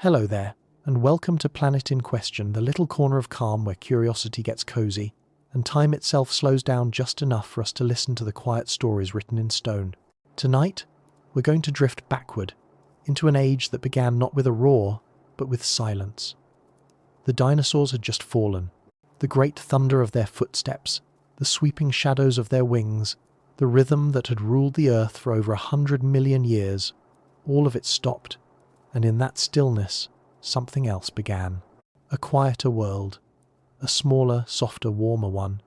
Hello there, and welcome to Planet in Question, the little corner of calm where curiosity gets cozy, and time itself slows down just enough for us to listen to the quiet stories written in stone. Tonight, we're going to drift backward, into an age that began not with a roar, but with silence. The dinosaurs had just fallen. The great thunder of their footsteps, the sweeping shadows of their wings, the rhythm that had ruled the Earth for over 100 million years, all of it stopped. And in that stillness, something else began. A quieter world. A smaller, softer, warmer one.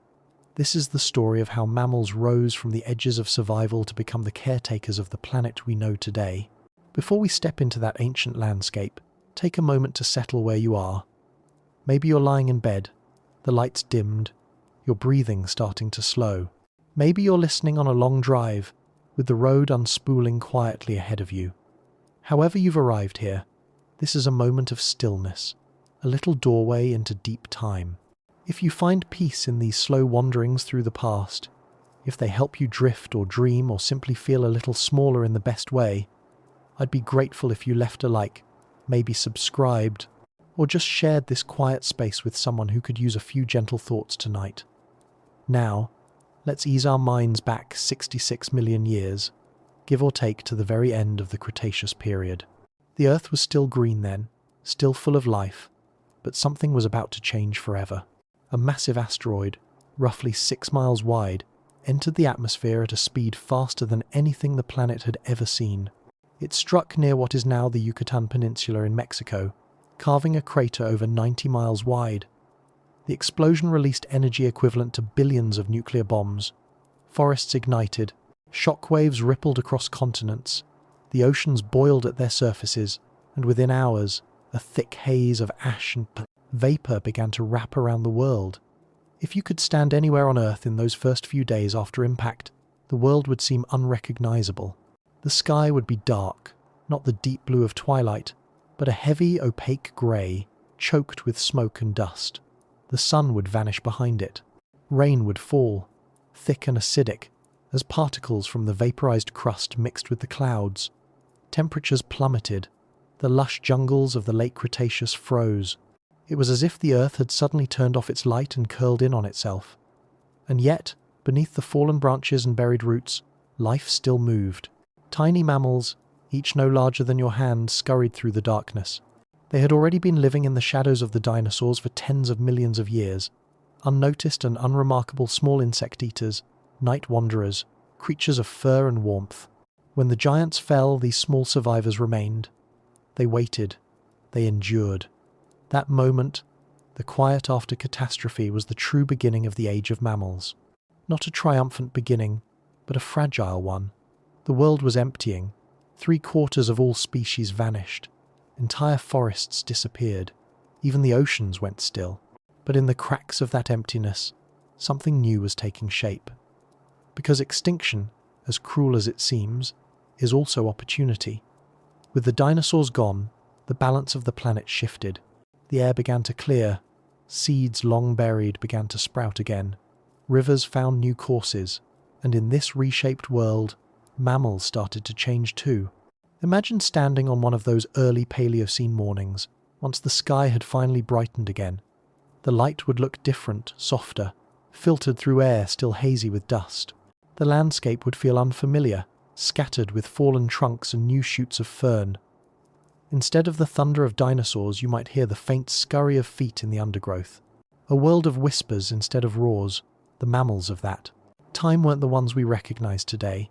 This is the story of how mammals rose from the edges of survival to become the caretakers of the planet we know today. Before we step into that ancient landscape, take a moment to settle where you are. Maybe you're lying in bed, the lights dimmed, your breathing starting to slow. Maybe you're listening on a long drive, with the road unspooling quietly ahead of you. However you've arrived here, this is a moment of stillness, a little doorway into deep time. If you find peace in these slow wanderings through the past, if they help you drift or dream or simply feel a little smaller in the best way, I'd be grateful if you left a like, maybe subscribed, or just shared this quiet space with someone who could use a few gentle thoughts tonight. Now, let's ease our minds back 66 million years, give or take to the very end of the Cretaceous period. The Earth was still green then, still full of life, but something was about to change forever. A massive asteroid, roughly 6 miles wide, entered the atmosphere at a speed faster than anything the planet had ever seen. It struck near what is now the Yucatan Peninsula in Mexico, carving a crater over 90 miles wide. The explosion released energy equivalent to billions of nuclear bombs. Forests ignited, shockwaves rippled across continents, the oceans boiled at their surfaces, and within hours, a thick haze of ash and vapor began to wrap around the world. If you could stand anywhere on Earth in those first few days after impact, the world would seem unrecognizable. The sky would be dark, not the deep blue of twilight, but a heavy, opaque grey, choked with smoke and dust. The sun would vanish behind it. Rain would fall, thick and acidic, as particles from the vaporized crust mixed with the clouds. Temperatures plummeted. The lush jungles of the late Cretaceous froze. It was as if the Earth had suddenly turned off its light and curled in on itself. And yet, beneath the fallen branches and buried roots, life still moved. Tiny mammals, each no larger than your hand, scurried through the darkness. They had already been living in the shadows of the dinosaurs for tens of millions of years. Unnoticed and unremarkable small insect eaters, night wanderers, creatures of fur and warmth. When the giants fell, these small survivors remained. They waited. They endured. That moment, the quiet after catastrophe, was the true beginning of the age of mammals. Not a triumphant beginning, but a fragile one. The world was emptying. 3/4 of all species vanished. Entire forests disappeared. Even the oceans went still. But in the cracks of that emptiness, something new was taking shape. Because extinction, as cruel as it seems, is also opportunity. With the dinosaurs gone, the balance of the planet shifted. The air began to clear. Seeds long buried began to sprout again. Rivers found new courses. And in this reshaped world, mammals started to change too. Imagine standing on one of those early Paleocene mornings, once the sky had finally brightened again. The light would look different, softer, filtered through air still hazy with dust. The landscape would feel unfamiliar, scattered with fallen trunks and new shoots of fern. Instead of the thunder of dinosaurs, you might hear the faint scurry of feet in the undergrowth. A world of whispers instead of roars, the mammals of that. Time weren't the ones we recognize today.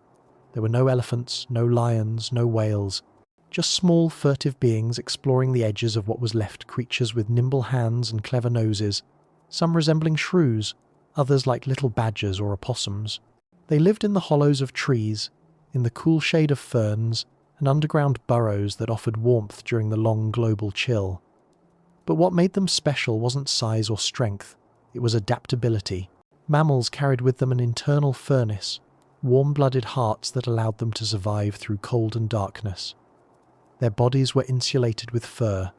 There were no elephants, no lions, no whales. Just small, furtive beings exploring the edges of what was left, creatures with nimble hands and clever noses, some resembling shrews, others like little badgers or opossums. They lived in the hollows of trees, in the cool shade of ferns, and underground burrows that offered warmth during the long global chill. But what made them special wasn't size or strength, it was adaptability. Mammals carried with them an internal furnace, warm-blooded hearts that allowed them to survive through cold and darkness. Their bodies were insulated with fur,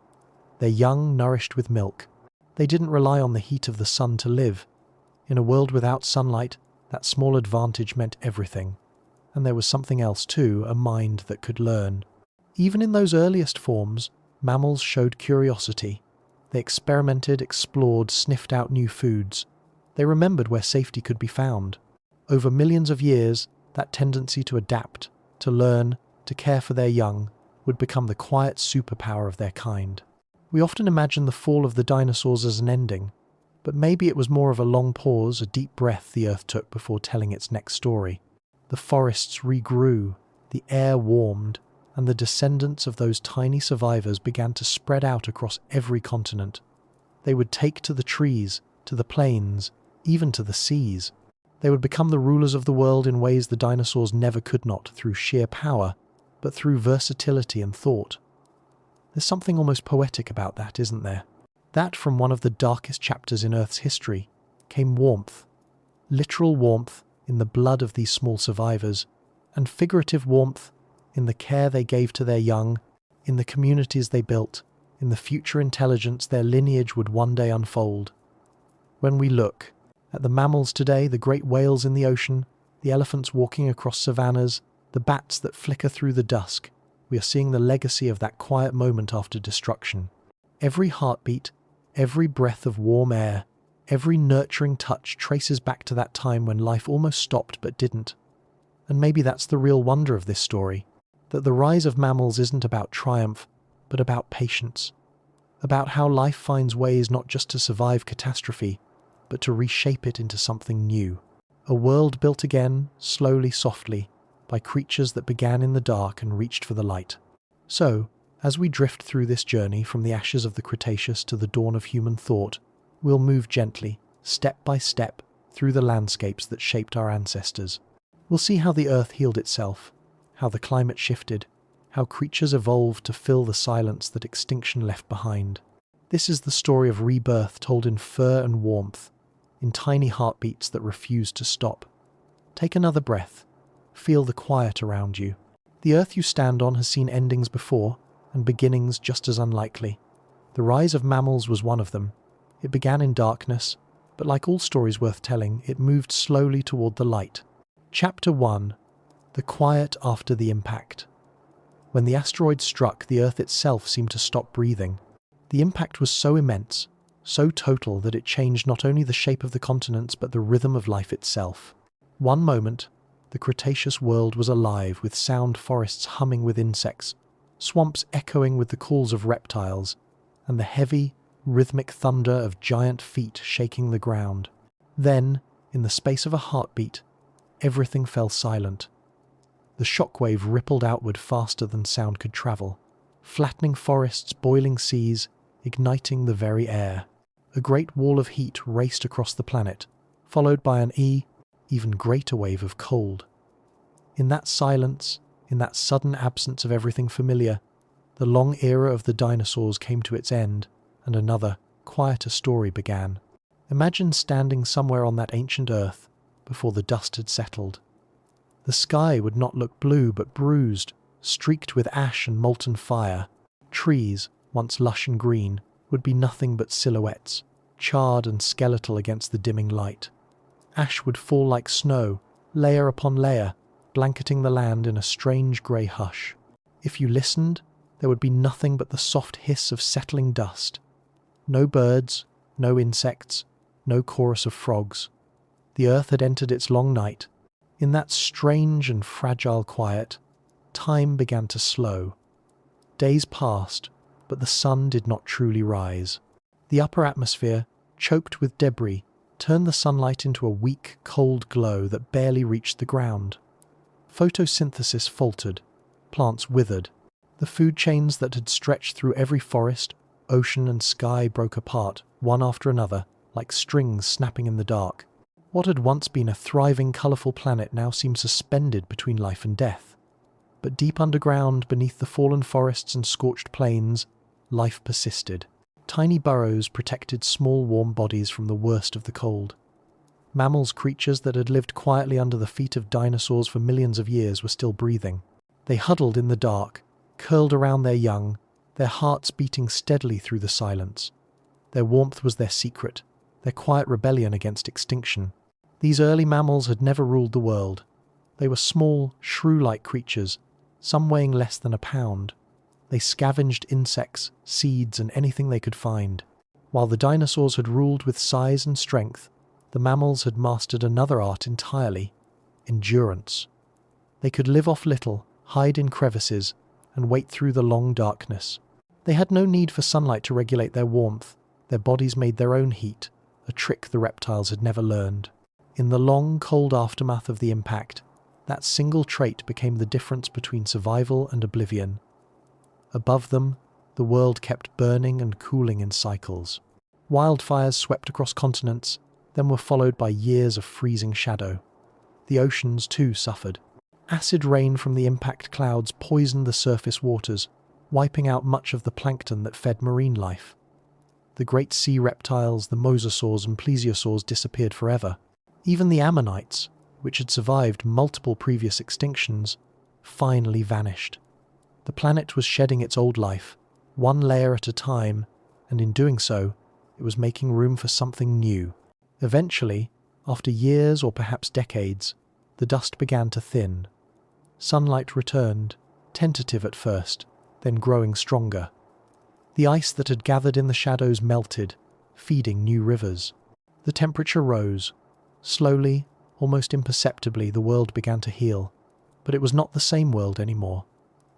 their young nourished with milk. They didn't rely on the heat of the sun to live. In a world without sunlight, that small advantage meant everything. And there was something else too, a mind that could learn. Even in those earliest forms, Mammals showed curiosity. They experimented, explored, sniffed out new foods. They remembered where safety could be found. Over millions of years, that tendency to adapt, to learn, to care for their young, would become the quiet superpower of their kind. We often imagine the fall of the dinosaurs as an ending, but maybe it was more of a long pause, a deep breath the Earth took before telling its next story. The forests regrew, the air warmed, and the descendants of those tiny survivors began to spread out across every continent. They would take to the trees, to the plains, even to the seas. They would become the rulers of the world in ways the dinosaurs never could not through sheer power, but through versatility and thought. There's something almost poetic about that, isn't there? That from one of the darkest chapters in Earth's history came warmth. Literal warmth in the blood of these small survivors, and figurative warmth in the care they gave to their young, in the communities they built, in the future intelligence their lineage would one day unfold. When we look at the mammals today, the great whales in the ocean, the elephants walking across savannas, the bats that flicker through the dusk, we are seeing the legacy of that quiet moment after destruction. Every heartbeat, every breath of warm air, every nurturing touch traces back to that time when life almost stopped but didn't. And maybe that's the real wonder of this story, that the rise of mammals isn't about triumph, but about patience, about how life finds ways not just to survive catastrophe, but to reshape it into something new. A world built again, slowly, softly, by creatures that began in the dark and reached for the light. So, as we drift through this journey from the ashes of the Cretaceous to the dawn of human thought, we'll move gently, step by step, through the landscapes that shaped our ancestors. We'll see how the Earth healed itself, how the climate shifted, how creatures evolved to fill the silence that extinction left behind. This is the story of rebirth told in fur and warmth, in tiny heartbeats that refuse to stop. Take another breath. Feel the quiet around you. The Earth you stand on has seen endings before, and beginnings just as unlikely. The rise of mammals was one of them. It began in darkness, but like all stories worth telling, it moved slowly toward the light. Chapter 1. The quiet after the impact. When the asteroid struck, the Earth itself seemed to stop breathing. The impact was so immense, so total that it changed not only the shape of the continents but the rhythm of life itself. One moment, the Cretaceous world was alive with sound forests humming with insects, swamps echoing with the calls of reptiles, and the heavy, rhythmic thunder of giant feet shaking the ground. Then, in the space of a heartbeat, everything fell silent. The shockwave rippled outward faster than sound could travel, flattening forests, boiling seas, igniting the very air. A great wall of heat raced across the planet, followed by an even greater wave of cold. In that silence, in that sudden absence of everything familiar, the long era of the dinosaurs came to its end, and another, quieter story began. Imagine standing somewhere on that ancient Earth before the dust had settled. The sky would not look blue but bruised, streaked with ash and molten fire. Trees, once lush and green, would be nothing but silhouettes, charred and skeletal against the dimming light. Ash would fall like snow, layer upon layer, blanketing the land in a strange grey hush. If you listened, there would be nothing but the soft hiss of settling dust. No birds, no insects, no chorus of frogs. The Earth had entered its long night. In that strange and fragile quiet, time began to slow. Days passed, but the sun did not truly rise. The upper atmosphere, choked with debris, turned the sunlight into a weak, cold glow that barely reached the ground. Photosynthesis faltered, plants withered. The food chains that had stretched through every forest, ocean and sky broke apart, one after another, like strings snapping in the dark. What had once been a thriving, colourful planet now seemed suspended between life and death. But deep underground, beneath the fallen forests and scorched plains, life persisted. Tiny burrows protected small warm bodies from the worst of the cold. Mammals, creatures that had lived quietly under the feet of dinosaurs for millions of years, were still breathing. They huddled in the dark, curled around their young, their hearts beating steadily through the silence. Their warmth was their secret, their quiet rebellion against extinction. These early mammals had never ruled the world. They were small, shrew-like creatures, some weighing less than a pound. They scavenged insects, seeds, and anything they could find. While the dinosaurs had ruled with size and strength, the mammals had mastered another art entirely: endurance. They could live off little, hide in crevices, and wait through the long darkness. They had no need for sunlight to regulate their warmth. Their bodies made their own heat, a trick the reptiles had never learned. In the long, cold aftermath of the impact, that single trait became the difference between survival and oblivion. Above them, the world kept burning and cooling in cycles. Wildfires swept across continents, then were followed by years of freezing shadow. The oceans, too, suffered. Acid rain from the impact clouds poisoned the surface waters, wiping out much of the plankton that fed marine life. The great sea reptiles, the mosasaurs and plesiosaurs, disappeared forever. Even the ammonites, which had survived multiple previous extinctions, finally vanished. The planet was shedding its old life, one layer at a time, and in doing so, it was making room for something new. Eventually, after years or perhaps decades, the dust began to thin. Sunlight returned, tentative at first, then growing stronger. The ice that had gathered in the shadows melted, feeding new rivers. The temperature rose. Slowly, almost imperceptibly, the world began to heal. But it was not the same world anymore.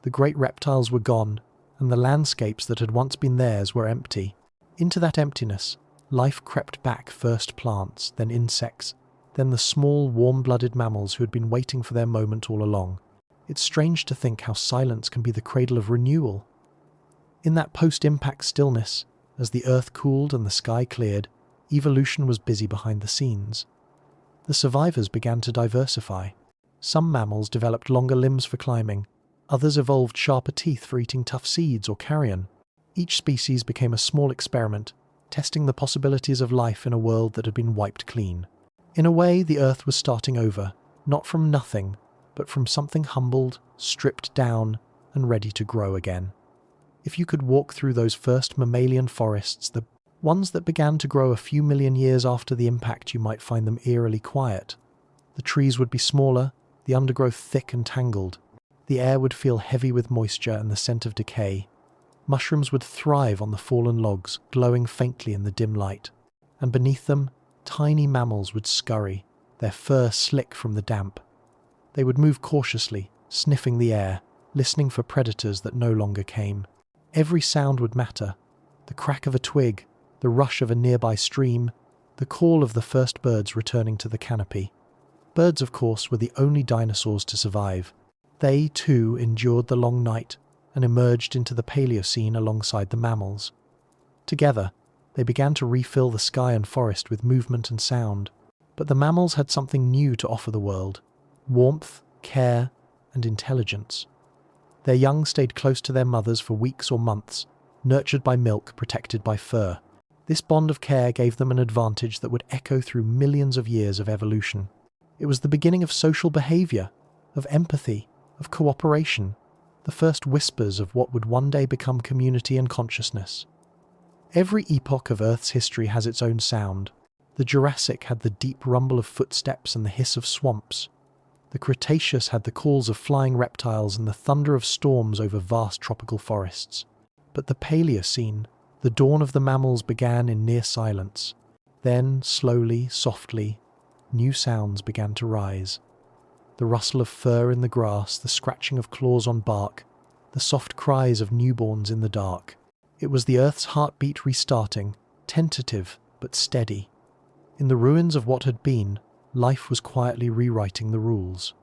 The great reptiles were gone, and the landscapes that had once been theirs were empty. Into that emptiness, life crept back, first plants, then insects, then the small, warm-blooded mammals who had been waiting for their moment all along. It's strange to think how silence can be the cradle of renewal. In that post-impact stillness, as the earth cooled and the sky cleared, evolution was busy behind the scenes. The survivors began to diversify. Some mammals developed longer limbs for climbing, others evolved sharper teeth for eating tough seeds or carrion. Each species became a small experiment, testing the possibilities of life in a world that had been wiped clean. In a way, the earth was starting over, not from nothing, but from something humbled, stripped down, and ready to grow again. If you could walk through those first mammalian forests, the ones that began to grow a few million years after the impact, you might find them eerily quiet. The trees would be smaller, the undergrowth thick and tangled. The air would feel heavy with moisture and the scent of decay. Mushrooms would thrive on the fallen logs, glowing faintly in the dim light. And beneath them, tiny mammals would scurry, their fur slick from the damp. They would move cautiously, sniffing the air, listening for predators that no longer came. Every sound would matter: the crack of a twig, the rush of a nearby stream, the call of the first birds returning to the canopy. Birds, of course, were the only dinosaurs to survive. They, too, endured the long night and emerged into the Paleocene alongside the mammals. Together, they began to refill the sky and forest with movement and sound. But the mammals had something new to offer the world: warmth, care, and intelligence. Their young stayed close to their mothers for weeks or months, nurtured by milk, protected by fur. This bond of care gave them an advantage that would echo through millions of years of evolution. It was the beginning of social behavior, of empathy, of cooperation, the first whispers of what would one day become community and consciousness. Every epoch of Earth's history has its own sound. The Jurassic had the deep rumble of footsteps and the hiss of swamps. The Cretaceous had the calls of flying reptiles and the thunder of storms over vast tropical forests. But the Paleocene, the dawn of the mammals, began in near silence. Then, slowly, softly, new sounds began to rise. The rustle of fur in the grass, the scratching of claws on bark, the soft cries of newborns in the dark. It was the Earth's heartbeat restarting, tentative but steady. In the ruins of what had been, life was quietly rewriting the rules.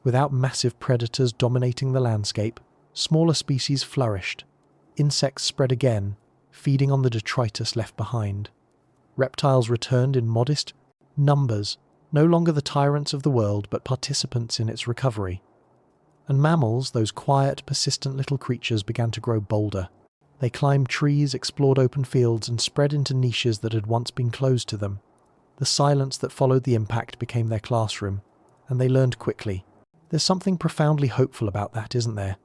Without massive predators dominating the landscape, smaller species flourished. Insects spread again, feeding on the detritus left behind. Reptiles returned in modest numbers, no longer the tyrants of the world but participants in its recovery. And mammals, those quiet, persistent little creatures, began to grow bolder. They climbed trees, explored open fields, and spread into niches that had once been closed to them. The silence that followed the impact became their classroom, and they learned quickly. There's something profoundly hopeful about that, isn't there?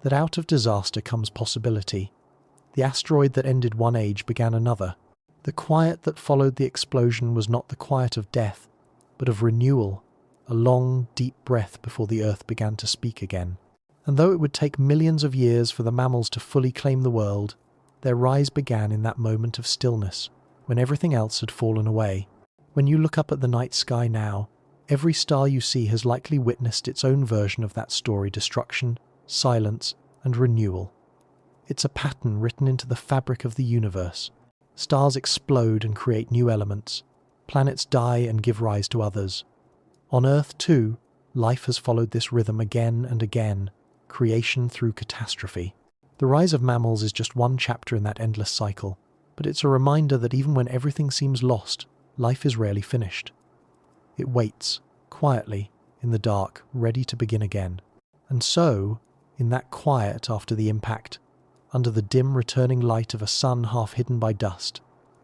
That out of disaster comes possibility. The asteroid that ended one age began another. The quiet that followed the explosion was not the quiet of death, but of renewal, a long, deep breath before the Earth began to speak again. And though it would take millions of years for the mammals to fully claim the world, their rise began in that moment of stillness, when everything else had fallen away. When you look up at the night sky now, every star you see has likely witnessed its own version of that story: destruction, silence, and renewal. It's a pattern written into the fabric of the universe. Stars explode and create new elements. Planets die and give rise to others. On Earth, too, life has followed this rhythm again and again, creation through catastrophe. The rise of mammals is just one chapter in that endless cycle, but it's a reminder that even when everything seems lost, life is rarely finished. It waits, quietly, in the dark, ready to begin again. And so, in that quiet after the impact, under the dim returning light of a sun half hidden by dust,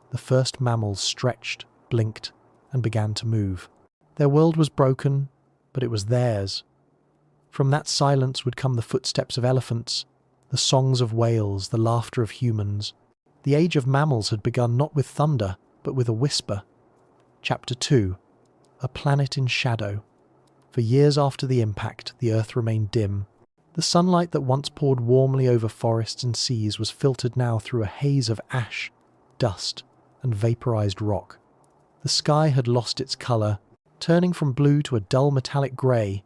the first mammals stretched, blinked, and began to move. Their world was broken, but it was theirs. From that silence would come the footsteps of elephants, the songs of whales, the laughter of humans. The age of mammals had begun not with thunder, but with a whisper. Chapter 2. A Planet in Shadow. For years after the impact, the Earth remained dim. The sunlight that once poured warmly over forests and seas was filtered now through a haze of ash, dust, and vaporized rock. The sky had lost its color, turning from blue to a dull metallic grey.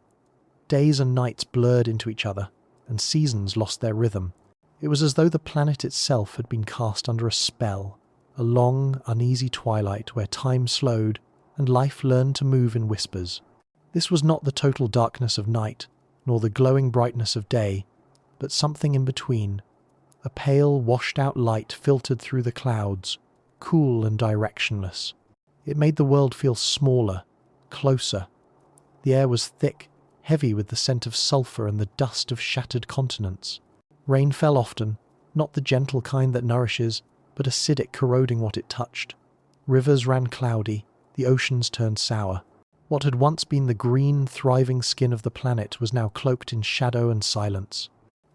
Days and nights blurred into each other, and seasons lost their rhythm. It was as though the planet itself had been cast under a spell, a long, uneasy twilight where time slowed and life learned to move in whispers. This was not the total darkness of night, nor the glowing brightness of day, but something in between. A pale, washed-out light filtered through the clouds, cool and directionless. It made the world feel smaller, closer. The air was thick, heavy with the scent of sulphur and the dust of shattered continents. Rain fell often, not the gentle kind that nourishes, but acidic, corroding what it touched. Rivers ran cloudy, the oceans turned sour. What had once been the green, thriving skin of the planet was now cloaked in shadow and silence.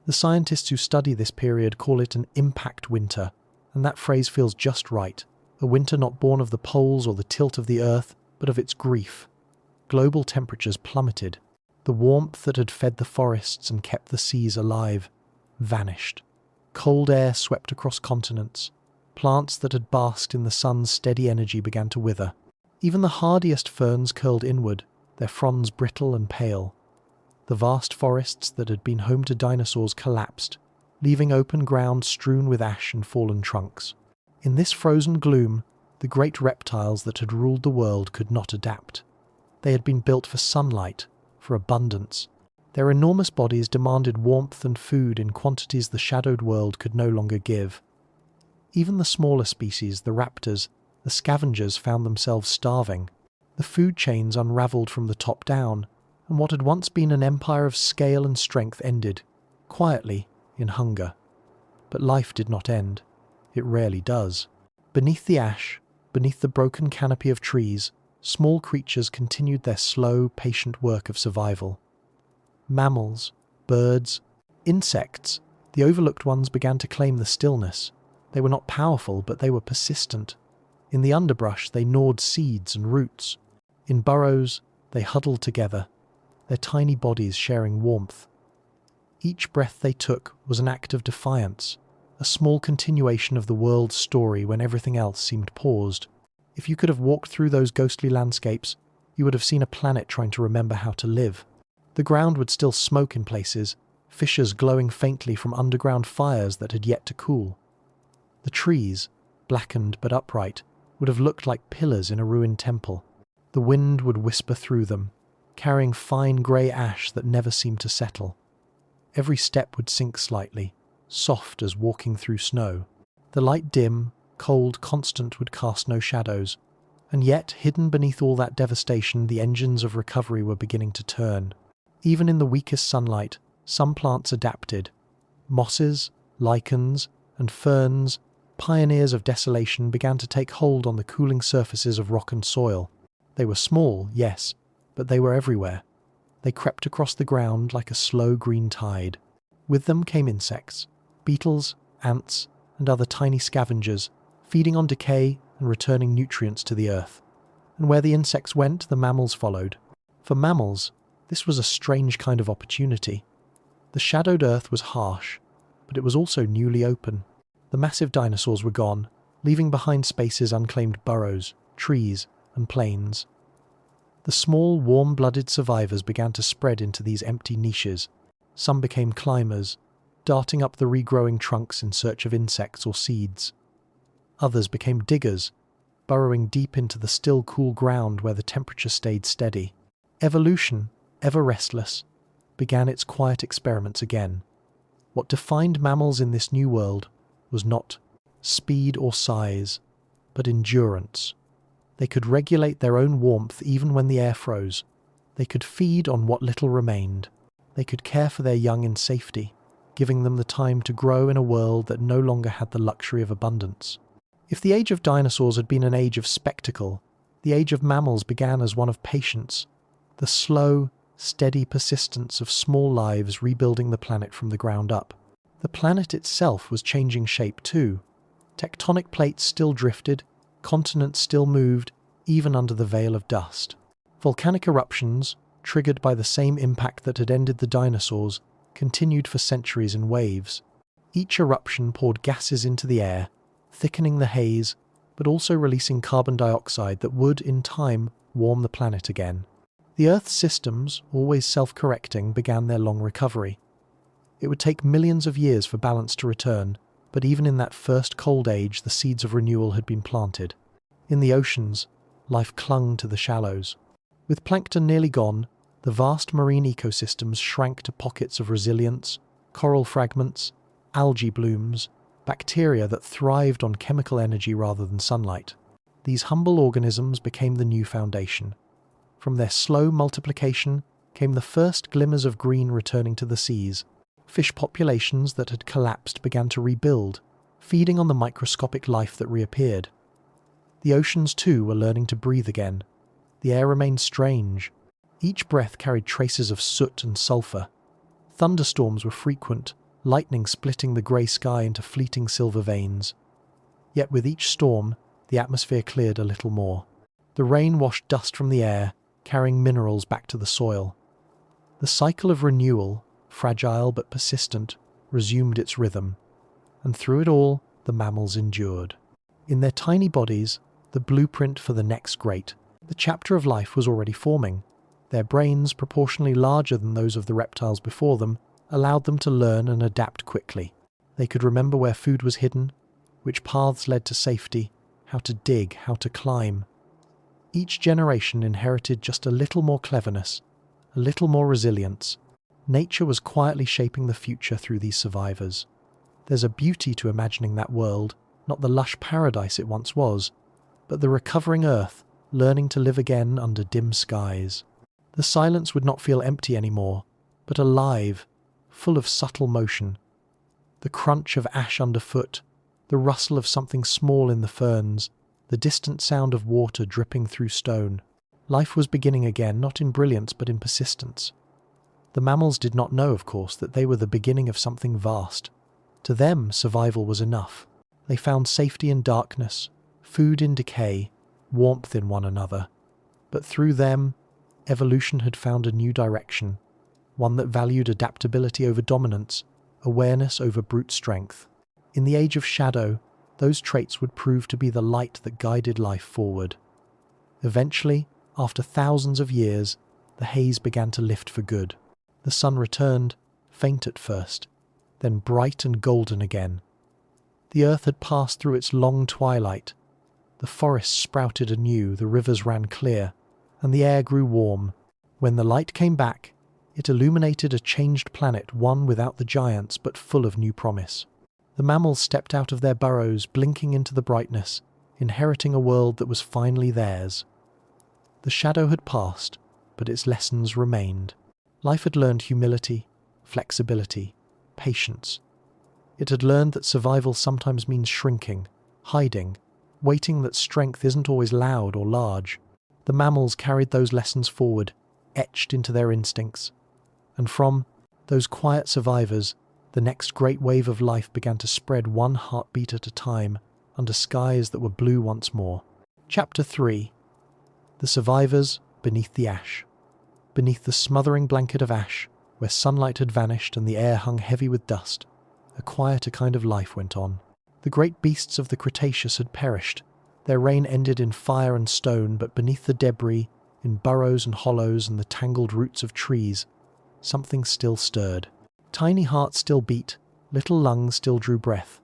The scientists who study this period call it an impact winter, and that phrase feels just right. A winter not born of the poles or the tilt of the Earth, but of its grief. Global temperatures plummeted. The warmth that had fed the forests and kept the seas alive vanished. Cold air swept across continents. Plants that had basked in the sun's steady energy began to wither. Even the hardiest ferns curled inward, their fronds brittle and pale. The vast forests that had been home to dinosaurs collapsed, leaving open ground strewn with ash and fallen trunks. In this frozen gloom, the great reptiles that had ruled the world could not adapt. They had been built for sunlight, for abundance. Their enormous bodies demanded warmth and food in quantities the shadowed world could no longer give. Even the smaller species, the raptors, the scavengers, found themselves starving. The food chains unravelled from the top down, and what had once been an empire of scale and strength ended, quietly, in hunger. But life did not end. It rarely does. Beneath the ash, beneath the broken canopy of trees, small creatures continued their slow, patient work of survival. Mammals, birds, insects, the overlooked ones began to claim the stillness. They were not powerful, but they were persistent. In the underbrush, they gnawed seeds and roots. In burrows, they huddled together, their tiny bodies sharing warmth. Each breath they took was an act of defiance, a small continuation of the world's story when everything else seemed paused. If you could have walked through those ghostly landscapes, you would have seen a planet trying to remember how to live. The ground would still smoke in places, fissures glowing faintly from underground fires that had yet to cool. The trees, blackened but upright, would have looked like pillars in a ruined temple. The wind would whisper through them, carrying fine grey ash that never seemed to settle. Every step would sink slightly, soft as walking through snow. The light dim, cold, constant would cast no shadows, and yet, hidden beneath all that devastation, the engines of recovery were beginning to turn. Even in the weakest sunlight, some plants adapted. Mosses, lichens, and ferns, pioneers of desolation, began to take hold on the cooling surfaces of rock and soil. They were small, yes, but they were everywhere. They crept across the ground like a slow green tide. With them came insects, beetles, ants, and other tiny scavengers, feeding on decay and returning nutrients to the earth. And where the insects went, the mammals followed. For mammals, this was a strange kind of opportunity. The shadowed earth was harsh, but it was also newly open. The massive dinosaurs were gone, leaving behind spaces unclaimed burrows, trees, and plains. The small, warm-blooded survivors began to spread into these empty niches. Some became climbers, darting up the regrowing trunks in search of insects or seeds. Others became diggers, burrowing deep into the still cool ground where the temperature stayed steady. Evolution, ever restless, began its quiet experiments again. What defined mammals in this new world was not speed or size, but endurance. They could regulate their own warmth even when the air froze. They could feed on what little remained. They could care for their young in safety, giving them the time to grow in a world that no longer had the luxury of abundance. If the age of dinosaurs had been an age of spectacle, the age of mammals began as one of patience, the slow, steady persistence of small lives rebuilding the planet from the ground up. The planet itself was changing shape too. Tectonic plates still drifted, continents still moved, even under the veil of dust. Volcanic eruptions, triggered by the same impact that had ended the dinosaurs, continued for centuries in waves. Each eruption poured gases into the air, thickening the haze, but also releasing carbon dioxide that would, in time, warm the planet again. The Earth's systems, always self-correcting, began their long recovery. It would take millions of years for balance to return, but even in that first cold age, the seeds of renewal had been planted. In the oceans, life clung to the shallows. With plankton nearly gone, the vast marine ecosystems shrank to pockets of resilience, coral fragments, algae blooms, bacteria that thrived on chemical energy rather than sunlight. These humble organisms became the new foundation. From their slow multiplication came the first glimmers of green returning to the seas. Fish populations that had collapsed began to rebuild, feeding on the microscopic life that reappeared. The oceans too were learning to breathe again. The air remained strange. Each breath carried traces of soot and sulfur. Thunderstorms were frequent, lightning splitting the grey sky into fleeting silver veins. Yet with each storm, the atmosphere cleared a little more. The rain washed dust from the air, carrying minerals back to the soil. The cycle of renewal, fragile but persistent, resumed its rhythm, and through it all, the mammals endured. In their tiny bodies, the blueprint for the next great, the chapter of life was already forming. Their brains, proportionally larger than those of the reptiles before them, allowed them to learn and adapt quickly. They could remember where food was hidden, which paths led to safety, how to dig, how to climb. Each generation inherited just a little more cleverness, a little more resilience. Nature was quietly shaping the future through these survivors. There's a beauty to imagining that world, not the lush paradise it once was, but the recovering earth, learning to live again under dim skies. The silence would not feel empty anymore, but alive, full of subtle motion. The crunch of ash underfoot, the rustle of something small in the ferns, the distant sound of water dripping through stone. Life was beginning again, not in brilliance but in persistence. The mammals did not know, of course, that they were the beginning of something vast. To them, survival was enough. They found safety in darkness, food in decay, warmth in one another. But through them, evolution had found a new direction, one that valued adaptability over dominance, awareness over brute strength. In the age of shadow, those traits would prove to be the light that guided life forward. Eventually, after thousands of years, the haze began to lift for good. The sun returned, faint at first, then bright and golden again. The earth had passed through its long twilight. The forests sprouted anew, the rivers ran clear, and the air grew warm. When the light came back, it illuminated a changed planet, one without the giants but full of new promise. The mammals stepped out of their burrows, blinking into the brightness, inheriting a world that was finally theirs. The shadow had passed, but its lessons remained. Life had learned humility, flexibility, patience. It had learned that survival sometimes means shrinking, hiding, waiting, that strength isn't always loud or large. The mammals carried those lessons forward, etched into their instincts. And from those quiet survivors, the next great wave of life began to spread one heartbeat at a time, under skies that were blue once more. Chapter 3. The survivors beneath the ash. Beneath the smothering blanket of ash, where sunlight had vanished and the air hung heavy with dust, a quieter kind of life went on. The great beasts of the Cretaceous had perished. Their reign ended in fire and stone, but beneath the debris, in burrows and hollows and the tangled roots of trees, something still stirred. Tiny hearts still beat, little lungs still drew breath.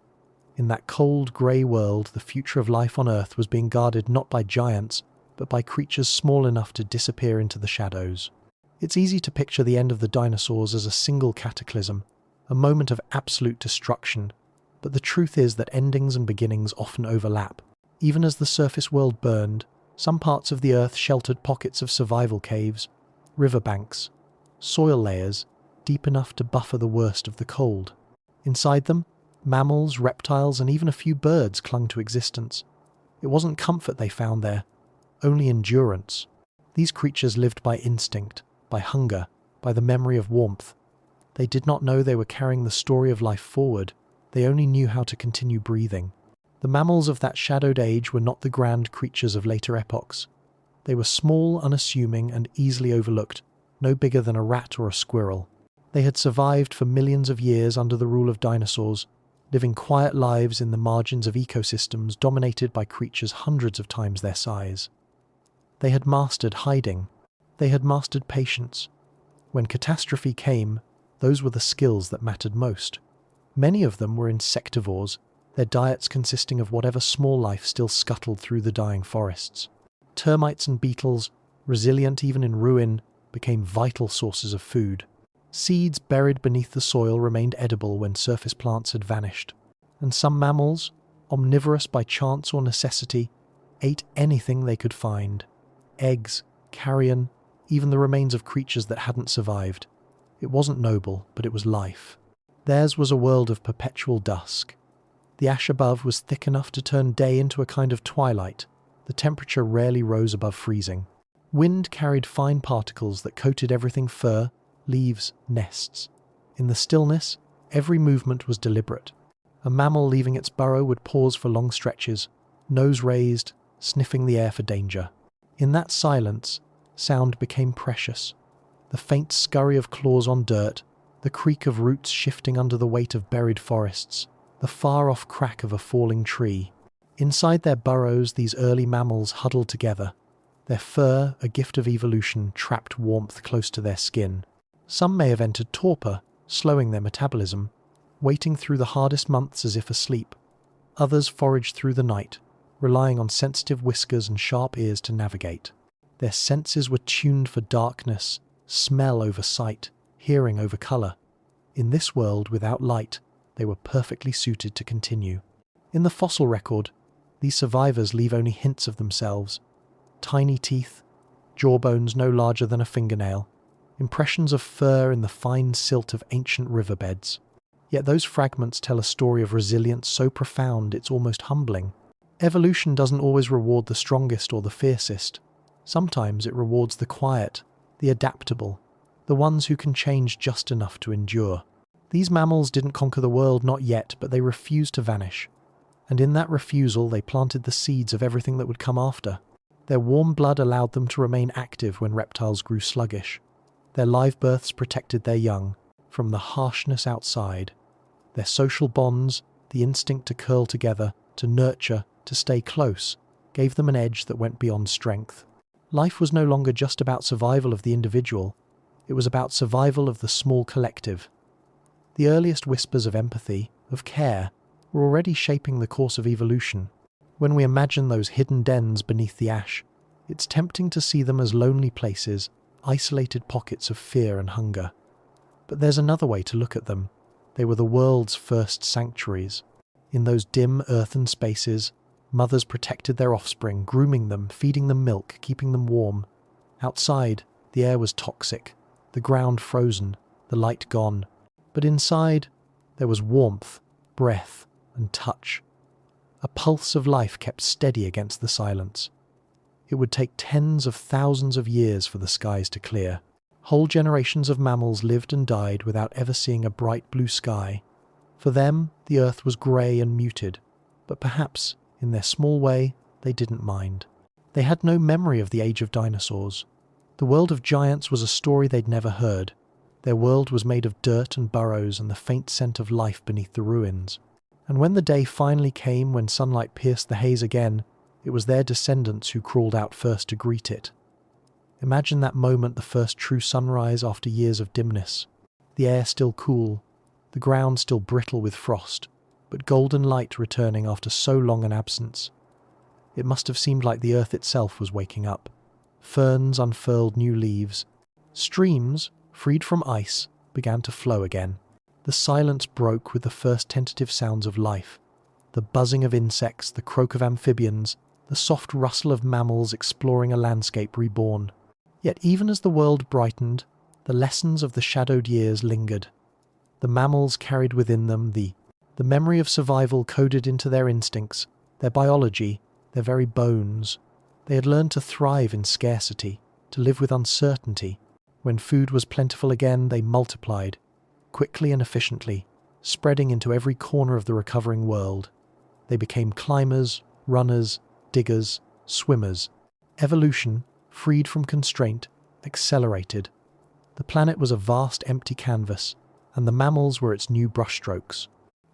In that cold, grey world, the future of life on Earth was being guarded not by giants, but by creatures small enough to disappear into the shadows. It's easy to picture the end of the dinosaurs as a single cataclysm, a moment of absolute destruction, but the truth is that endings and beginnings often overlap. Even as the surface world burned, some parts of the Earth sheltered pockets of survival caves, riverbanks, soil layers, deep enough to buffer the worst of the cold. Inside them, mammals, reptiles, and even a few birds clung to existence. It wasn't comfort they found there, only endurance. These creatures lived by instinct, by hunger, by the memory of warmth. They did not know they were carrying the story of life forward. They only knew how to continue breathing. The mammals of that shadowed age were not the grand creatures of later epochs. They were small, unassuming, and easily overlooked, no bigger than a rat or a squirrel. They had survived for millions of years under the rule of dinosaurs, living quiet lives in the margins of ecosystems dominated by creatures hundreds of times their size. They had mastered hiding. They had mastered patience. When catastrophe came, those were the skills that mattered most. Many of them were insectivores, their diets consisting of whatever small life still scuttled through the dying forests. Termites and beetles, resilient even in ruin, became vital sources of food. Seeds buried beneath the soil remained edible when surface plants had vanished. And some mammals, omnivorous by chance or necessity, ate anything they could find. Eggs, carrion, even the remains of creatures that hadn't survived. It wasn't noble, but it was life. Theirs was a world of perpetual dusk. The ash above was thick enough to turn day into a kind of twilight. The temperature rarely rose above freezing. Wind carried fine particles that coated everything: fur, leaves, nests. In the stillness, every movement was deliberate. A mammal leaving its burrow would pause for long stretches, nose raised, sniffing the air for danger. In that silence, sound became precious. The faint scurry of claws on dirt, the creak of roots shifting under the weight of buried forests, the far-off crack of a falling tree. Inside their burrows, these early mammals huddled together. Their fur, a gift of evolution, trapped warmth close to their skin. Some may have entered torpor, slowing their metabolism, waiting through the hardest months as if asleep. Others foraged through the night, relying on sensitive whiskers and sharp ears to navigate. Their senses were tuned for darkness, smell over sight, hearing over colour. In this world without light, they were perfectly suited to continue. In the fossil record, these survivors leave only hints of themselves. Tiny teeth, jawbones no larger than a fingernail, impressions of fur in the fine silt of ancient riverbeds. Yet those fragments tell a story of resilience so profound it's almost humbling. Evolution doesn't always reward the strongest or the fiercest. Sometimes it rewards the quiet, the adaptable, the ones who can change just enough to endure. These mammals didn't conquer the world, not yet, but they refused to vanish. And in that refusal they planted the seeds of everything that would come after. Their warm blood allowed them to remain active when reptiles grew sluggish. Their live births protected their young from the harshness outside. Their social bonds, the instinct to curl together, to nurture, to stay close, gave them an edge that went beyond strength. Life was no longer just about survival of the individual. It was about survival of the small collective. The earliest whispers of empathy, of care, were already shaping the course of evolution. When we imagine those hidden dens beneath the ash, it's tempting to see them as lonely places, isolated pockets of fear and hunger. But there's another way to look at them. They were the world's first sanctuaries. In those dim earthen spaces, mothers protected their offspring, grooming them, feeding them milk, keeping them warm. Outside, the air was toxic, the ground frozen, the light gone. But inside, there was warmth, breath, and touch. A pulse of life kept steady against the silence. It would take tens of thousands of years for the skies to clear. Whole generations of mammals lived and died without ever seeing a bright blue sky. For them, the earth was grey and muted, but perhaps, in their small way, they didn't mind. They had no memory of the age of dinosaurs. The world of giants was a story they'd never heard. Their world was made of dirt and burrows and the faint scent of life beneath the ruins. And when the day finally came, when sunlight pierced the haze again, it was their descendants who crawled out first to greet it. Imagine that moment, the first true sunrise after years of dimness. The air still cool, the ground still brittle with frost, but golden light returning after so long an absence. It must have seemed like the earth itself was waking up. Ferns unfurled new leaves. Streams, freed from ice, began to flow again. The silence broke with the first tentative sounds of life. The buzzing of insects, the croak of amphibians, the soft rustle of mammals exploring a landscape reborn. Yet even as the world brightened, the lessons of the shadowed years lingered. The mammals carried within them the memory of survival coded into their instincts, their biology, their very bones. They had learned to thrive in scarcity, to live with uncertainty. When food was plentiful again, they multiplied, quickly and efficiently, spreading into every corner of the recovering world. They became climbers, runners, diggers, swimmers. Evolution, freed from constraint, accelerated. The planet was a vast empty canvas, and the mammals were its new brushstrokes.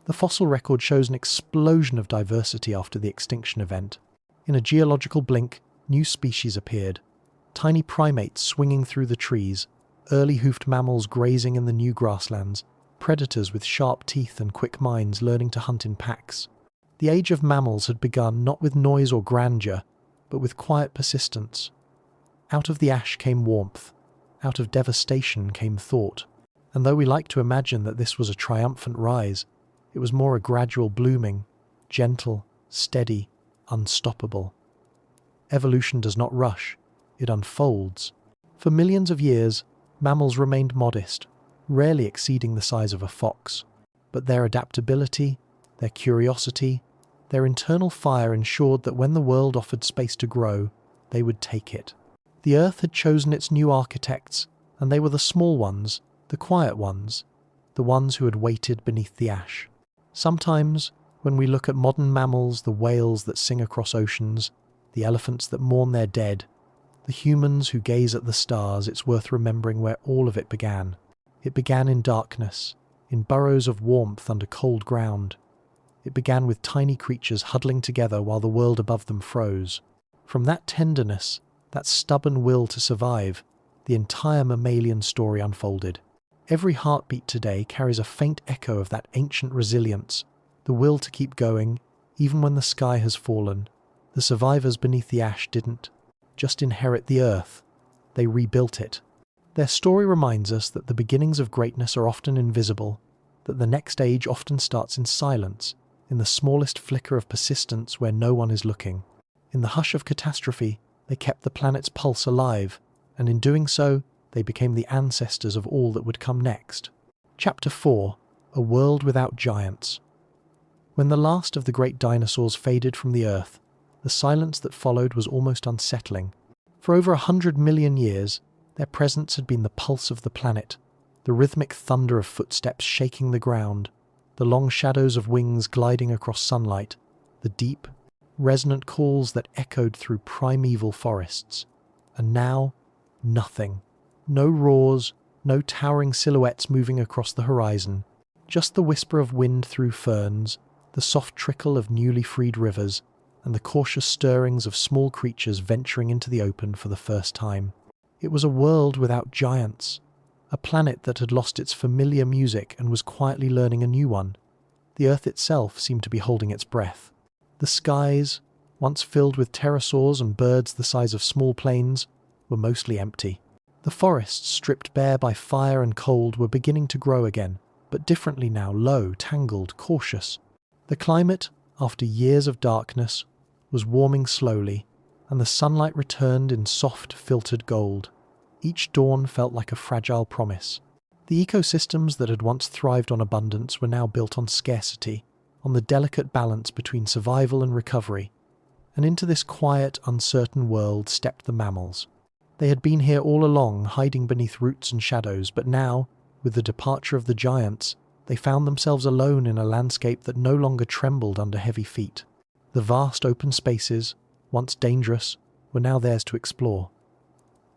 The fossil record shows an explosion of diversity after the extinction event. In a geological blink, new species appeared. Tiny primates swinging through the trees, early hoofed mammals grazing in the new grasslands, predators with sharp teeth and quick minds learning to hunt in packs. The age of mammals had begun not with noise or grandeur, but with quiet persistence. Out of the ash came warmth. Out of devastation came thought. And though we like to imagine that this was a triumphant rise, it was more a gradual blooming, gentle, steady, unstoppable. Evolution does not rush, it unfolds. For millions of years, mammals remained modest, rarely exceeding the size of a fox. But their adaptability, their curiosity, their internal fire ensured that when the world offered space to grow, they would take it. The earth had chosen its new architects, and they were the small ones, the quiet ones, the ones who had waited beneath the ash. Sometimes, when we look at modern mammals, the whales that sing across oceans, the elephants that mourn their dead, the humans who gaze at the stars, it's worth remembering where all of it began. It began in darkness, in burrows of warmth under cold ground. It began with tiny creatures huddling together while the world above them froze. From that tenderness, that stubborn will to survive, the entire mammalian story unfolded. Every heartbeat today carries a faint echo of that ancient resilience, the will to keep going, even when the sky has fallen. The survivors beneath the ash didn't just inherit the earth, they rebuilt it. Their story reminds us that the beginnings of greatness are often invisible, that the next age often starts in silence, in the smallest flicker of persistence where no one is looking. In the hush of catastrophe, they kept the planet's pulse alive, and in doing so, they became the ancestors of all that would come next. Chapter 4: A World Without Giants. When the last of the great dinosaurs faded from the earth, the silence that followed was almost unsettling. For over 100 million years, their presence had been the pulse of the planet, the rhythmic thunder of footsteps shaking the ground, the long shadows of wings gliding across sunlight, the deep, resonant calls that echoed through primeval forests. And now, nothing. No roars, no towering silhouettes moving across the horizon, just the whisper of wind through ferns, the soft trickle of newly freed rivers, and the cautious stirrings of small creatures venturing into the open for the first time. It was a world without giants, a planet that had lost its familiar music and was quietly learning a new one. The earth itself seemed to be holding its breath. The skies, once filled with pterosaurs and birds the size of small planes, were mostly empty. The forests, stripped bare by fire and cold, were beginning to grow again, but differently now, low, tangled, cautious. The climate, after years of darkness, was warming slowly, and the sunlight returned in soft, filtered gold. Each dawn felt like a fragile promise. The ecosystems that had once thrived on abundance were now built on scarcity, on the delicate balance between survival and recovery. And into this quiet, uncertain world stepped the mammals. They had been here all along, hiding beneath roots and shadows, but now, with the departure of the giants, they found themselves alone in a landscape that no longer trembled under heavy feet. The vast open spaces, once dangerous, were now theirs to explore.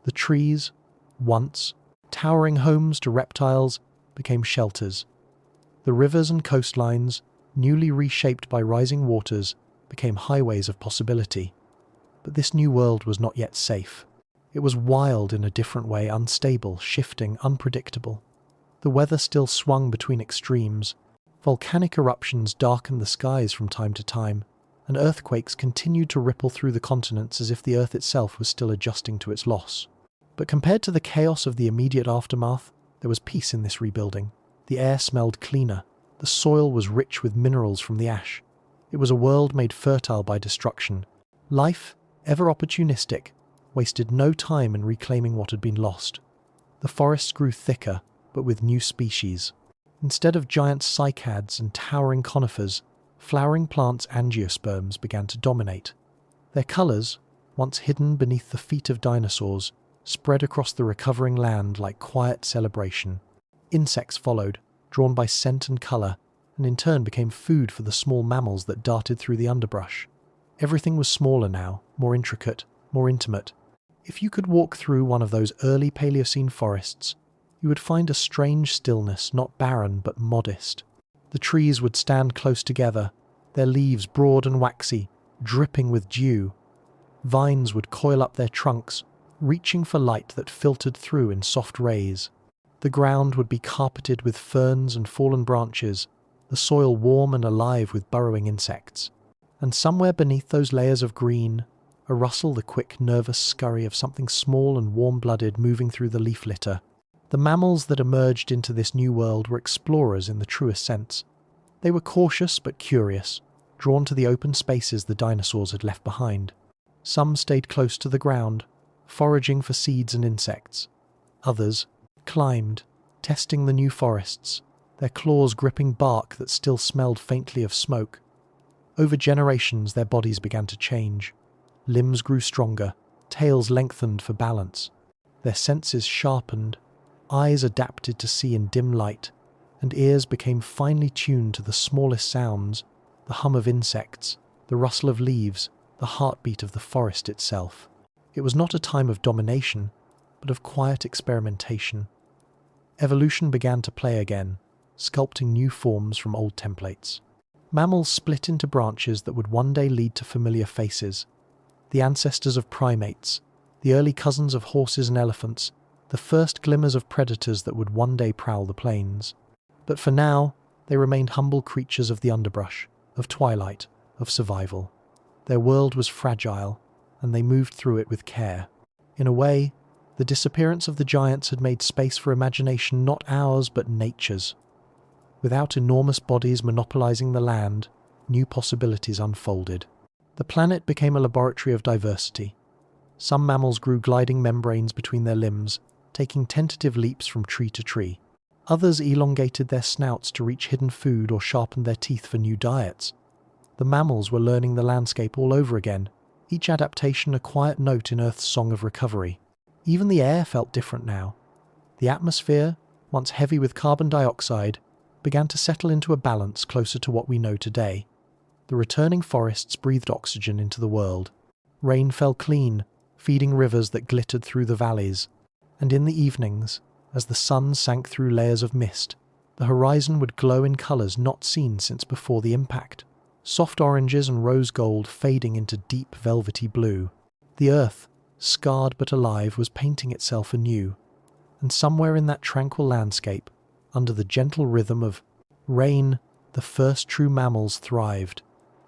The trees, once Towering homes to reptiles became shelters. The rivers and coastlines, newly reshaped by rising waters, became highways of possibility. But this new world was not yet safe. It was wild in a different way, unstable, shifting, unpredictable. The weather still swung between extremes. Volcanic eruptions darkened the skies from time to time, and earthquakes continued to ripple through the continents as if the Earth itself was still adjusting to its loss. But compared to the chaos of the immediate aftermath, there was peace in this rebuilding. The air smelled cleaner. The soil was rich with minerals from the ash. It was a world made fertile by destruction. Life, ever opportunistic, wasted no time in reclaiming what had been lost. The forests grew thicker, but with new species. Instead of giant cycads and towering conifers, flowering plants' angiosperms began to dominate. Their colours, once hidden beneath the feet of dinosaurs, spread across the recovering land like quiet celebration. Insects followed, drawn by scent and colour, and in turn became food for the small mammals that darted through the underbrush. Everything was smaller now, more intricate, more intimate. If you could walk through one of those early Paleocene forests, you would find a strange stillness, not barren but modest. The trees would stand close together, their leaves broad and waxy, dripping with dew. Vines would coil up their trunks, reaching for light that filtered through in soft rays. The ground would be carpeted with ferns and fallen branches, the soil warm and alive with burrowing insects. And somewhere beneath those layers of green, a rustle, the quick, nervous scurry of something small and warm-blooded moving through the leaf litter. The mammals that emerged into this new world were explorers in the truest sense. They were cautious but curious, drawn to the open spaces the dinosaurs had left behind. Some stayed close to the ground, foraging for seeds and insects. Others climbed, testing the new forests, their claws gripping bark that still smelled faintly of smoke. Over generations, their bodies began to change. Limbs grew stronger, tails lengthened for balance. Their senses sharpened, eyes adapted to see in dim light, and ears became finely tuned to the smallest sounds, the hum of insects, the rustle of leaves, the heartbeat of the forest itself. It was not a time of domination, but of quiet experimentation. Evolution began to play again, sculpting new forms from old templates. Mammals split into branches that would one day lead to familiar faces. The ancestors of primates, the early cousins of horses and elephants, the first glimmers of predators that would one day prowl the plains. But for now, they remained humble creatures of the underbrush, of twilight, of survival. Their world was fragile, and they moved through it with care. In a way, the disappearance of the giants had made space for imagination, not ours but nature's. Without enormous bodies monopolizing the land, new possibilities unfolded. The planet became a laboratory of diversity. Some mammals grew gliding membranes between their limbs, taking tentative leaps from tree to tree. Others elongated their snouts to reach hidden food or sharpened their teeth for new diets. The mammals were learning the landscape all over again, each adaptation a quiet note in Earth's song of recovery. Even the air felt different now. The atmosphere, once heavy with carbon dioxide, began to settle into a balance closer to what we know today. The returning forests breathed oxygen into the world. Rain fell clean, feeding rivers that glittered through the valleys. And in the evenings, as the sun sank through layers of mist, the horizon would glow in colours not seen since before the impact. Soft oranges and rose gold fading into deep velvety blue. The earth, scarred but alive, was painting itself anew. And somewhere in that tranquil landscape, under the gentle rhythm of rain, the first true mammals thrived.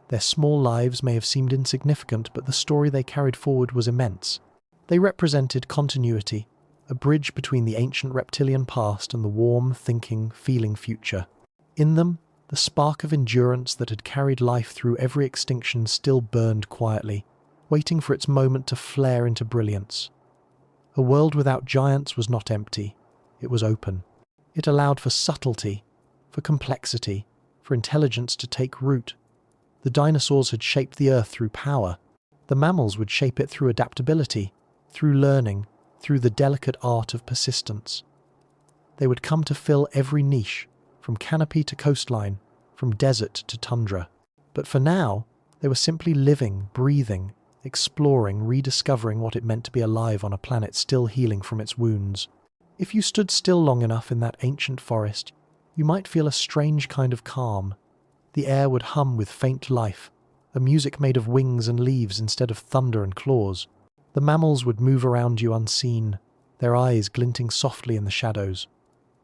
Their small lives may have seemed insignificant, but the story they carried forward was immense. They represented continuity, a bridge between the ancient reptilian past and the warm, thinking, feeling future. In them, the spark of endurance that had carried life through every extinction still burned quietly, waiting for its moment to flare into brilliance. A world without giants was not empty. It was open. It allowed for subtlety, for complexity, for intelligence to take root. The dinosaurs had shaped the earth through power. The mammals would shape it through adaptability, through learning, through the delicate art of persistence. They would come to fill every niche, from canopy to coastline, from desert to tundra. But for now, they were simply living, breathing, exploring, rediscovering what it meant to be alive on a planet still healing from its wounds. If you stood still long enough in that ancient forest, you might feel a strange kind of calm. The air would hum with faint life, a music made of wings and leaves instead of thunder and claws. The mammals would move around you unseen, their eyes glinting softly in the shadows.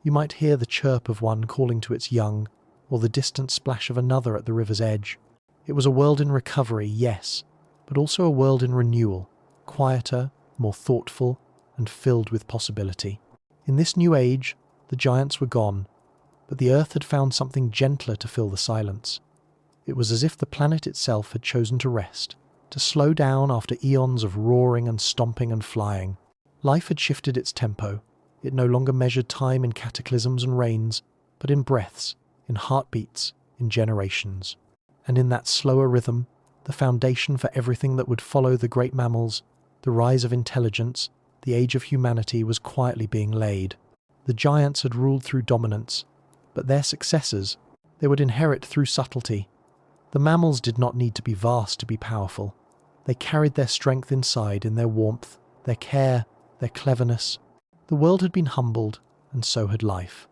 You might hear the chirp of one calling to its young, or the distant splash of another at the river's edge. It was a world in recovery, yes, but also a world in renewal, quieter, more thoughtful, and filled with possibility. In this new age, the giants were gone, but the Earth had found something gentler to fill the silence. It was as if the planet itself had chosen to rest, to slow down after eons of roaring and stomping and flying. Life had shifted its tempo. It no longer measured time in cataclysms and rains, but in breaths, in heartbeats, in generations. And in that slower rhythm, the foundation for everything that would follow the great mammals, the rise of intelligence, the age of humanity was quietly being laid. The giants had ruled through dominance, but their successors, they would inherit through subtlety. The mammals did not need to be vast to be powerful. They carried their strength inside in their warmth, their care, their cleverness. The world had been humbled, and so had life.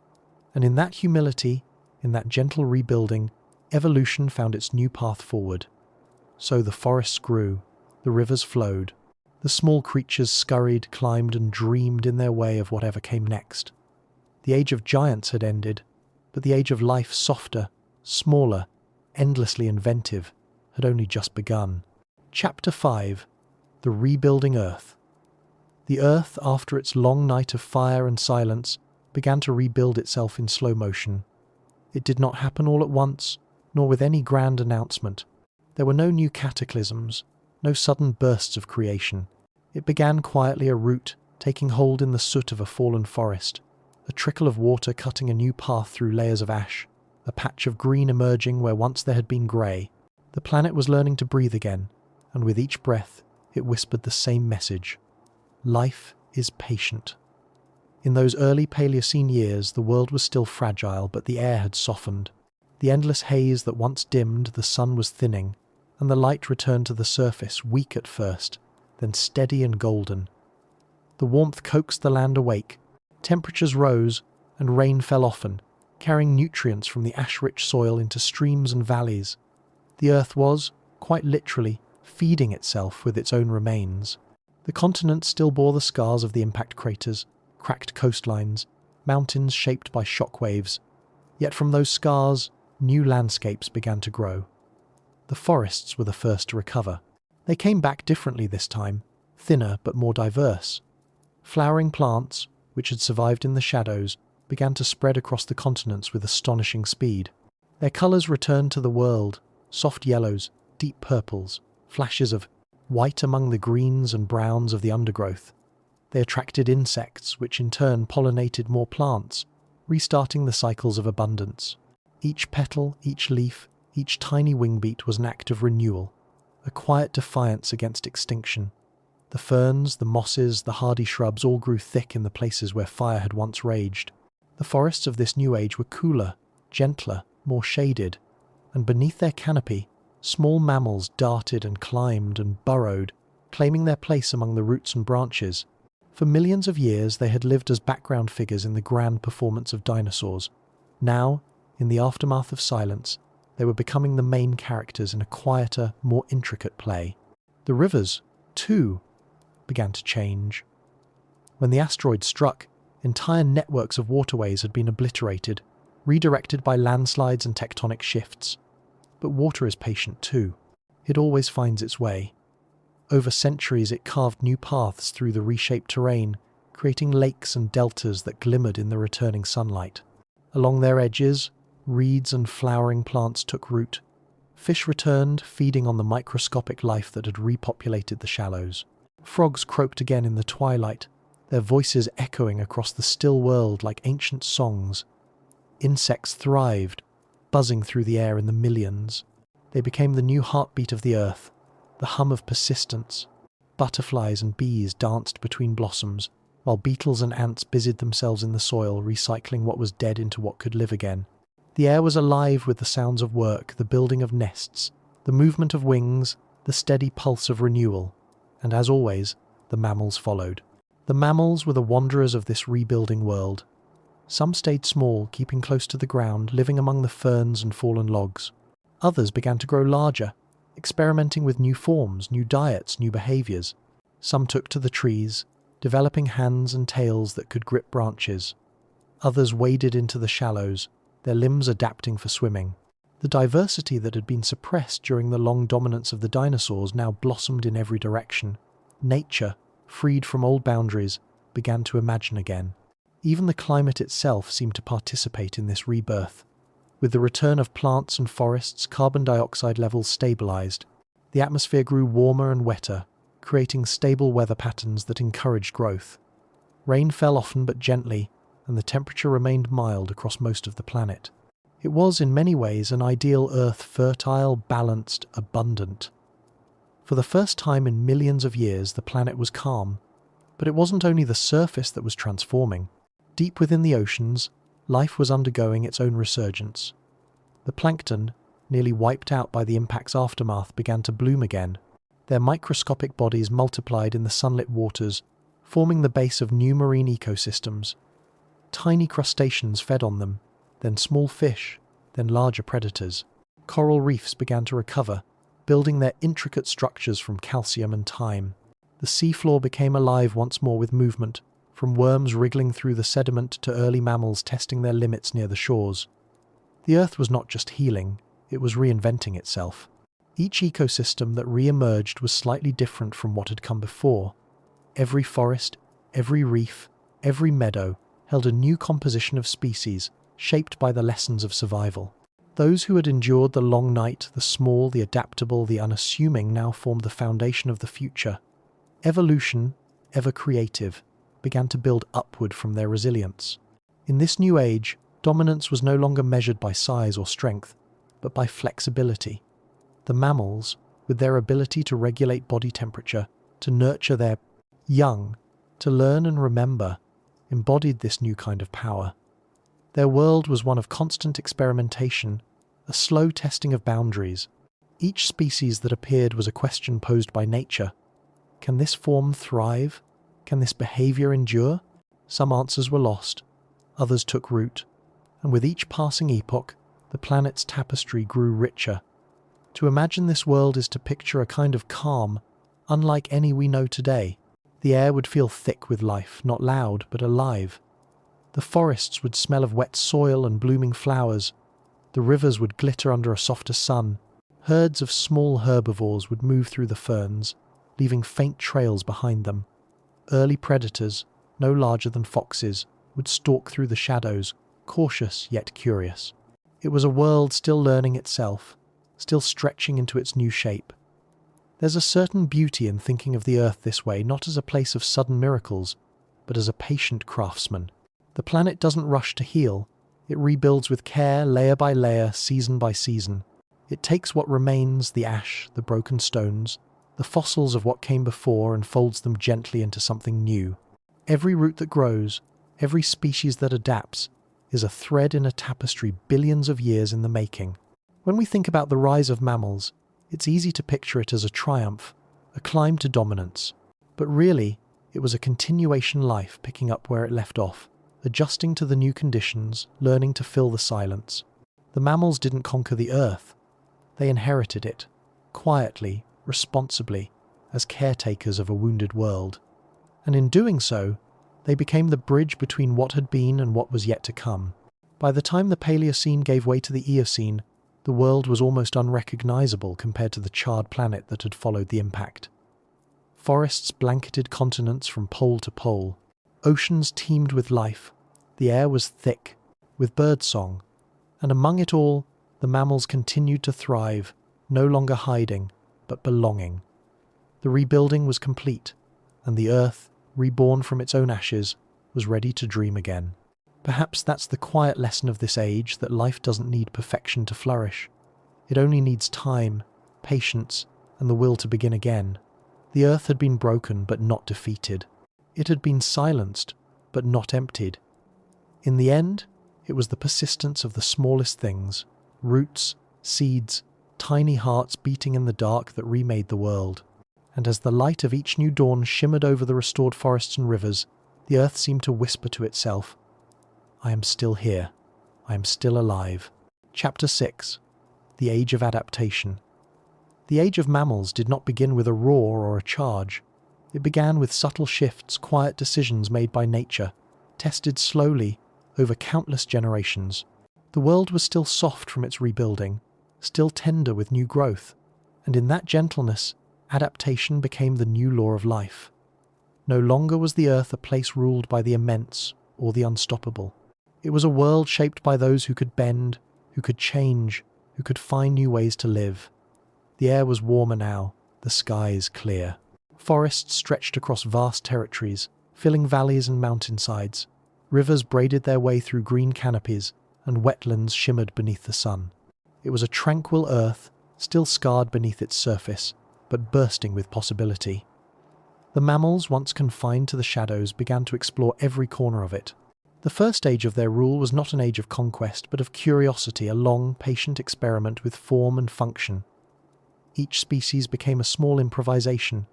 And in that humility, in that gentle rebuilding, evolution found its new path forward. So the forests grew, the rivers flowed. The small creatures scurried, climbed, and dreamed in their way of whatever came next. The age of giants had ended, but the age of life softer, smaller, endlessly inventive, had only just begun. Chapter 5. The Rebuilding Earth. The Earth, after its long night of fire and silence, began to rebuild itself in slow motion. It did not happen all at once, nor with any grand announcement. There were no new cataclysms, no sudden bursts of creation. It began quietly, a root taking hold in the soot of a fallen forest, a trickle of water cutting a new path through layers of ash, a patch of green emerging where once there had been grey. The planet was learning to breathe again, and with each breath it whispered the same message. Life is patient. In those early Paleocene years, the world was still fragile, but the air had softened. The endless haze that once dimmed, the sun was thinning, and the light returned to the surface, weak at first, then steady and golden. The warmth coaxed the land awake. Temperatures rose, and rain fell often, carrying nutrients from the ash-rich soil into streams and valleys. The earth was, quite literally, feeding itself with its own remains. The continent still bore the scars of the impact craters, cracked coastlines, mountains shaped by shock waves. Yet from those scars, new landscapes began to grow. The forests were the first to recover. They came back differently this time, thinner but more diverse. Flowering plants, which had survived in the shadows, began to spread across the continents with astonishing speed. Their colours returned to the world, soft yellows, deep purples, flashes of white among the greens and browns of the undergrowth. They attracted insects, which in turn pollinated more plants, restarting the cycles of abundance. Each petal, each leaf, each tiny wingbeat was an act of renewal, a quiet defiance against extinction. The ferns, the mosses, the hardy shrubs all grew thick in the places where fire had once raged. The forests of this new age were cooler, gentler, more shaded, and beneath their canopy, small mammals darted and climbed and burrowed, claiming their place among the roots and branches. For millions of years they had lived as background figures in the grand performance of dinosaurs. Now, in the aftermath of silence, they were becoming the main characters in a quieter, more intricate play. The rivers, too, began to change. When the asteroid struck, entire networks of waterways had been obliterated, redirected by landslides and tectonic shifts. But water is patient too. It always finds its way. Over centuries it carved new paths through the reshaped terrain, creating lakes and deltas that glimmered in the returning sunlight. Along their edges, reeds and flowering plants took root. Fish returned, feeding on the microscopic life that had repopulated the shallows. Frogs croaked again in the twilight, their voices echoing across the still world like ancient songs. Insects thrived, buzzing through the air in the millions. They became the new heartbeat of the earth, the hum of persistence. Butterflies and bees danced between blossoms, while beetles and ants busied themselves in the soil, recycling what was dead into what could live again. The air was alive with the sounds of work, the building of nests, the movement of wings, the steady pulse of renewal. And as always, the mammals followed. The mammals were the wanderers of this rebuilding world. Some stayed small, keeping close to the ground, living among the ferns and fallen logs. Others began to grow larger, experimenting with new forms, new diets, new behaviors. Some took to the trees, developing hands and tails that could grip branches. Others waded into the shallows, their limbs adapting for swimming. The diversity that had been suppressed during the long dominance of the dinosaurs now blossomed in every direction. Nature, freed from old boundaries, began to imagine again. Even the climate itself seemed to participate in this rebirth. With the return of plants and forests, carbon dioxide levels stabilized. The atmosphere grew warmer and wetter, creating stable weather patterns that encouraged growth. Rain fell often but gently, and the temperature remained mild across most of the planet. It was, in many ways, an ideal Earth, fertile, balanced, abundant. For the first time in millions of years, the planet was calm. But it wasn't only the surface that was transforming. Deep within the oceans, life was undergoing its own resurgence. The plankton, nearly wiped out by the impact's aftermath, began to bloom again. Their microscopic bodies multiplied in the sunlit waters, forming the base of new marine ecosystems. Tiny crustaceans fed on them, then small fish, then larger predators. Coral reefs began to recover, building their intricate structures from calcium and time. The seafloor became alive once more with movement, from worms wriggling through the sediment to early mammals testing their limits near the shores. The Earth was not just healing, it was reinventing itself. Each ecosystem that re-emerged was slightly different from what had come before. Every forest, every reef, every meadow held a new composition of species, shaped by the lessons of survival. Those who had endured the long night, the small, the adaptable, the unassuming, now formed the foundation of the future. Evolution, ever creative, began to build upward from their resilience. In this new age, dominance was no longer measured by size or strength, but by flexibility. The mammals, with their ability to regulate body temperature, to nurture their young, to learn and remember, embodied this new kind of power. Their world was one of constant experimentation, a slow testing of boundaries. Each species that appeared was a question posed by nature. Can this form thrive? Can this behavior endure? Some answers were lost, others took root, and with each passing epoch, the planet's tapestry grew richer. To imagine this world is to picture a kind of calm, unlike any we know today. The air would feel thick with life, not loud, but alive. The forests would smell of wet soil and blooming flowers. The rivers would glitter under a softer sun. Herds of small herbivores would move through the ferns, leaving faint trails behind them. Early predators, no larger than foxes, would stalk through the shadows, cautious yet curious. It was a world still learning itself, still stretching into its new shape. There's a certain beauty in thinking of the Earth this way, not as a place of sudden miracles, but as a patient craftsman. The planet doesn't rush to heal. It rebuilds with care, layer by layer, season by season. It takes what remains, the ash, the broken stones, the fossils of what came before, and folds them gently into something new. Every root that grows, every species that adapts, is a thread in a tapestry billions of years in the making. When we think about the rise of mammals, it's easy to picture it as a triumph, a climb to dominance. But really, it was a continuation life picking up where it left off, adjusting to the new conditions, learning to fill the silence. The mammals didn't conquer the Earth. They inherited it, quietly, responsibly, as caretakers of a wounded world. And in doing so, they became the bridge between what had been and what was yet to come. By the time the Paleocene gave way to the Eocene, the world was almost unrecognizable compared to the charred planet that had followed the impact. Forests blanketed continents from pole to pole. Oceans teemed with life. The air was thick, with birdsong. And among it all, the mammals continued to thrive, no longer hiding, but belonging. The rebuilding was complete, and the Earth, reborn from its own ashes, was ready to dream again. Perhaps that's the quiet lesson of this age, that life doesn't need perfection to flourish. It only needs time, patience, and the will to begin again. The Earth had been broken but not defeated. It had been silenced but not emptied. In the end, it was the persistence of the smallest things, roots, seeds, tiny hearts beating in the dark, that remade the world. and as the light of each new dawn shimmered over the restored forests and rivers, the earth seemed to whisper to itself, "I am still here. I am still alive." Chapter 6. The Age of Adaptation. The age of mammals did not begin with a roar or a charge. It began with subtle shifts, quiet decisions made by nature, tested slowly over countless generations. The world was still soft from its rebuilding, still tender with new growth, and in that gentleness, adaptation became the new law of life. No longer was the earth a place ruled by the immense or the unstoppable. It was a world shaped by those who could bend, who could change, who could find new ways to live. The air was warmer now, the skies clear. Forests stretched across vast territories, filling valleys and mountainsides. Rivers braided their way through green canopies, and wetlands shimmered beneath the sun. It was a tranquil earth, still scarred beneath its surface, but bursting with possibility. The mammals, once confined to the shadows, began to explore every corner of it. The first age of their rule was not an age of conquest, but of curiosity, a long, patient experiment with form and function. Each species became a small improvisation,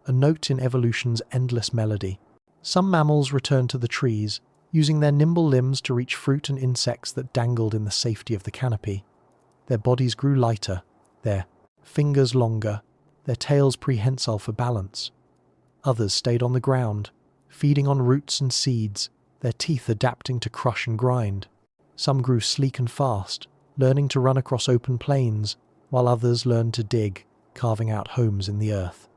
a note in evolution's endless melody. Some mammals returned to the trees, using their nimble limbs to reach fruit and insects that dangled in the safety of the canopy. Their bodies grew lighter, their fingers longer, their tails prehensile for balance. Others stayed on the ground, feeding on roots and seeds, their teeth adapting to crush and grind. Some grew sleek and fast, learning to run across open plains, while others learned to dig, carving out homes in the earth.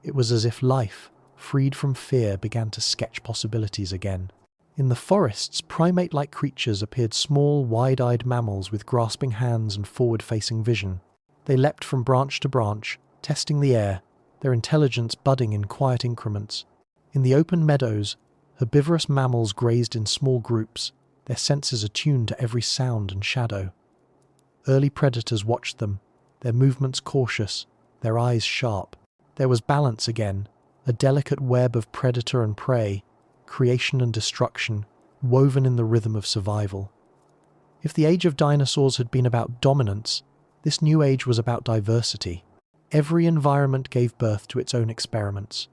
It was as if life, freed from fear, began to sketch possibilities again. In the forests, primate-like creatures appeared, small, wide-eyed mammals with grasping hands and forward-facing vision. They leapt from branch to branch, testing the air, their intelligence budding in quiet increments. In the open meadows, herbivorous mammals grazed in small groups, their senses attuned to every sound and shadow. Early predators watched them, their movements cautious, their eyes sharp. There was balance again, a delicate web of predator and prey, creation and destruction, woven in the rhythm of survival. If the age of dinosaurs had been about dominance, this new age was about diversity. Every environment gave birth to its own experiments.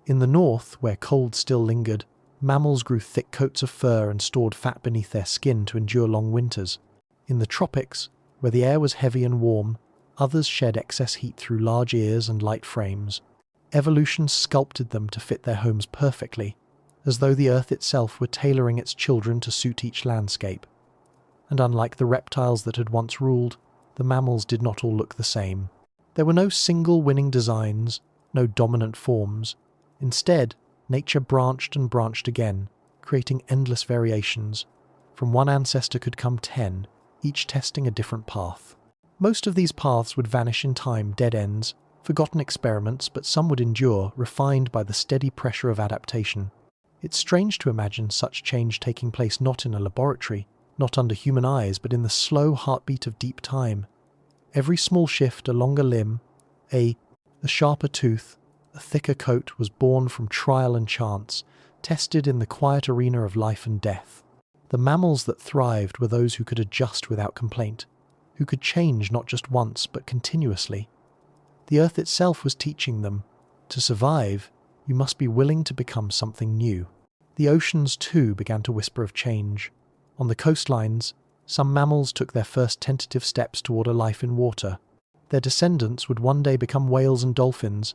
In the north, where cold still lingered, mammals grew thick coats of fur and stored fat beneath their skin to endure long winters. In the tropics, where the air was heavy and warm, others shed excess heat through large ears and light frames. Evolution sculpted them to fit their homes perfectly, as though the earth itself were tailoring its children to suit each landscape. And unlike the reptiles that had once ruled, the mammals did not all look the same. There were no single winning designs, no dominant forms. Instead, nature branched and branched again, creating endless variations. From one ancestor could come 10, each testing a different path. Most of these paths would vanish in time, dead ends, forgotten experiments, but some would endure, refined by the steady pressure of adaptation. It's strange to imagine such change taking place not in a laboratory, not under human eyes, but in the slow heartbeat of deep time. Every small shift, a longer limb, a sharper tooth, a thicker coat, was born from trial and chance, tested in the quiet arena of life and death. The mammals that thrived were those who could adjust without complaint, who could change not just once but continuously. The earth itself was teaching them, to survive, you must be willing to become something new. The oceans too began to whisper of change. On the coastlines, some mammals took their first tentative steps toward a life in water. Their descendants would one day become whales and dolphins,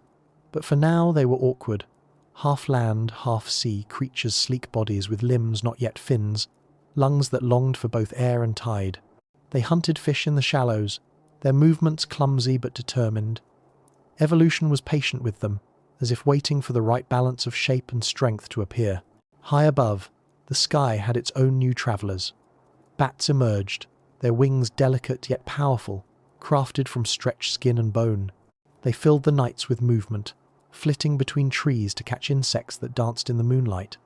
but for now they were awkward, half land, half sea creatures, sleek bodies with limbs not yet fins, lungs that longed for both air and tide. They hunted fish in the shallows, their movements clumsy but determined. Evolution was patient with them, as if waiting for the right balance of shape and strength to appear. High above, the sky had its own new travellers. Bats emerged, their wings delicate yet powerful, crafted from stretched skin and bone. They filled the nights with movement, flitting between trees to catch insects that danced in the moonlight.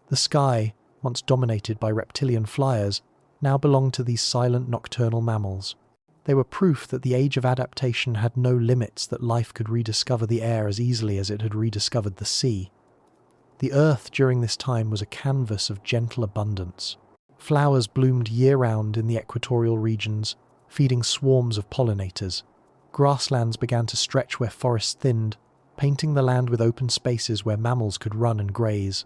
The sky, once dominated by reptilian flyers, now belonged to these silent nocturnal mammals. They were proof that the age of adaptation had no limits, that life could rediscover the air as easily as it had rediscovered the sea. The earth during this time was a canvas of gentle abundance. Flowers bloomed year-round in the equatorial regions, feeding swarms of pollinators. Grasslands began to stretch where forests thinned, painting the land with open spaces where mammals could run and graze.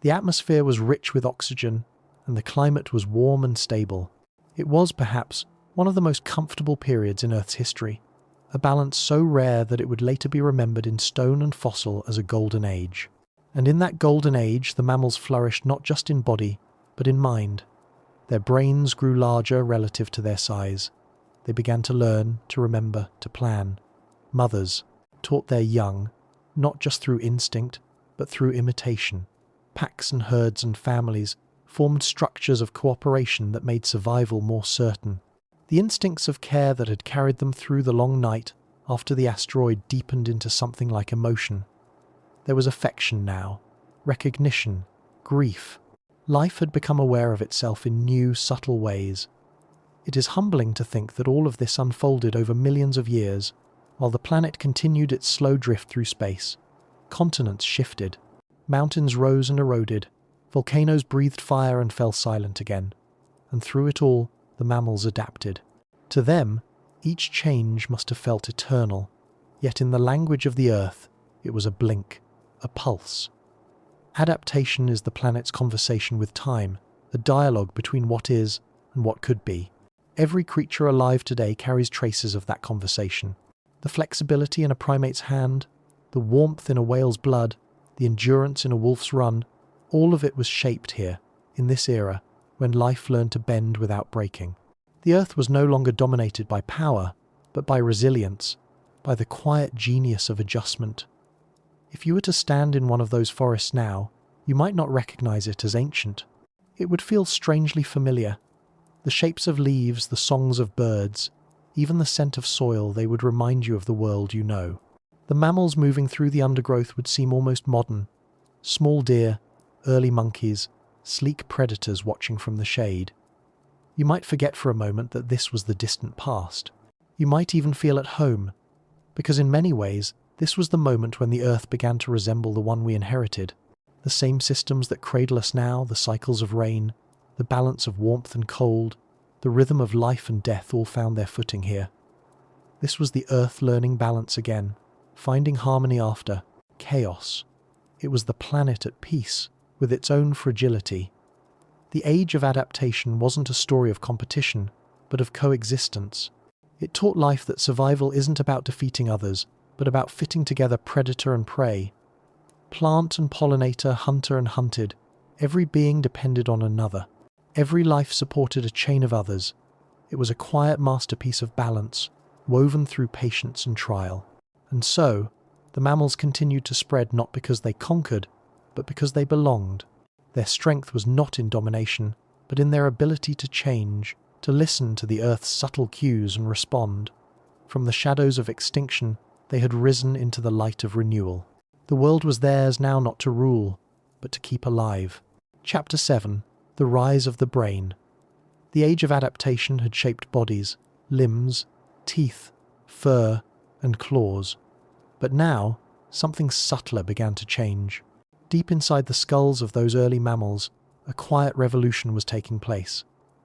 The atmosphere was rich with oxygen, and the climate was warm and stable. It was, perhaps, one of the most comfortable periods in Earth's history, a balance so rare that it would later be remembered in stone and fossil as a golden age. And in that golden age, the mammals flourished not just in body, but in mind. Their brains grew larger relative to their size. They began to learn, to remember, to plan. Mothers taught their young, not just through instinct, but through imitation. Packs and herds and families formed structures of cooperation that made survival more certain. The instincts of care that had carried them through the long night after the asteroid deepened into something like emotion. There was affection now, recognition, grief. Life had become aware of itself in new, subtle ways. It is humbling to think that all of this unfolded over millions of years, while the planet continued its slow drift through space. Continents shifted, mountains rose and eroded, volcanoes breathed fire and fell silent again, and through it all, the mammals adapted. To them, each change must have felt eternal, yet in the language of the Earth, it was a blink, a pulse. Adaptation is the planet's conversation with time, a dialogue between what is and what could be. Every creature alive today carries traces of that conversation. The flexibility in a primate's hand, the warmth in a whale's blood, the endurance in a wolf's run, all of it was shaped here, in this era, when life learned to bend without breaking. The Earth was no longer dominated by power, but by resilience, by the quiet genius of adjustment. If you were to stand in one of those forests now, you might not recognize it as ancient. It would feel strangely familiar. The shapes of leaves, the songs of birds, even the scent of soil, they would remind you of the world you know. The mammals moving through the undergrowth would seem almost modern. Small deer, early monkeys, sleek predators watching from the shade. You might forget for a moment that this was the distant past. You might even feel at home, because in many ways, this was the moment when the Earth began to resemble the one we inherited. The same systems that cradle us now, the cycles of rain, the balance of warmth and cold, the rhythm of life and death all found their footing here. This was the Earth learning balance again, finding harmony after chaos. It was the planet at peace, with its own fragility. The age of adaptation wasn't a story of competition, but of coexistence. It taught life that survival isn't about defeating others, but about fitting together predator and prey. Plant and pollinator, hunter and hunted, every being depended on another. Every life supported a chain of others. It was a quiet masterpiece of balance, woven through patience and trial. And so, the mammals continued to spread not because they conquered, but because they belonged. Their strength was not in domination, but in their ability to change, to listen to the Earth's subtle cues and respond. From the shadows of extinction, they had risen into the light of renewal. The world was theirs now not to rule, but to keep alive. Chapter 7. The Rise of the Brain. The age of adaptation had shaped bodies, limbs, teeth, fur, and claws. But now, something subtler began to change. Deep inside the skulls of those early mammals, a quiet revolution was taking place.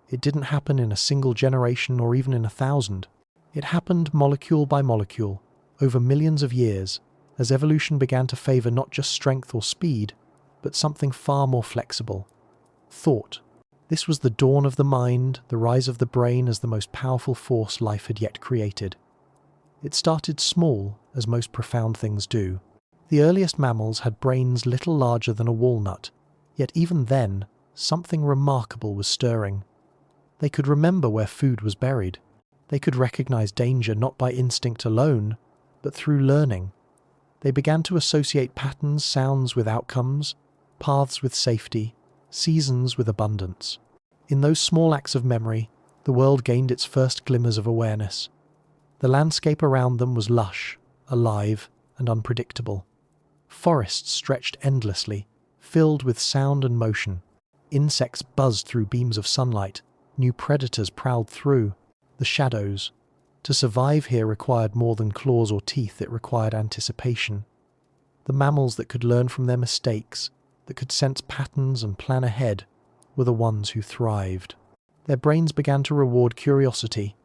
It didn't happen in a single generation or even in 1,000. It happened molecule by molecule, over millions of years, as evolution began to favor not just strength or speed, but something far more flexible. Thought. This was the dawn of the mind, the rise of the brain as the most powerful force life had yet created. It started small, as most profound things do. The earliest mammals had brains little larger than a walnut, yet even then, something remarkable was stirring. They could remember where food was buried. They could recognize danger not by instinct alone, but through learning. They began to associate patterns, sounds with outcomes, paths with safety, seasons with abundance. In those small acts of memory, the world gained its first glimmers of awareness. The landscape around them was lush, alive, and unpredictable. Forests stretched endlessly, filled with sound and motion. Insects buzzed through beams of sunlight. New predators prowled through. The shadows. To survive here required more than claws or teeth, it required anticipation. The mammals that could learn from their mistakes, that could sense patterns and plan ahead, were the ones who thrived. Their brains began to reward curiosity.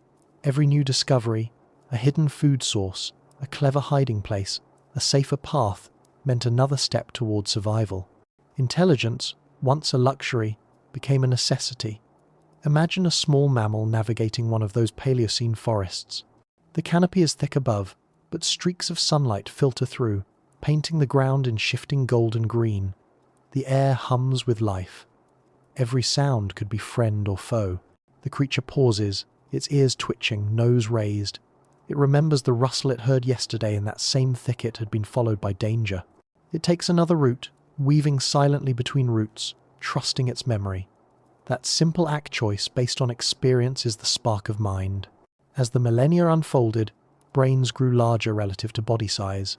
Every new discovery, a hidden food source, a clever hiding place, A safer path meant another step toward survival. Intelligence, once a luxury, became a necessity. Imagine a small mammal navigating one of those Paleocene forests. The canopy is thick above, but streaks of sunlight filter through, painting the ground in shifting gold and green. The air hums with life. Every sound could be friend or foe. The creature pauses, its ears twitching, nose raised. It remembers the rustle it heard yesterday in that same thicket had been followed by danger. It takes another route, weaving silently between roots, trusting its memory. That simple act choice based on experience is the spark of mind. As the millennia unfolded, brains grew larger relative to body size.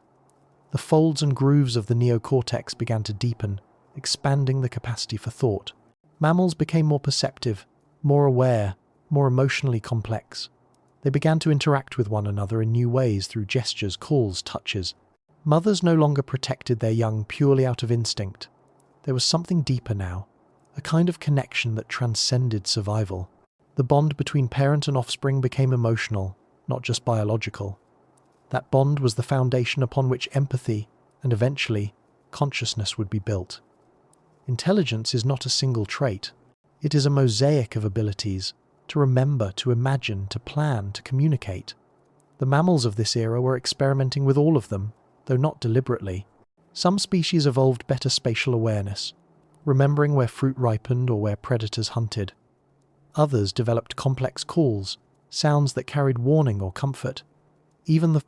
The folds and grooves of the neocortex began to deepen, expanding the capacity for thought. Mammals became more perceptive, more aware, more emotionally complex. They began to interact with one another in new ways through gestures, calls, touches. Mothers no longer protected their young purely out of instinct. There was something deeper now, a kind of connection that transcended survival. The bond between parent and offspring became emotional, not just biological. That bond was the foundation upon which empathy, and eventually, consciousness would be built. Intelligence is not a single trait. It is a mosaic of abilities, to remember, to imagine, to plan, to communicate. The mammals of this era were experimenting with all of them, though not deliberately. Some species evolved better spatial awareness, remembering where fruit ripened or where predators hunted. Others developed complex calls, sounds that carried warning or comfort. Even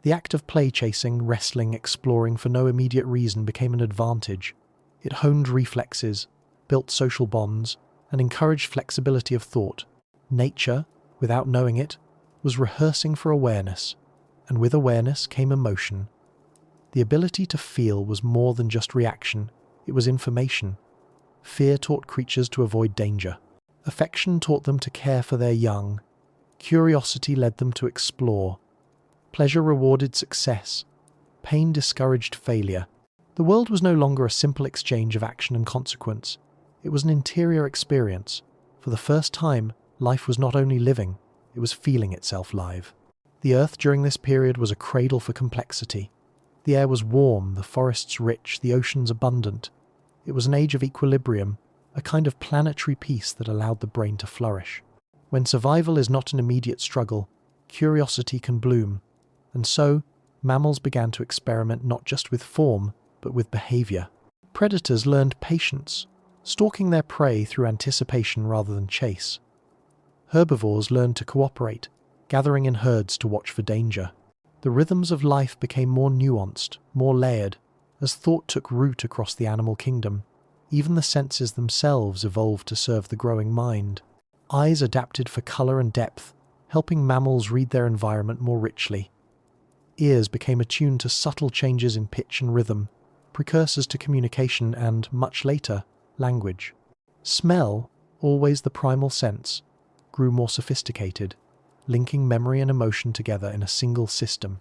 the act of play chasing, wrestling, exploring for no immediate reason became an advantage. It honed reflexes, built social bonds, and encouraged flexibility of thought. Nature, without knowing it, was rehearsing for awareness, and with awareness came emotion. The ability to feel was more than just reaction, it was information. Fear taught creatures to avoid danger. Affection taught them to care for their young. Curiosity led them to explore. Pleasure rewarded success. Pain discouraged failure. The world was no longer a simple exchange of action and consequence. It was an interior experience. For the first time, life was not only living, it was feeling itself live. The earth during this period was a cradle for complexity. The air was warm, the forests rich, the oceans abundant. It was an age of equilibrium, a kind of planetary peace that allowed the brain to flourish. When survival is not an immediate struggle, curiosity can bloom. And so, mammals began to experiment not just with form, but with behavior. Predators learned patience, stalking their prey through anticipation rather than chase. Herbivores learned to cooperate, gathering in herds to watch for danger. The rhythms of life became more nuanced, more layered, as thought took root across the animal kingdom. Even the senses themselves evolved to serve the growing mind. Eyes adapted for color and depth, helping mammals read their environment more richly. Ears became attuned to subtle changes in pitch and rhythm, precursors to communication and, much later, language. Smell, always the primal sense, grew more sophisticated, linking memory and emotion together in a single system.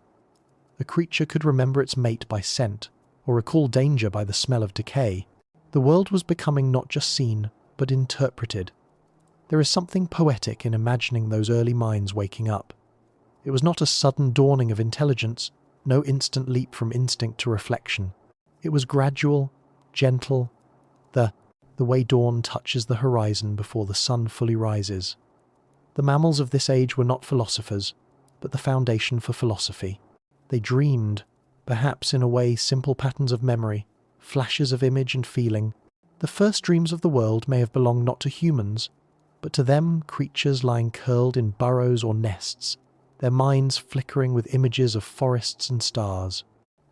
A creature could remember its mate by scent, or recall danger by the smell of decay. The world was becoming not just seen, but interpreted. There is something poetic in imagining those early minds waking up. It was not a sudden dawning of intelligence, no instant leap from instinct to reflection. It was gradual, gentle, the way dawn touches the horizon before the sun fully rises. The mammals of this age were not philosophers, but the foundation for philosophy. They dreamed, perhaps in a way simple patterns of memory, flashes of image and feeling. The first dreams of the world may have belonged not to humans, but to them creatures lying curled in burrows or nests, their minds flickering with images of forests and stars.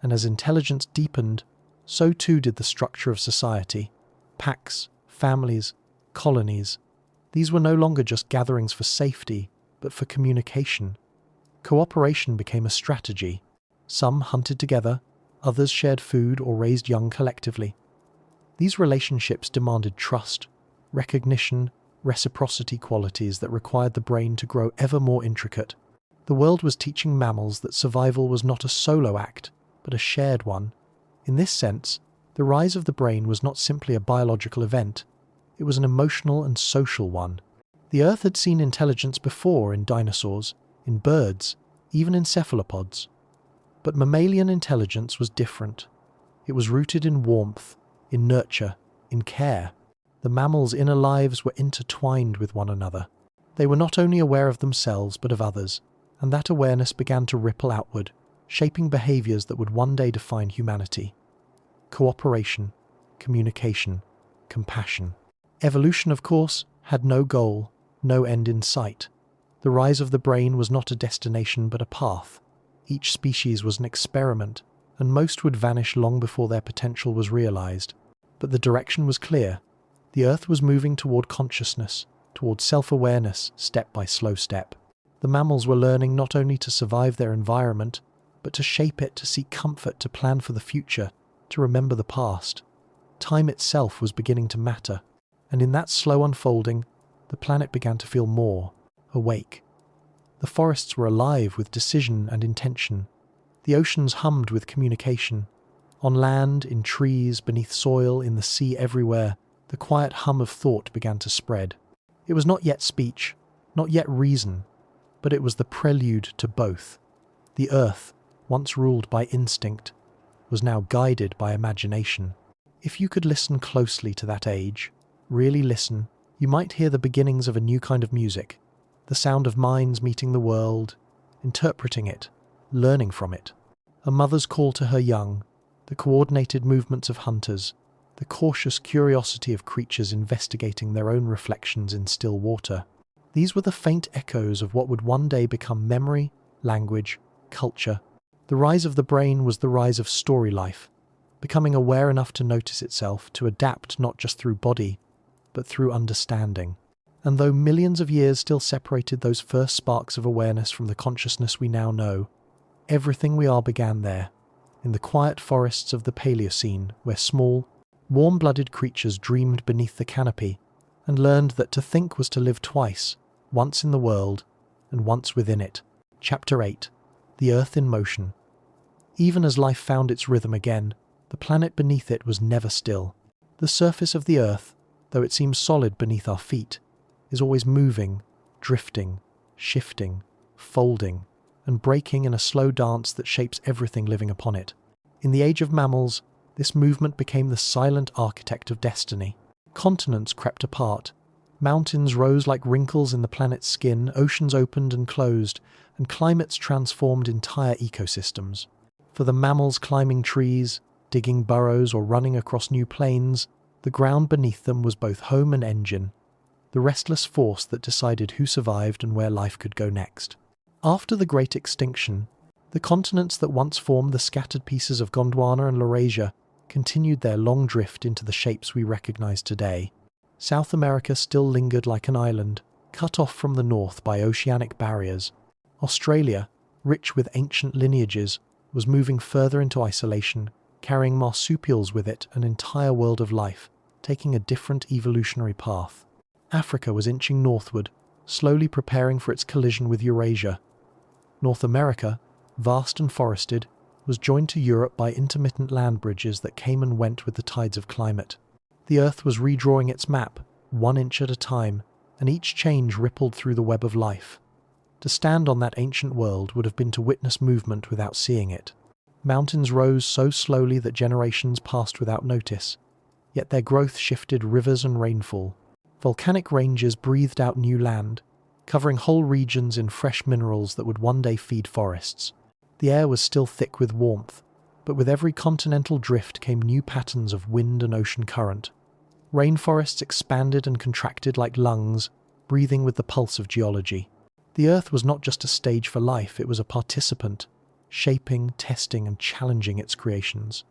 And as intelligence deepened, so too did the structure of society. Packs, families, colonies. These were no longer just gatherings for safety, but for communication. Cooperation became a strategy. Some hunted together, others shared food or raised young collectively. These relationships demanded trust, recognition, reciprocity, qualities that required the brain to grow ever more intricate. The world was teaching mammals that survival was not a solo act, but a shared one. In this sense, the rise of the brain was not simply a biological event, it was an emotional and social one. The Earth had seen intelligence before in dinosaurs, in birds, even in cephalopods. But mammalian intelligence was different. It was rooted in warmth, in nurture, in care. The mammals' inner lives were intertwined with one another. They were not only aware of themselves but of others, and that awareness began to ripple outward, shaping behaviors that would one day define humanity. Cooperation, communication, compassion. Evolution, of course, had no goal, no end in sight. The rise of the brain was not a destination but a path. Each species was an experiment, and most would vanish long before their potential was realized. But the direction was clear. The Earth was moving toward consciousness, toward self-awareness, step by slow step. The mammals were learning not only to survive their environment, but to shape it, to seek comfort, to plan for the future, to remember the past. Time itself was beginning to matter, and in that slow unfolding, the planet began to feel more awake. The forests were alive with decision and intention. The oceans hummed with communication. On land, in trees, beneath soil, in the sea, everywhere, the quiet hum of thought began to spread. It was not yet speech, not yet reason, but it was the prelude to both. The Earth, once ruled by instinct, was now guided by imagination. If you could listen closely to that age, really listen, you might hear the beginnings of a new kind of music, the sound of minds meeting the world, interpreting it, learning from it. A mother's call to her young, the coordinated movements of hunters, the cautious curiosity of creatures investigating their own reflections in still water. These were the faint echoes of what would one day become memory, language, culture. The rise of the brain was the rise of story life, becoming aware enough to notice itself, to adapt not just through body, but through understanding. And though millions of years still separated those first sparks of awareness from the consciousness we now know, everything we are began there, in the quiet forests of the Paleocene, where small, warm-blooded creatures dreamed beneath the canopy and learned that to think was to live twice, once in the world and once within it. Chapter 8. The Earth in Motion. Even as life found its rhythm again, the planet beneath it was never still. The surface of the Earth, though it seems solid beneath our feet, is always moving, drifting, shifting, folding, and breaking in a slow dance that shapes everything living upon it. In the age of mammals, this movement became the silent architect of destiny. Continents crept apart. Mountains rose like wrinkles in the planet's skin, oceans opened and closed, and climates transformed entire ecosystems. For the mammals climbing trees, digging burrows, or running across new plains, the ground beneath them was both home and engine, the restless force that decided who survived and where life could go next. After the Great Extinction, the continents that once formed the scattered pieces of Gondwana and Laurasia continued their long drift into the shapes we recognize today. South America still lingered like an island, cut off from the north by oceanic barriers. Australia, rich with ancient lineages, was moving further into isolation, carrying marsupials with it, an entire world of life, taking a different evolutionary path. Africa was inching northward, slowly preparing for its collision with Eurasia. North America, vast and forested, was joined to Europe by intermittent land bridges that came and went with the tides of climate. The Earth was redrawing its map, 1 inch at a time, and each change rippled through the web of life. To stand on that ancient world would have been to witness movement without seeing it. Mountains rose so slowly that generations passed without notice, yet their growth shifted rivers and rainfall. Volcanic ranges breathed out new land, covering whole regions in fresh minerals that would one day feed forests. The air was still thick with warmth, but with every continental drift came new patterns of wind and ocean current. Rainforests expanded and contracted like lungs, breathing with the pulse of geology. The Earth was not just a stage for life, it was a participant, shaping, testing, and challenging its creations.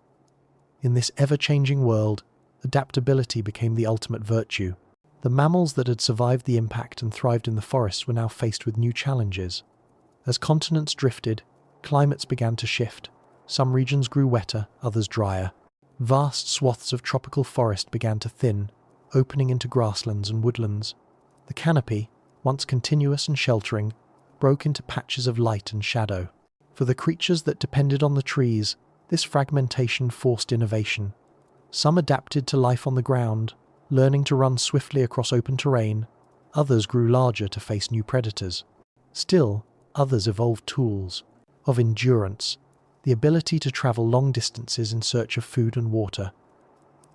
In this ever-changing world, adaptability became the ultimate virtue. The mammals that had survived the impact and thrived in the forests were now faced with new challenges. As continents drifted, climates began to shift. Some regions grew wetter, others drier. Vast swaths of tropical forest began to thin, opening into grasslands and woodlands. The canopy, once continuous and sheltering, broke into patches of light and shadow. For the creatures that depended on the trees, this fragmentation forced innovation. Some adapted to life on the ground, learning to run swiftly across open terrain. Others grew larger to face new predators. Still, others evolved tools of endurance. the ability to travel long distances in search of food and water.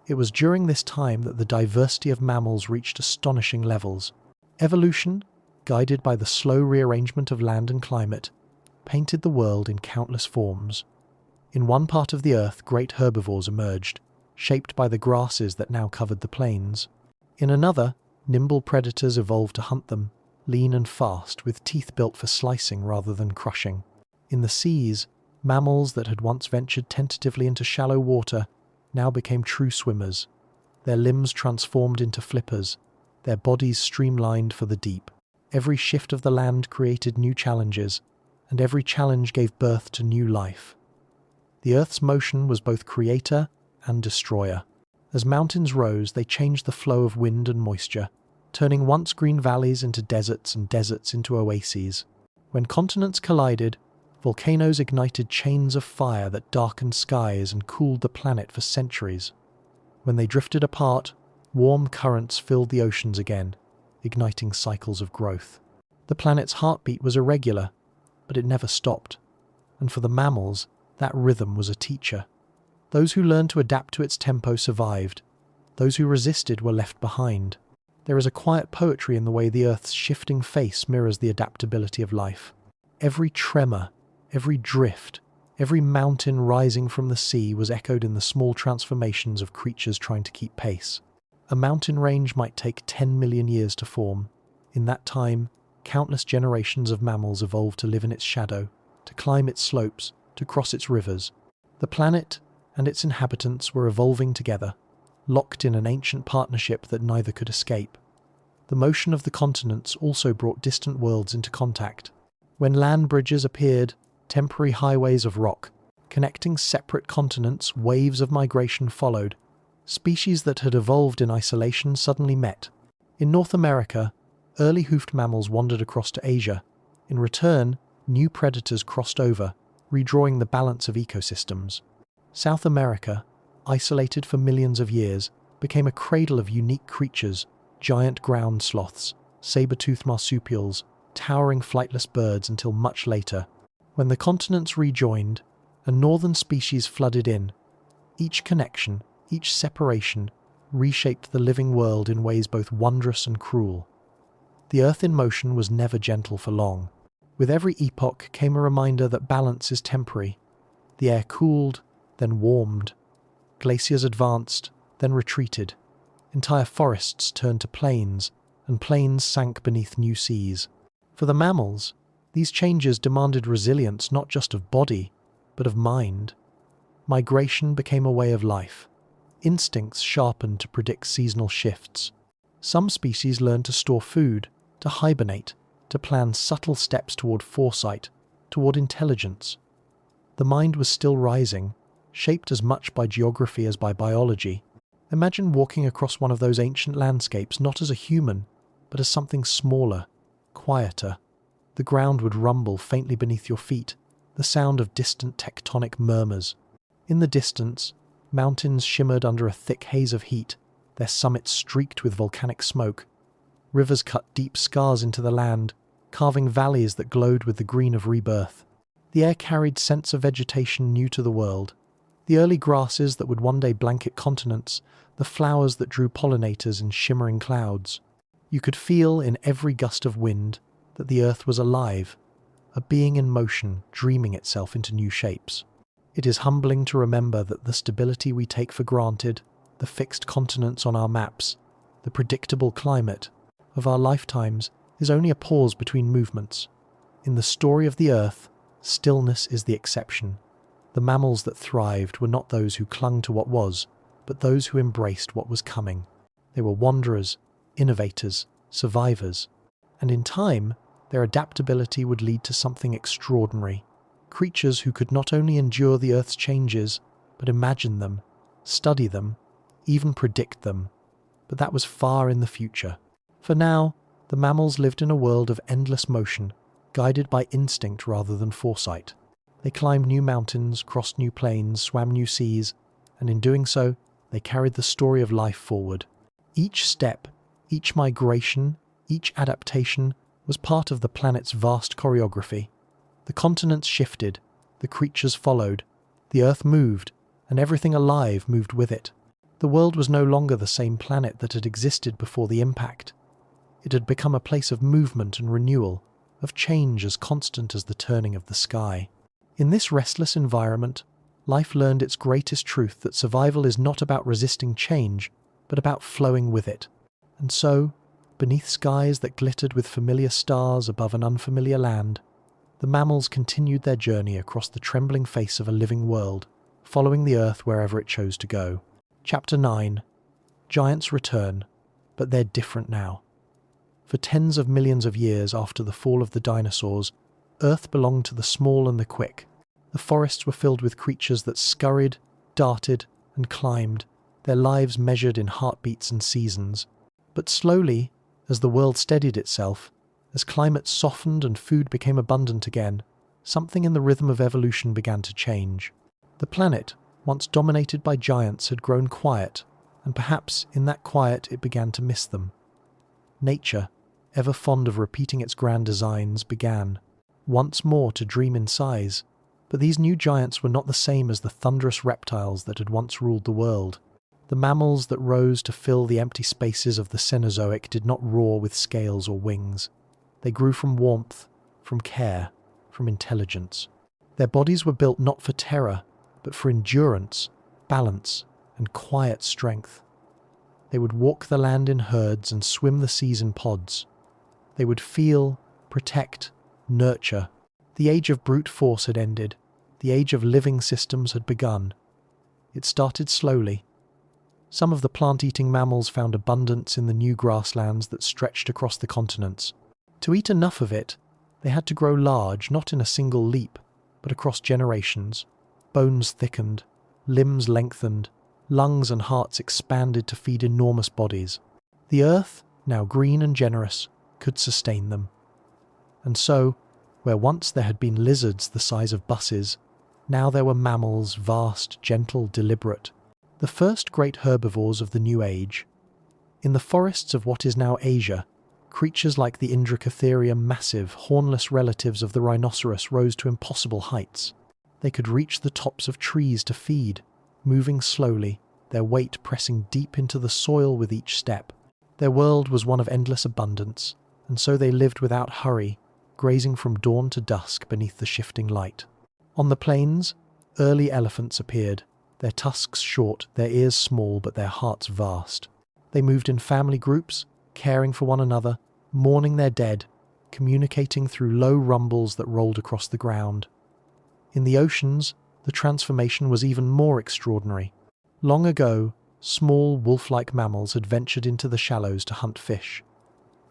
It was during this time that the diversity of mammals reached astonishing levels. Evolution, guided by the slow rearrangement of land and climate, painted the world in countless forms. In one part of the earth, great herbivores emerged, shaped by the grasses that now covered the plains. In another, nimble predators evolved to hunt them, lean and fast, with teeth built for slicing rather than crushing. In the seas, mammals that had once ventured tentatively into shallow water now became true swimmers, their limbs transformed into flippers, their bodies streamlined for the deep. Every shift of the land created new challenges, and every challenge gave birth to new life. The Earth's motion was both creator and destroyer. As mountains rose, they changed the flow of wind and moisture, turning once green valleys into deserts and deserts into oases. When continents collided, volcanoes ignited chains of fire that darkened skies and cooled the planet for centuries. When they drifted apart, warm currents filled the oceans again, igniting cycles of growth. The planet's heartbeat was irregular, but it never stopped. And for the mammals, that rhythm was a teacher. Those who learned to adapt to its tempo survived. Those who resisted were left behind. There is a quiet poetry in the way the Earth's shifting face mirrors the adaptability of life. Every tremor, every drift, every mountain rising from the sea was echoed in the small transformations of creatures trying to keep pace. A mountain range might take 10 million years to form. In that time, countless generations of mammals evolved to live in its shadow, to climb its slopes, to cross its rivers. The planet and its inhabitants were evolving together, locked in an ancient partnership that neither could escape. The motion of the continents also brought distant worlds into contact. When land bridges appeared, temporary highways of rock, connecting separate continents, waves of migration followed. Species that had evolved in isolation suddenly met. In North America, early hoofed mammals wandered across to Asia. In return, new predators crossed over, redrawing the balance of ecosystems. South America, isolated for millions of years, became a cradle of unique creatures, giant ground sloths, saber-toothed marsupials, towering flightless birds until much later. When the continents rejoined, a northern species flooded in. Each connection, each separation, reshaped the living world in ways both wondrous and cruel. The Earth in motion was never gentle for long. With every epoch came a reminder that balance is temporary. The air cooled, then warmed. Glaciers advanced, then retreated. Entire forests turned to plains, and plains sank beneath new seas. For the mammals, these changes demanded resilience not just of body, but of mind. Migration became a way of life. Instincts sharpened to predict seasonal shifts. Some species learned to store food, to hibernate, to plan subtle steps toward foresight, toward intelligence. The mind was still rising, shaped as much by geography as by biology. Imagine walking across one of those ancient landscapes not as a human, but as something smaller, quieter. The ground would rumble faintly beneath your feet, the sound of distant tectonic murmurs. In the distance, mountains shimmered under a thick haze of heat, their summits streaked with volcanic smoke. Rivers cut deep scars into the land, carving valleys that glowed with the green of rebirth. The air carried scents of vegetation new to the world. The early grasses that would one day blanket continents, the flowers that drew pollinators in shimmering clouds. You could feel in every gust of wind that the earth was alive, a being in motion, dreaming itself into new shapes. It is humbling to remember that the stability we take for granted, the fixed continents on our maps, the predictable climate of our lifetimes is only a pause between movements. In the story of the earth, stillness is the exception. The mammals that thrived were not those who clung to what was, but those who embraced what was coming. They were wanderers, innovators, survivors. And in time, their adaptability would lead to something extraordinary. Creatures who could not only endure the Earth's changes, but imagine them, study them, even predict them. But that was far in the future. For now, the mammals lived in a world of endless motion, guided by instinct rather than foresight. They climbed new mountains, crossed new plains, swam new seas, and in doing so, they carried the story of life forward. Each step, each migration, each adaptation was part of the planet's vast choreography. The continents shifted, The creatures followed. The earth moved, and everything alive moved with it. The world was no longer the same planet that had existed before the impact. It had become a place of movement and renewal, of change as constant as the turning of the sky. In this restless environment, life learned its greatest truth that survival is not about resisting change, but about flowing with it. And so, beneath skies that glittered with familiar stars above an unfamiliar land, the mammals continued their journey across the trembling face of a living world, following the earth wherever it chose to go. Chapter 9. Giants return, but they're different now. For tens of millions of years after the fall of the dinosaurs, Earth belonged to the small and the quick. The forests were filled with creatures that scurried, darted, and climbed, their lives measured in heartbeats and seasons. But slowly, as the world steadied itself, as climate softened and food became abundant again, something in the rhythm of evolution began to change. The planet, once dominated by giants, had grown quiet, and perhaps in that quiet it began to miss them. Nature, ever fond of repeating its grand designs, began once more to dream in size, but these new giants were not the same as the thunderous reptiles that had once ruled the world. The mammals that rose to fill the empty spaces of the Cenozoic did not roar with scales or wings. They grew from warmth, from care, from intelligence. Their bodies were built not for terror, but for endurance, balance, and quiet strength. They would walk the land in herds and swim the seas in pods. They would feel, protect, nurture. The age of brute force had ended. The age of living systems had begun. It started slowly. Some of the plant-eating mammals found abundance in the new grasslands that stretched across the continents. To eat enough of it, they had to grow large, not in a single leap, but across generations. Bones thickened, limbs lengthened, lungs and hearts expanded to feed enormous bodies. The earth, now green and generous, could sustain them. And so, where once there had been lizards the size of buses, now there were mammals, vast, gentle, deliberate, the first great herbivores of the new age. In the forests of what is now Asia, creatures like the Indracotherium, massive, hornless relatives of the rhinoceros, rose to impossible heights. They could reach the tops of trees to feed, moving slowly, their weight pressing deep into the soil with each step. Their world was one of endless abundance, and so they lived without hurry, grazing from dawn to dusk beneath the shifting light. On the plains, early elephants appeared, their tusks short, their ears small, but their hearts vast. They moved in family groups, caring for one another, mourning their dead, communicating through low rumbles that rolled across the ground. In the oceans, the transformation was even more extraordinary. Long ago, small wolf-like mammals had ventured into the shallows to hunt fish.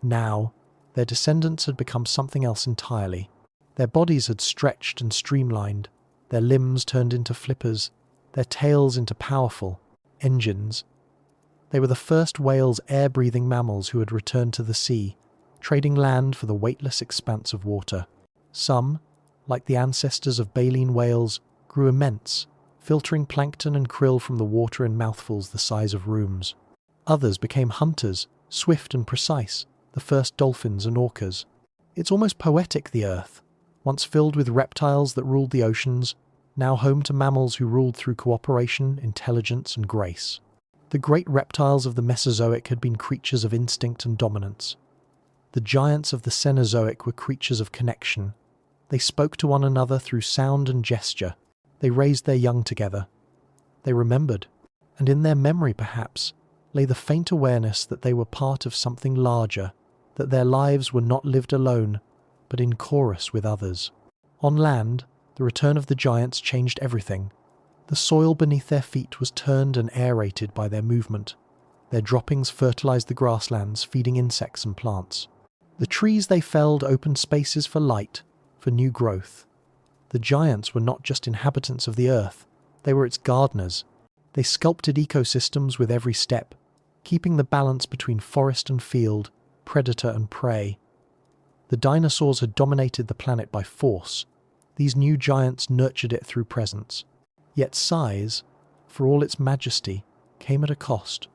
Now, their descendants had become something else entirely. Their bodies had stretched and streamlined, their limbs turned into flippers, their tails into powerful engines. They were the first whales, air-breathing mammals who had returned to the sea, trading land for the weightless expanse of water. Some, like the ancestors of baleen whales, grew immense, filtering plankton and krill from the water in mouthfuls the size of rooms. Others became hunters, swift and precise, the first dolphins and orcas. It's almost poetic, the earth, once filled with reptiles that ruled the oceans, now home to mammals who ruled through cooperation, intelligence, and grace. The great reptiles of the Mesozoic had been creatures of instinct and dominance. The giants of the Cenozoic were creatures of connection. They spoke to one another through sound and gesture. They raised their young together. They remembered, and in their memory perhaps, lay the faint awareness that they were part of something larger, that their lives were not lived alone, but in chorus with others. On land, the return of the giants changed everything. The soil beneath their feet was turned and aerated by their movement. Their droppings fertilized the grasslands, feeding insects and plants. The trees they felled opened spaces for light, for new growth. The giants were not just inhabitants of the earth, they were its gardeners. They sculpted ecosystems with every step, keeping the balance between forest and field, predator and prey. The dinosaurs had dominated the planet by force. These new giants nurtured it through presence. Yet size, for all its majesty, came at a cost.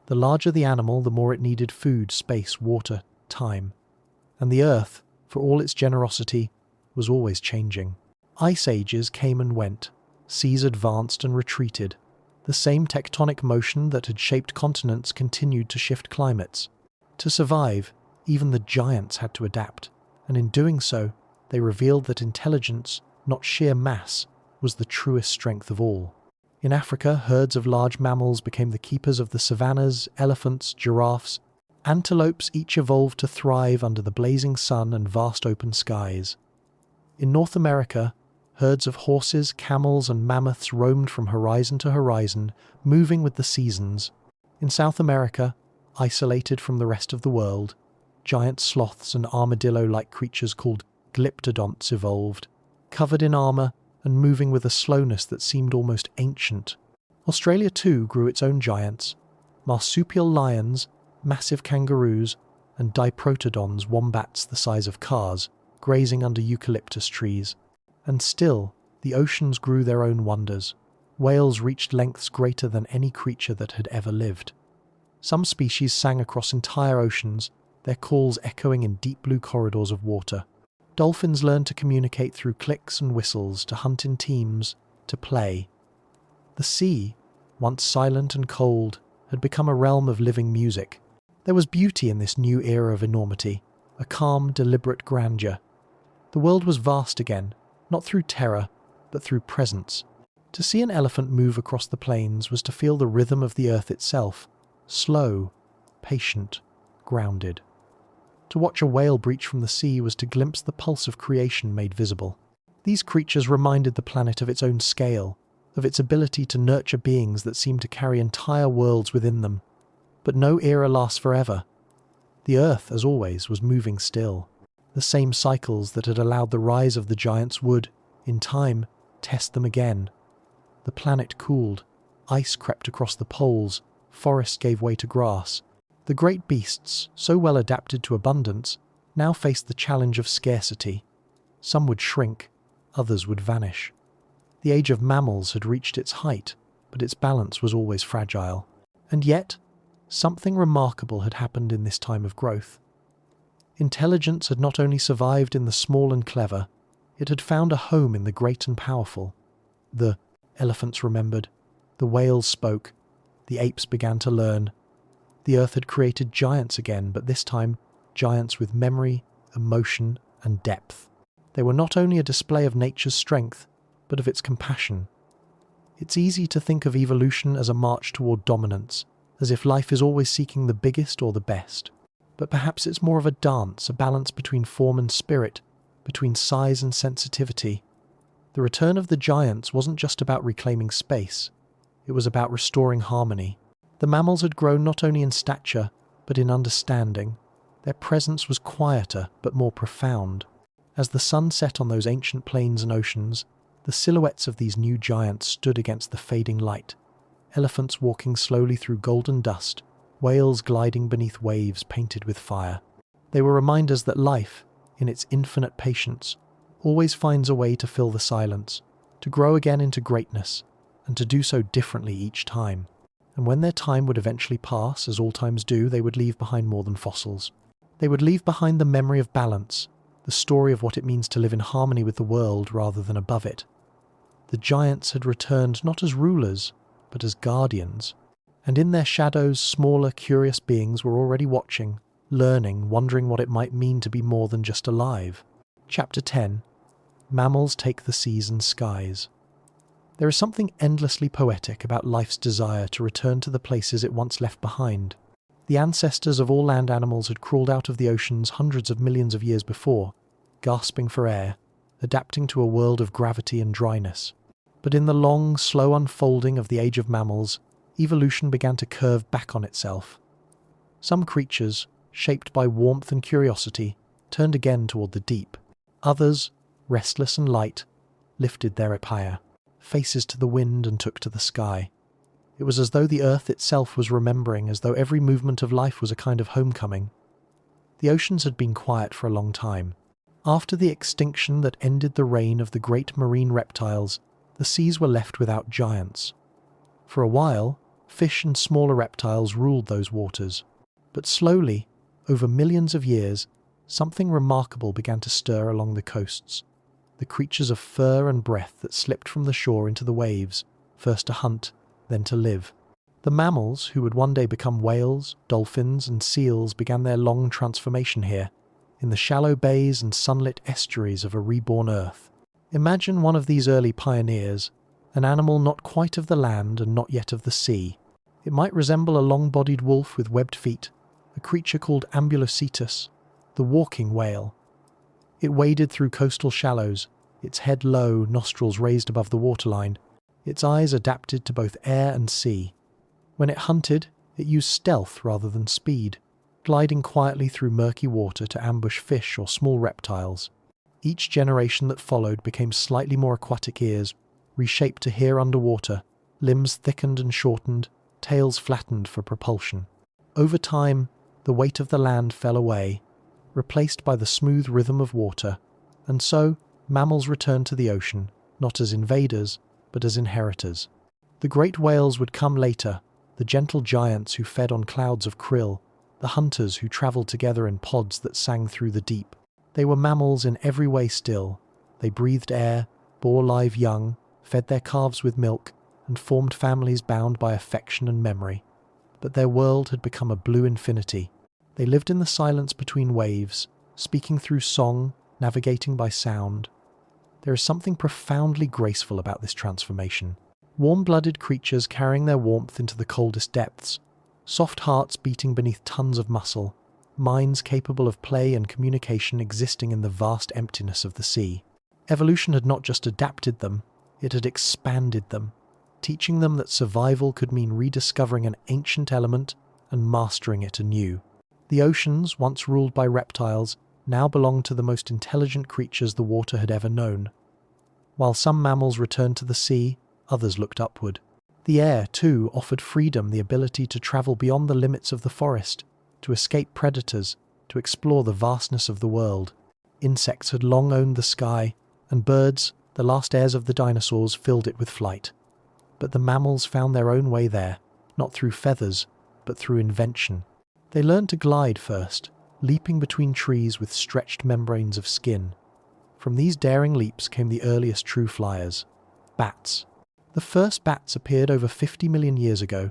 The larger the animal, the more it needed food, space, water, time. And the earth, for all its generosity, was always changing. Ice ages came and went, seas advanced and retreated. The same tectonic motion that had shaped continents continued to shift climates. To survive, even the giants had to adapt, and in doing so, they revealed that intelligence, not sheer mass, was the truest strength of all. In Africa, herds of large mammals became the keepers of the savannas. Elephants, giraffes, antelopes each evolved to thrive under the blazing sun and vast open skies. In North America, herds of horses, camels, and mammoths roamed from horizon to horizon, moving with the seasons. In South America, isolated from the rest of the world, giant sloths and armadillo-like creatures called glyptodonts evolved, covered in armor and moving with a slowness that seemed almost ancient. Australia too grew its own giants: marsupial lions, massive kangaroos, and diprotodons, wombats the size of cars, grazing under eucalyptus trees. And still, the oceans grew their own wonders. Whales reached lengths greater than any creature that had ever lived. Some species sang across entire oceans, their calls echoing in deep blue corridors of water. Dolphins learned to communicate through clicks and whistles, to hunt in teams, to play. The sea, once silent and cold, had become a realm of living music. There was beauty in this new era of enormity, a calm, deliberate grandeur. The world was vast again, not through terror, but through presence. To see an elephant move across the plains was to feel the rhythm of the earth itself, slow, patient, grounded. To watch a whale breach from the sea was to glimpse the pulse of creation made visible. These creatures reminded the planet of its own scale, of its ability to nurture beings that seemed to carry entire worlds within them. But no era lasts forever. The earth, as always, was moving still. The same cycles that had allowed the rise of the giants would, in time, test them again. The planet cooled, ice crept across the poles, forests gave way to grass. The great beasts, so well adapted to abundance, now faced the challenge of scarcity. Some would shrink, others would vanish. The age of mammals had reached its height, but its balance was always fragile. And yet, something remarkable had happened in this time of growth. Intelligence had not only survived in the small and clever, it had found a home in the great and powerful. The elephants remembered, the whales spoke, the apes began to learn. The earth had created giants again, but this time giants with memory, emotion, and depth. They were not only a display of nature's strength, but of its compassion. It's easy to think of evolution as a march toward dominance, as if life is always seeking the biggest or the best. But perhaps it's more of a dance, a balance between form and spirit, between size and sensitivity. The return of the giants wasn't just about reclaiming space, it was about restoring harmony. The mammals had grown not only in stature, but in understanding. Their presence was quieter, but more profound. As the sun set on those ancient plains and oceans, the silhouettes of these new giants stood against the fading light. Elephants walking slowly through golden dust, whales gliding beneath waves painted with fire. They were reminders that life, in its infinite patience, always finds a way to fill the silence, to grow again into greatness, and to do so differently each time. And when their time would eventually pass, as all times do, they would leave behind more than fossils. They would leave behind the memory of balance, the story of what it means to live in harmony with the world rather than above it. The giants had returned not as rulers, but as guardians. And in their shadows, smaller, curious beings were already watching, learning, wondering what it might mean to be more than just alive. Chapter 10. Mammals Take the Seas and Skies. There is something endlessly poetic about life's desire to return to the places it once left behind. The ancestors of all land animals had crawled out of the oceans hundreds of millions of years before, gasping for air, adapting to a world of gravity and dryness. But in the long, slow unfolding of the age of mammals, evolution began to curve back on itself. Some creatures, shaped by warmth and curiosity, turned again toward the deep. Others, restless and light, lifted their empire, faces to the wind and took to the sky. It was as though the earth itself was remembering, as though every movement of life was a kind of homecoming. The oceans had been quiet for a long time. After the extinction that ended the reign of the great marine reptiles, the seas were left without giants. For a while, fish and smaller reptiles ruled those waters. But slowly, over millions of years, something remarkable began to stir along the coasts. the creatures of fur and breath that slipped from the shore into the waves, first to hunt, then to live. The mammals, who would one day become whales, dolphins, and seals, began their long transformation here, in the shallow bays and sunlit estuaries of a reborn Earth. Imagine one of these early pioneers, an animal not quite of the land and not yet of the sea. It might resemble a long-bodied wolf with webbed feet, a creature called Ambulocetus, the walking whale. It waded through coastal shallows, its head low, nostrils raised above the waterline, its eyes adapted to both air and sea. When it hunted, it used stealth rather than speed, gliding quietly through murky water to ambush fish or small reptiles. Each generation that followed became slightly more aquatic ears, reshaped to hear underwater, limbs thickened and shortened, tails flattened for propulsion. Over time, the weight of the land fell away, replaced by the smooth rhythm of water, and so mammals returned to the ocean, not as invaders, but as inheritors. The great whales would come later, the gentle giants who fed on clouds of krill, the hunters who travelled together in pods that sang through the deep. They were mammals in every way still. They breathed air, bore live young, fed their calves with milk, and formed families bound by affection and memory. But their world had become a blue infinity. They lived in the silence between waves, speaking through song, navigating by sound. There is something profoundly graceful about this transformation. Warm-blooded creatures carrying their warmth into the coldest depths, soft hearts beating beneath tons of muscle, minds capable of play and communication existing in the vast emptiness of the sea. Evolution had not just adapted them, it had expanded them, teaching them that survival could mean rediscovering an ancient element and mastering it anew. The oceans, once ruled by reptiles, now belonged to the most intelligent creatures the water had ever known. While some mammals returned to the sea, others looked upward. The air, too, offered freedom, the ability to travel beyond the limits of the forest, to escape predators, to explore the vastness of the world. Insects had long owned the sky, and birds, the last heirs of the dinosaurs, filled it with flight. But the mammals found their own way there, not through feathers, but through invention. They learned to glide first, leaping between trees with stretched membranes of skin. From these daring leaps came the earliest true flyers, bats. The first bats appeared over 50 million years ago,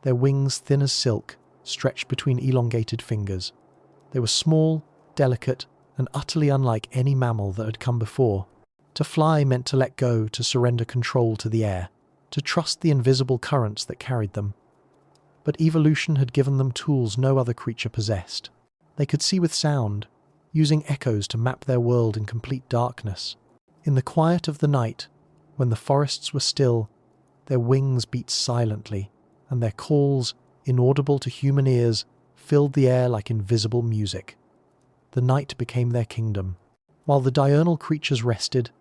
their wings thin as silk, stretched between elongated fingers. They were small, delicate, and utterly unlike any mammal that had come before. To fly meant to let go, to surrender control to the air, to trust the invisible currents that carried them. But evolution had given them tools no other creature possessed. They could see with sound, using echoes to map their world in complete darkness. In the quiet of the night, when the forests were still, their wings beat silently, and their calls, inaudible to human ears, filled the air like invisible music. The night became their kingdom. While the diurnal creatures rested,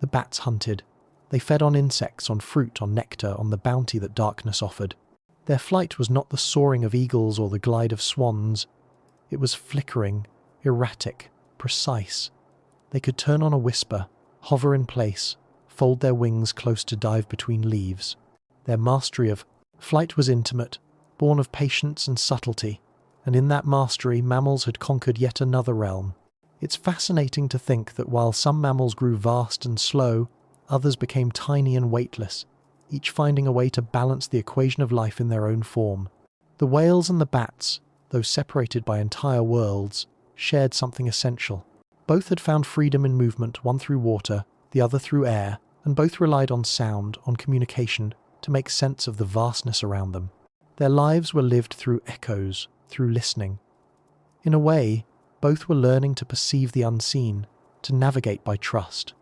the bats hunted. They fed on insects, on fruit, on nectar, on the bounty that darkness offered. Their flight was not the soaring of eagles or the glide of swans. It was flickering, erratic, precise. They could turn on a whisper, hover in place, fold their wings close to dive between leaves. Their mastery of flight was intimate, born of patience and subtlety, and in that mastery mammals had conquered yet another realm. It's fascinating to think that while some mammals grew vast and slow, others became tiny and weightless, each finding a way to balance the equation of life in their own form. The whales and the bats, though separated by entire worlds, shared something essential. Both had found freedom in movement, one through water, the other through air, and both relied on sound, on communication, to make sense of the vastness around them. Their lives were lived through echoes, through listening. In a way, both were learning to perceive the unseen, to navigate by trust.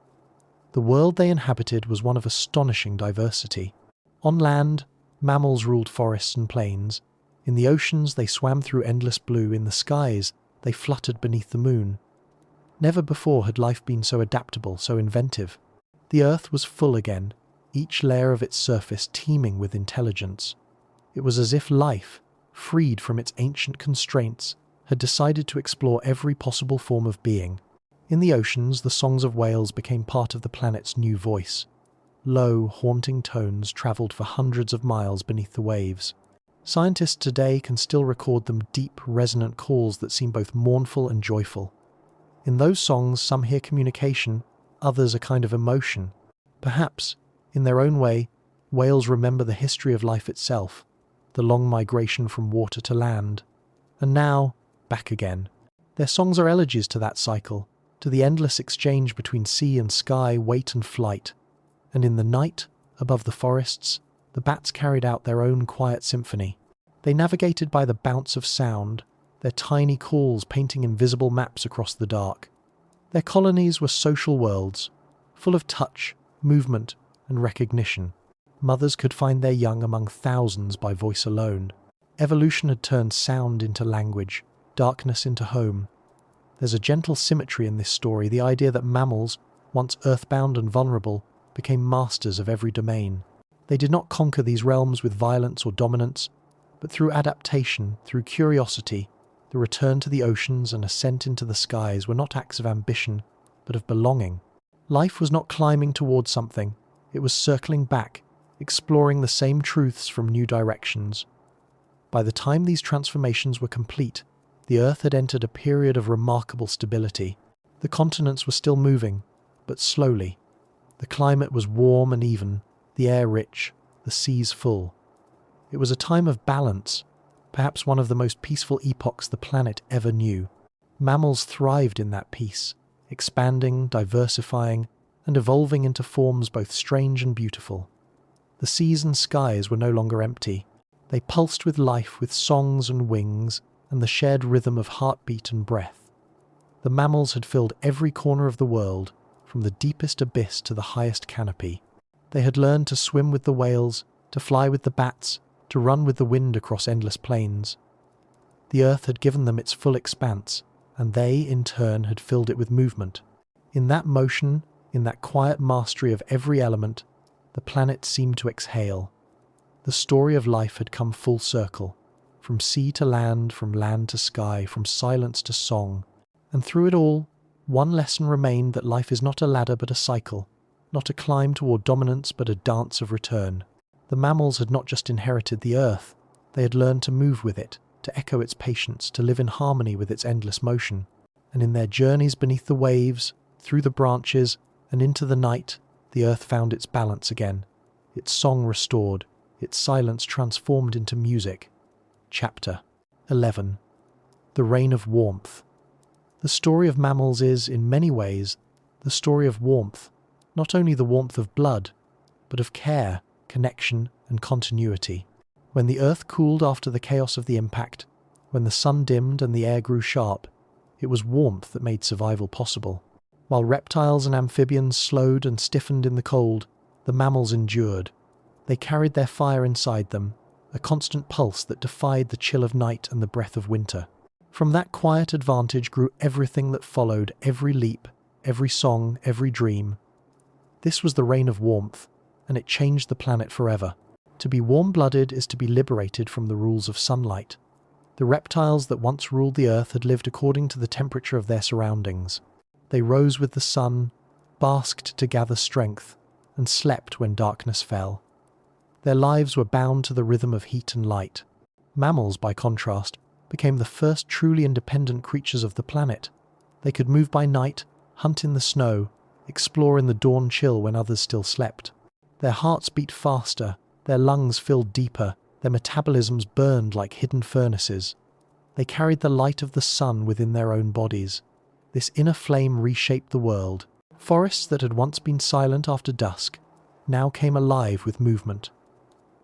The world they inhabited was one of astonishing diversity. On land, mammals ruled forests and plains. In the oceans, they swam through endless blue. In the skies, they fluttered beneath the moon. Never before had life been so adaptable, so inventive. The earth was full again, each layer of its surface teeming with intelligence. It was as if life, freed from its ancient constraints, had decided to explore every possible form of being. In the oceans, the songs of whales became part of the planet's new voice. Low, haunting tones travelled for hundreds of miles beneath the waves. Scientists today can still record them, deep, resonant calls that seem both mournful and joyful. In those songs, some hear communication, others a kind of emotion. Perhaps, in their own way, whales remember the history of life itself, the long migration from water to land, and now, back again. Their songs are elegies to that cycle, to the endless exchange between sea and sky, weight and flight. And in the night, above the forests, the bats carried out their own quiet symphony. They navigated by the bounce of sound, their tiny calls painting invisible maps across the dark. Their colonies were social worlds, full of touch, movement, and recognition. Mothers could find their young among thousands by voice alone. Evolution had turned sound into language, darkness into home. There's a gentle symmetry in this story, the idea that mammals, once earthbound and vulnerable, became masters of every domain. They did not conquer these realms with violence or dominance, but through adaptation, through curiosity, the return to the oceans and ascent into the skies were not acts of ambition, but of belonging. Life was not climbing towards something, it was circling back, exploring the same truths from new directions. By the time these transformations were complete, the Earth had entered a period of remarkable stability. The continents were still moving, but slowly. The climate was warm and even, the air rich, the seas full. It was a time of balance, perhaps one of the most peaceful epochs the planet ever knew. Mammals thrived in that peace, expanding, diversifying, and evolving into forms both strange and beautiful. The seas and skies were no longer empty. They pulsed with life, with songs and wings, and the shared rhythm of heartbeat and breath. The mammals had filled every corner of the world, from the deepest abyss to the highest canopy. They had learned to swim with the whales, to fly with the bats, to run with the wind across endless plains. The earth had given them its full expanse, and they, in turn, had filled it with movement. In that motion, in that quiet mastery of every element, the planet seemed to exhale. The story of life had come full circle, from sea to land, from land to sky, from silence to song. And through it all, one lesson remained, that life is not a ladder but a cycle, not a climb toward dominance but a dance of return. The mammals had not just inherited the earth, they had learned to move with it, to echo its patience, to live in harmony with its endless motion. And in their journeys beneath the waves, through the branches, and into the night, the earth found its balance again, its song restored, its silence transformed into music. Chapter 11. The Reign of Warmth. The story of mammals is, in many ways, the story of warmth, not only the warmth of blood, but of care, connection, and continuity. When the earth cooled after the chaos of the impact, when the sun dimmed and the air grew sharp, it was warmth that made survival possible. While reptiles and amphibians slowed and stiffened in the cold, the mammals endured. They carried their fire inside them, a constant pulse that defied the chill of night and the breath of winter. From that quiet advantage grew everything that followed, every leap, every song, every dream. This was the reign of warmth, and it changed the planet forever. To be warm-blooded is to be liberated from the rules of sunlight. The reptiles that once ruled the earth had lived according to the temperature of their surroundings. They rose with the sun, basked to gather strength, and slept when darkness fell. Their lives were bound to the rhythm of heat and light. Mammals, by contrast, became the first truly independent creatures of the planet. They could move by night, hunt in the snow, explore in the dawn chill when others still slept. Their hearts beat faster, their lungs filled deeper, their metabolisms burned like hidden furnaces. They carried the light of the sun within their own bodies. This inner flame reshaped the world. Forests that had once been silent after dusk now came alive with movement.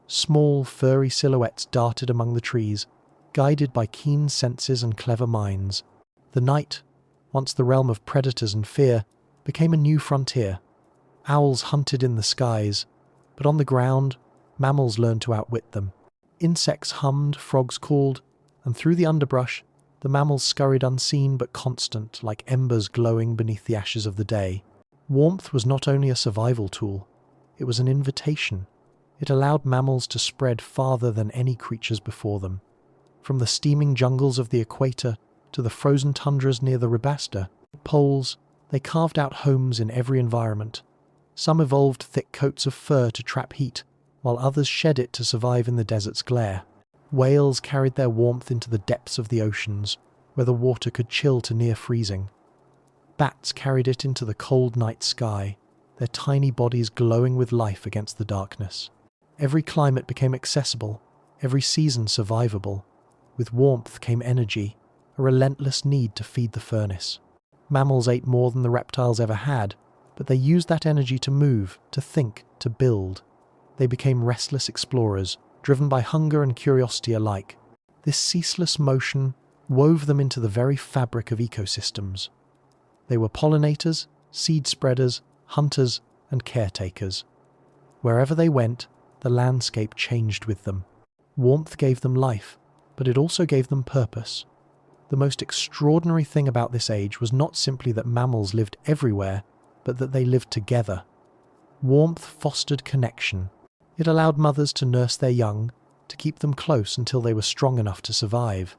Small, furry silhouettes darted among the trees, guided by keen senses and clever minds. The night, once the realm of predators and fear, became a new frontier. Owls hunted in the skies, but on the ground, mammals learned to outwit them. Insects hummed, frogs called, and through the underbrush, the mammals scurried unseen but constant, like embers glowing beneath the ashes of the day. Warmth was not only a survival tool, it was an invitation. It allowed mammals to spread farther than any creatures before them. From the steaming jungles of the equator to the frozen tundras near the Rabasta poles, they carved out homes in every environment. Some evolved thick coats of fur to trap heat, while others shed it to survive in the desert's glare. Whales carried their warmth into the depths of the oceans, where the water could chill to near freezing. Bats carried it into the cold night sky, their tiny bodies glowing with life against the darkness. Every climate became accessible, every season survivable. With warmth came energy, a relentless need to feed the furnace. Mammals ate more than the reptiles ever had, but they used that energy to move, to think, to build. They became restless explorers, driven by hunger and curiosity alike. This ceaseless motion wove them into the very fabric of ecosystems. They were pollinators, seed spreaders, hunters, and caretakers. Wherever they went, the landscape changed with them. Warmth gave them life, but it also gave them purpose. The most extraordinary thing about this age was not simply that mammals lived everywhere, but that they lived together. Warmth fostered connection. It allowed mothers to nurse their young, to keep them close until they were strong enough to survive.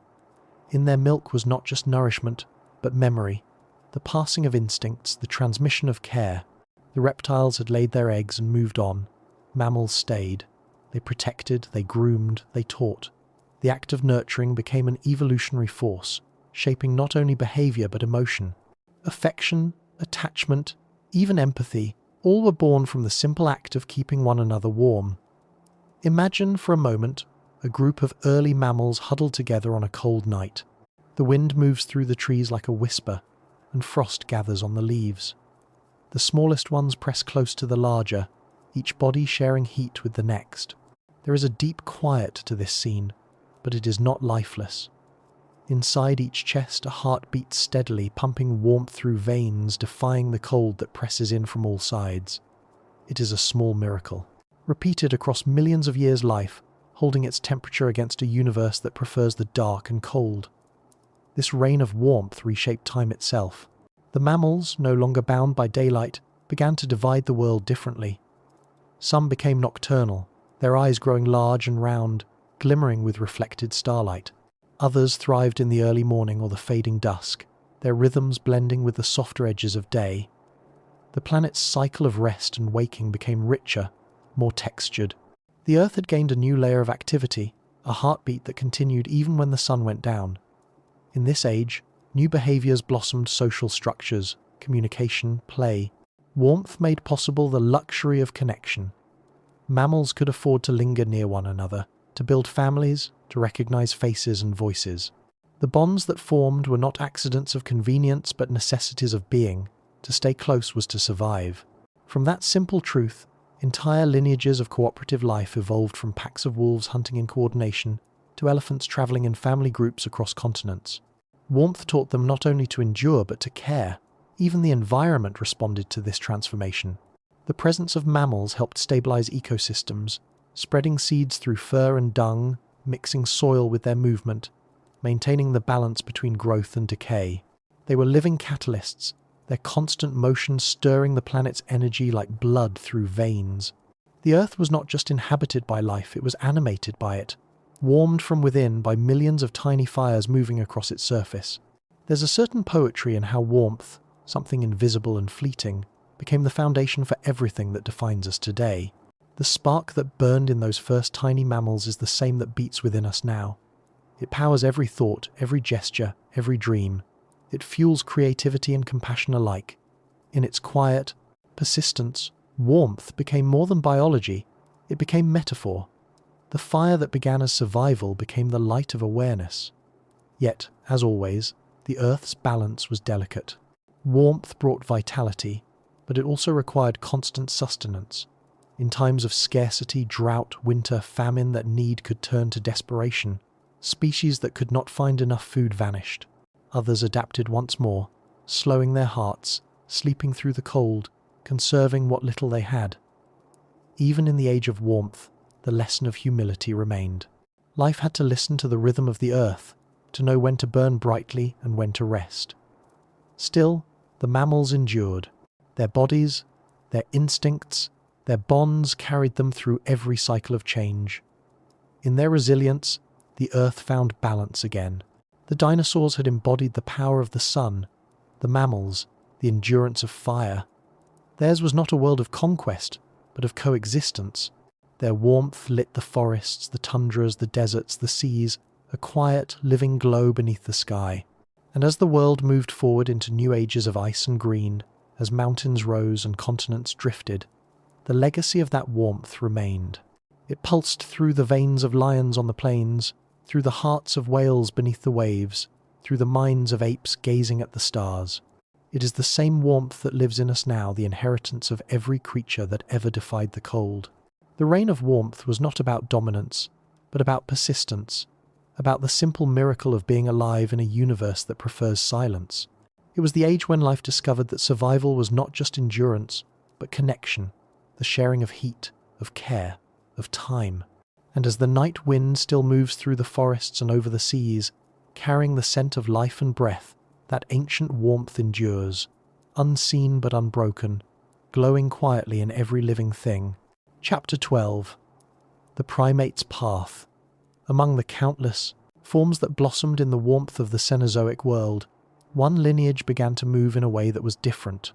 In their milk was not just nourishment, but memory, the passing of instincts, the transmission of care. The reptiles had laid their eggs and moved on. Mammals stayed. They protected, they groomed, they taught. The act of nurturing became an evolutionary force, shaping not only behavior but emotion. Affection, attachment, even empathy, all were born from the simple act of keeping one another warm. Imagine for a moment a group of early mammals huddled together on a cold night. The wind moves through the trees like a whisper, and frost gathers on the leaves. The smallest ones press close to the larger, each body sharing heat with the next. There is a deep quiet to this scene, but it is not lifeless. Inside each chest, a heart beats steadily, pumping warmth through veins, defying the cold that presses in from all sides. It is a small miracle, repeated across millions of years' life, holding its temperature against a universe that prefers the dark and cold. This reign of warmth reshaped time itself. The mammals, no longer bound by daylight, began to divide the world differently. Some became nocturnal, their eyes growing large and round, glimmering with reflected starlight. Others thrived in the early morning or the fading dusk, their rhythms blending with the softer edges of day. The planet's cycle of rest and waking became richer, more textured. The Earth had gained a new layer of activity, a heartbeat that continued even when the sun went down. In this age, new behaviors blossomed: social structures, communication, play. Warmth made possible the luxury of connection. Mammals could afford to linger near one another, to build families, to recognize faces and voices. The bonds that formed were not accidents of convenience but necessities of being. To stay close was to survive. From that simple truth, entire lineages of cooperative life evolved, from packs of wolves hunting in coordination to elephants traveling in family groups across continents. Warmth taught them not only to endure but to care. Even the environment responded to this transformation. The presence of mammals helped stabilize ecosystems, spreading seeds through fur and dung, mixing soil with their movement, maintaining the balance between growth and decay. They were living catalysts, their constant motion stirring the planet's energy like blood through veins. The Earth was not just inhabited by life, it was animated by it, warmed from within by millions of tiny fires moving across its surface. There's a certain poetry in how warmth, something invisible and fleeting, became the foundation for everything that defines us today. The spark that burned in those first tiny mammals is the same that beats within us now. It powers every thought, every gesture, every dream. It fuels creativity and compassion alike. In its quiet persistence, warmth became more than biology, it became metaphor. The fire that began as survival became the light of awareness. Yet, as always, the Earth's balance was delicate. Warmth brought vitality, but it also required constant sustenance. In times of scarcity, drought, winter, famine, that need could turn to desperation. Species that could not find enough food vanished. Others adapted once more, slowing their hearts, sleeping through the cold, conserving what little they had. Even in the age of warmth, the lesson of humility remained. Life had to listen to the rhythm of the earth, to know when to burn brightly and when to rest. Still, the mammals endured. Their bodies, their instincts, their bonds carried them through every cycle of change. In their resilience, the earth found balance again. The dinosaurs had embodied the power of the sun, the mammals, the endurance of fire. Theirs was not a world of conquest, but of coexistence. Their warmth lit the forests, the tundras, the deserts, the seas, a quiet, living glow beneath the sky. And as the world moved forward into new ages of ice and green, as mountains rose and continents drifted, the legacy of that warmth remained. It pulsed through the veins of lions on the plains, through the hearts of whales beneath the waves, through the minds of apes gazing at the stars. It is the same warmth that lives in us now, the inheritance of every creature that ever defied the cold. The reign of warmth was not about dominance, but about persistence, about the simple miracle of being alive in a universe that prefers silence. It was the age when life discovered that survival was not just endurance, but connection, the sharing of heat, of care, of time. And as the night wind still moves through the forests and over the seas, carrying the scent of life and breath, that ancient warmth endures, unseen but unbroken, glowing quietly in every living thing. Chapter 12. The Primate's Path. Among the countless forms that blossomed in the warmth of the Cenozoic world, one lineage began to move in a way that was different.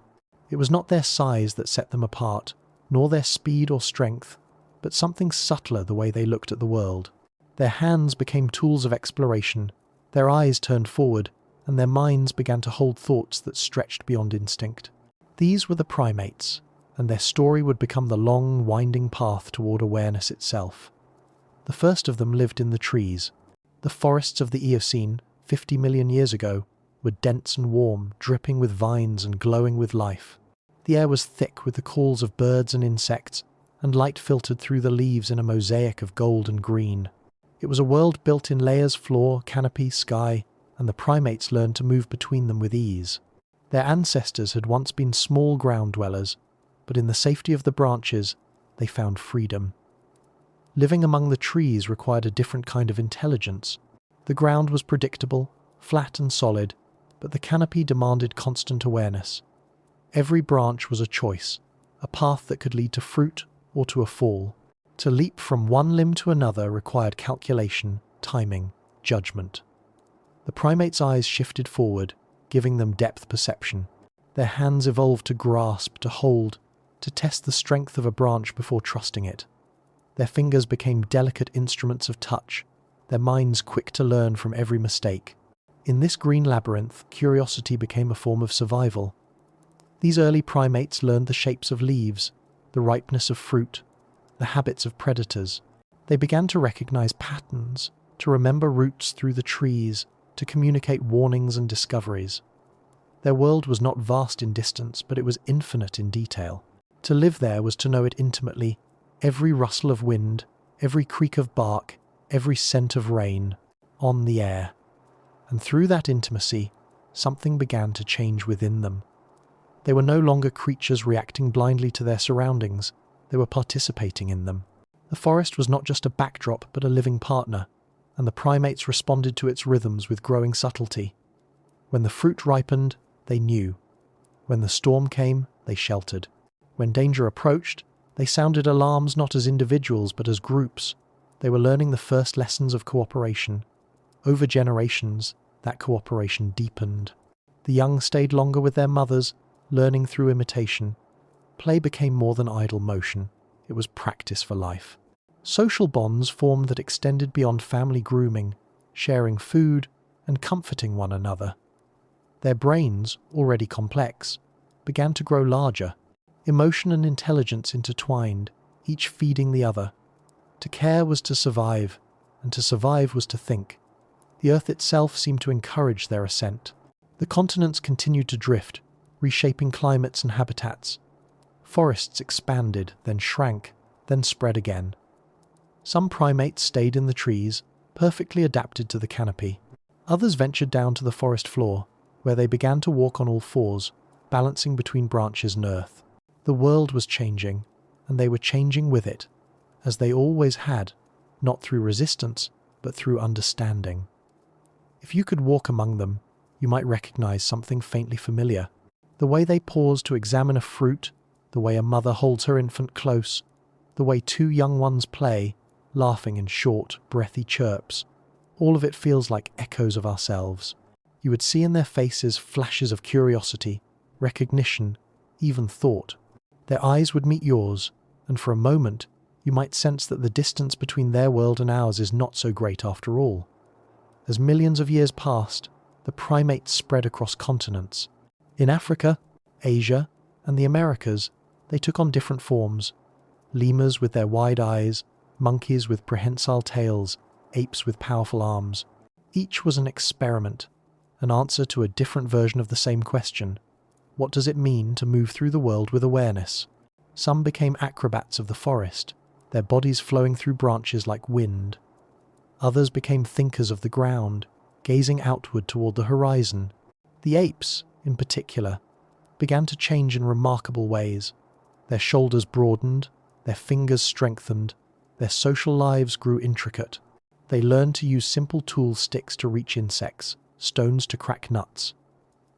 It was not their size that set them apart, nor their speed or strength, but something subtler the way they looked at the world. Their hands became tools of exploration, their eyes turned forward, and their minds began to hold thoughts that stretched beyond instinct. These were the primates, and their story would become the long, winding path toward awareness itself. The first of them lived in the trees. The forests of the Eocene, 50 million years ago, were dense and warm, dripping with vines and glowing with life. The air was thick with the calls of birds and insects, and light filtered through the leaves in a mosaic of gold and green. It was a world built in layers: floor, canopy, sky, and the primates learned to move between them with ease. Their ancestors had once been small ground dwellers, but in the safety of the branches, they found freedom. Living among the trees required a different kind of intelligence. The ground was predictable, flat and solid, but the canopy demanded constant awareness. Every branch was a choice, a path that could lead to fruit or to a fall. To leap from one limb to another required calculation, timing, judgment. The primates' eyes shifted forward, giving them depth perception. Their hands evolved to grasp, to hold, to test the strength of a branch before trusting it. Their fingers became delicate instruments of touch, their minds quick to learn from every mistake. In this green labyrinth, curiosity became a form of survival. These early primates learned the shapes of leaves, the ripeness of fruit, the habits of predators. They began to recognize patterns, to remember routes through the trees, to communicate warnings and discoveries. Their world was not vast in distance, but it was infinite in detail. To live there was to know it intimately, every rustle of wind, every creak of bark, every scent of rain, on the air. And through that intimacy, something began to change within them. They were no longer creatures reacting blindly to their surroundings, they were participating in them. The forest was not just a backdrop, but a living partner, and the primates responded to its rhythms with growing subtlety. When the fruit ripened, they knew. When the storm came, they sheltered. When danger approached, they sounded alarms not as individuals but as groups. They were learning the first lessons of cooperation. Over generations, that cooperation deepened. The young stayed longer with their mothers, learning through imitation. Play became more than idle motion. It was practice for life. Social bonds formed that extended beyond family grooming, sharing food and comforting one another. Their brains, already complex, began to grow larger. Emotion and intelligence intertwined, each feeding the other. To care was to survive, and to survive was to think. The earth itself seemed to encourage their ascent. The continents continued to drift, reshaping climates and habitats. Forests expanded, then shrank, then spread again. Some primates stayed in the trees, perfectly adapted to the canopy. Others ventured down to the forest floor, where they began to walk on all fours, balancing between branches and earth. The world was changing, and they were changing with it, as they always had, not through resistance, but through understanding. If you could walk among them, you might recognize something faintly familiar. The way they pause to examine a fruit, the way a mother holds her infant close, the way two young ones play, laughing in short, breathy chirps. All of it feels like echoes of ourselves. You would see in their faces flashes of curiosity, recognition, even thought. Their eyes would meet yours, and for a moment, you might sense that the distance between their world and ours is not so great after all. As millions of years passed, the primates spread across continents. In Africa, Asia, and the Americas, they took on different forms. Lemurs with their wide eyes, monkeys with prehensile tails, apes with powerful arms. Each was an experiment, an answer to a different version of the same question. What does it mean to move through the world with awareness? Some became acrobats of the forest, their bodies flowing through branches like wind. Others became thinkers of the ground, gazing outward toward the horizon. The apes, in particular, began to change in remarkable ways. Their shoulders broadened, their fingers strengthened, their social lives grew intricate. They learned to use simple tool sticks to reach insects, stones to crack nuts.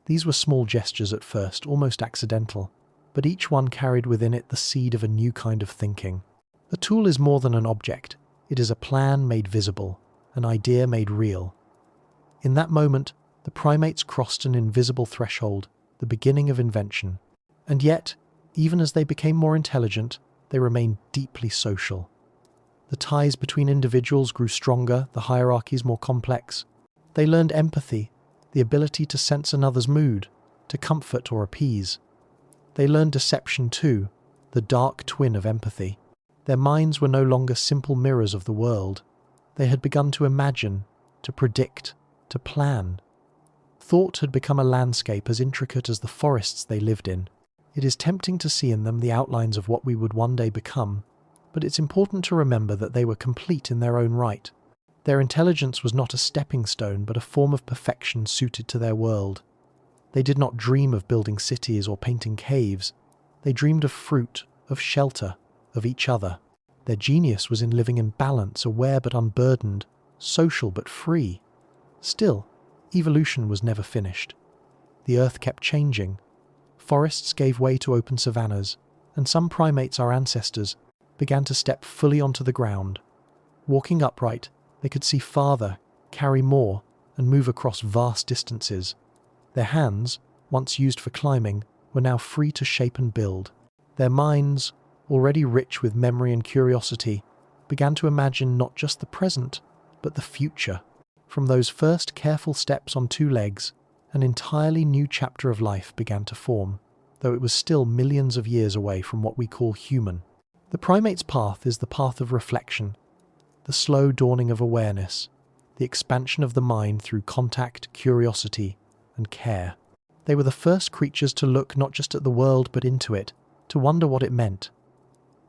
These were small gestures at first, almost accidental, but each one carried within it the seed of a new kind of thinking. A tool is more than an object. It is a plan made visible, an idea made real. In that moment, the primates crossed an invisible threshold, the beginning of invention. And yet, even as they became more intelligent, they remained deeply social. The ties between individuals grew stronger, the hierarchies more complex. They learned empathy, the ability to sense another's mood, to comfort or appease. They learned deception too, the dark twin of empathy. Their minds were no longer simple mirrors of the world. They had begun to imagine, to predict, to plan. Thought had become a landscape as intricate as the forests they lived in. It is tempting to see in them the outlines of what we would one day become, but it's important to remember that they were complete in their own right. Their intelligence was not a stepping stone, but a form of perfection suited to their world. They did not dream of building cities or painting caves. They dreamed of fruit, of shelter, of each other. Their genius was in living in balance, aware but unburdened, social but free. Still, evolution was never finished. The earth kept changing. Forests gave way to open savannas, and some primates, our ancestors, began to step fully onto the ground. Walking upright, they could see farther, carry more, and move across vast distances. Their hands, once used for climbing, were now free to shape and build. Their minds, already rich with memory and curiosity, began to imagine not just the present, but the future. From those first careful steps on two legs, an entirely new chapter of life began to form, though it was still millions of years away from what we call human. The primate's path is the path of reflection, the slow dawning of awareness, the expansion of the mind through contact, curiosity, and care. They were the first creatures to look not just at the world but into it, to wonder what it meant.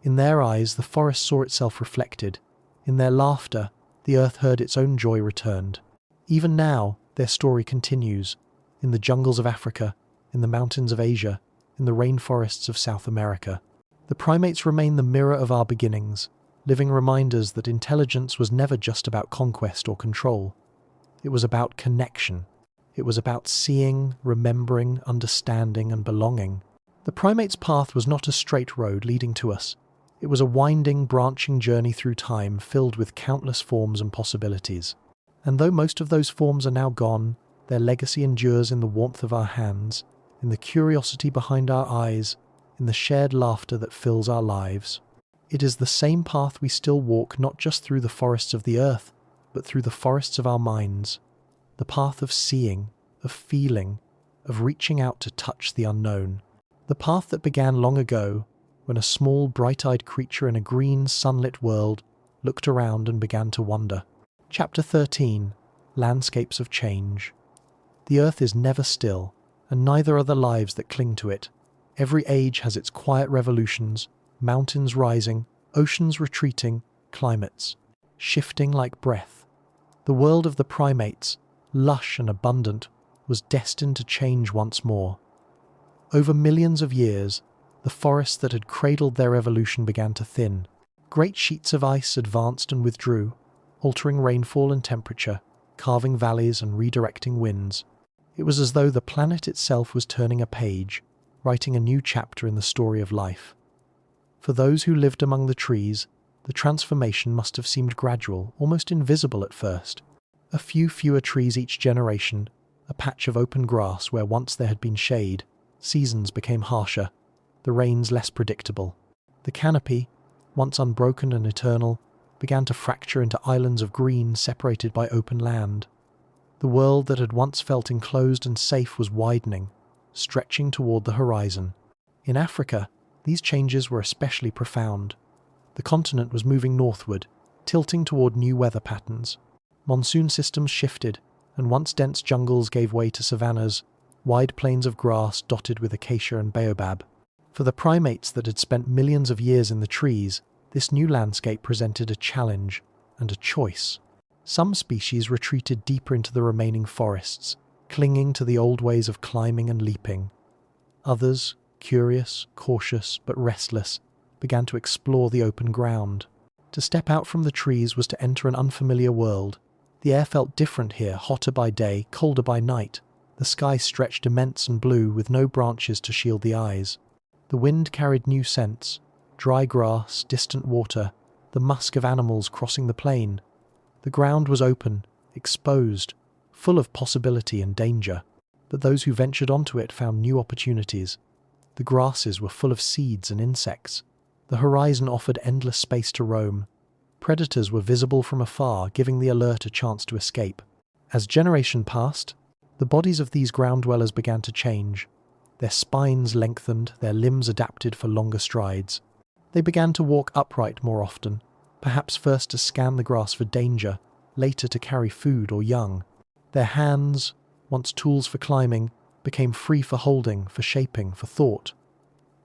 In their eyes, the forest saw itself reflected. In their laughter, the earth heard its own joy returned. Even now, their story continues, in the jungles of Africa, in the mountains of Asia, in the rainforests of South America. The primates remain the mirror of our beginnings, living reminders that intelligence was never just about conquest or control. It was about connection. It was about seeing, remembering, understanding, and belonging. The primate's path was not a straight road leading to us. It was a winding, branching journey through time filled with countless forms and possibilities. And though most of those forms are now gone, their legacy endures in the warmth of our hands, in the curiosity behind our eyes, in the shared laughter that fills our lives. It is the same path we still walk, not just through the forests of the earth, but through the forests of our minds. The path of seeing, of feeling, of reaching out to touch the unknown. The path that began long ago, when a small, bright-eyed creature in a green, sunlit world looked around and began to wonder. Chapter 13. Landscapes of Change. The earth is never still, and neither are the lives that cling to it. Every age has its quiet revolutions, mountains rising, oceans retreating, climates shifting like breath. The world of the primates, lush and abundant, was destined to change once more. Over millions of years, the forests that had cradled their evolution began to thin. Great sheets of ice advanced and withdrew, altering rainfall and temperature, carving valleys and redirecting winds. It was as though the planet itself was turning a page, writing a new chapter in the story of life. For those who lived among the trees, the transformation must have seemed gradual, almost invisible at first. A few fewer trees each generation, a patch of open grass where once there had been shade. Seasons became harsher, the rains less predictable. The canopy, once unbroken and eternal, began to fracture into islands of green separated by open land. The world that had once felt enclosed and safe was widening, stretching toward the horizon. In Africa, these changes were especially profound. The continent was moving northward, tilting toward new weather patterns. Monsoon systems shifted, and once dense jungles gave way to savannas, wide plains of grass dotted with acacia and baobab. For the primates that had spent millions of years in the trees, this new landscape presented a challenge and a choice. Some species retreated deeper into the remaining forests, clinging to the old ways of climbing and leaping. Others, curious, cautious, but restless, began to explore the open ground. To step out from the trees was to enter an unfamiliar world. The air felt different here, hotter by day, colder by night. The sky stretched immense and blue, with no branches to shield the eyes. The wind carried new scents: dry grass, distant water, the musk of animals crossing the plain. The ground was open, exposed, full of possibility and danger. But those who ventured onto it found new opportunities. The grasses were full of seeds and insects. The horizon offered endless space to roam. Predators were visible from afar, giving the alert a chance to escape. As generation passed, the bodies of these ground dwellers began to change. Their spines lengthened, their limbs adapted for longer strides. They began to walk upright more often, perhaps first to scan the grass for danger, later to carry food or young. Their hands, once tools for climbing, became free for holding, for shaping, for thought.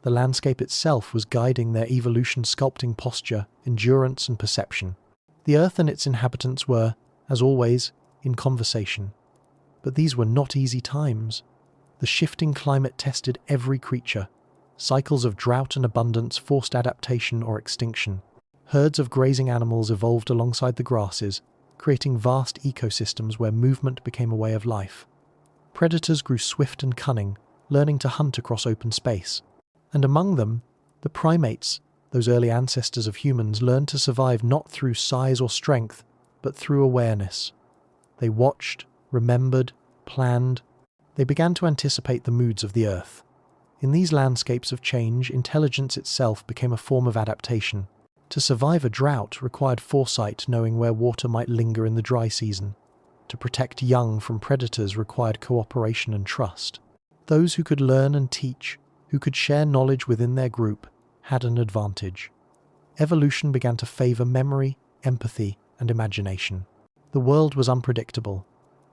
The landscape itself was guiding their evolution, sculpting posture, endurance, and perception. The earth and its inhabitants were, as always, in conversation. But these were not easy times. The shifting climate tested every creature. Cycles of drought and abundance forced adaptation or extinction. Herds of grazing animals evolved alongside the grasses, creating vast ecosystems where movement became a way of life. Predators grew swift and cunning, learning to hunt across open space. And among them, the primates, those early ancestors of humans, learned to survive not through size or strength, but through awareness. They watched, remembered, planned. They began to anticipate the moods of the earth. In these landscapes of change, intelligence itself became a form of adaptation. To survive a drought required foresight, knowing where water might linger in the dry season. To protect young from predators required cooperation and trust. Those who could learn and teach, who could share knowledge within their group, had an advantage. Evolution began to favor memory, empathy, and imagination. The world was unpredictable,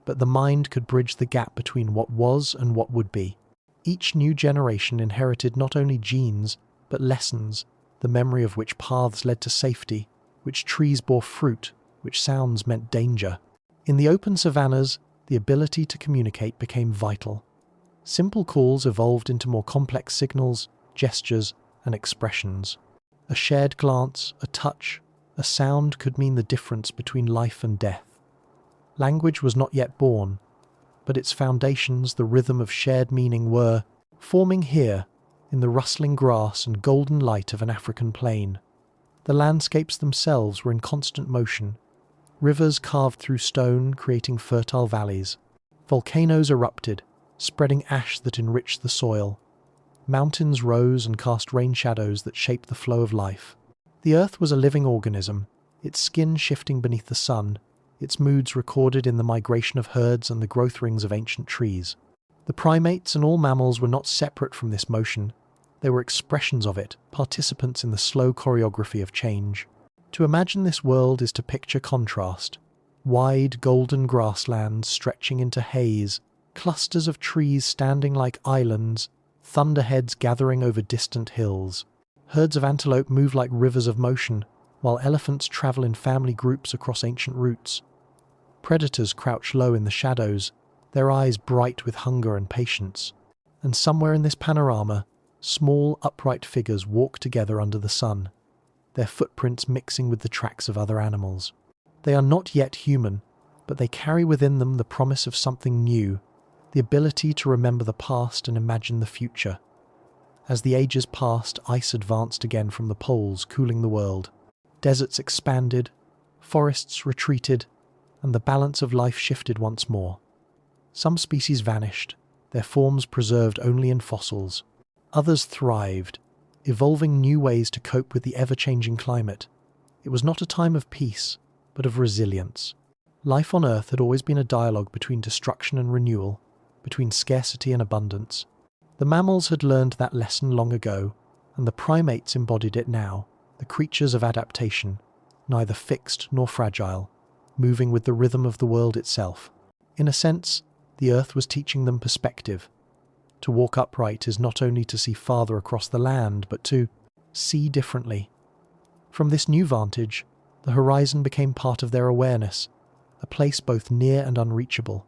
but the mind could bridge the gap between what was and what would be. Each new generation inherited not only genes, but lessons, the memory of which paths led to safety, which trees bore fruit, which sounds meant danger. In the open savannas, the ability to communicate became vital. Simple calls evolved into more complex signals, gestures, and expressions. A shared glance, a touch, a sound could mean the difference between life and death. Language was not yet born, but its foundations, the rhythm of shared meaning, were forming here, in the rustling grass and golden light of an African plain. The landscapes themselves were in constant motion. Rivers carved through stone, creating fertile valleys. Volcanoes erupted, spreading ash that enriched the soil. Mountains rose and cast rain shadows that shaped the flow of life. The earth was a living organism, its skin shifting beneath the sun, its moods recorded in the migration of herds and the growth rings of ancient trees. The primates and all mammals were not separate from this motion. They were expressions of it, participants in the slow choreography of change. To imagine this world is to picture contrast. Wide, golden grasslands stretching into haze, clusters of trees standing like islands, thunderheads gathering over distant hills. Herds of antelope move like rivers of motion, while elephants travel in family groups across ancient routes. Predators crouch low in the shadows, their eyes bright with hunger and patience. And somewhere in this panorama, small, upright figures walk together under the sun, their footprints mixing with the tracks of other animals. They are not yet human, but they carry within them the promise of something new, the ability to remember the past and imagine the future. As the ages passed, ice advanced again from the poles, cooling the world. Deserts expanded, forests retreated, and the balance of life shifted once more. Some species vanished, their forms preserved only in fossils. Others thrived, evolving new ways to cope with the ever-changing climate. It was not a time of peace, but of resilience. Life on Earth had always been a dialogue between destruction and renewal, between scarcity and abundance. The mammals had learned that lesson long ago, and the primates embodied it now, the creatures of adaptation, neither fixed nor fragile, moving with the rhythm of the world itself. In a sense, the Earth was teaching them perspective. To walk upright is not only to see farther across the land, but to see differently. From this new vantage, the horizon became part of their awareness, a place both near and unreachable,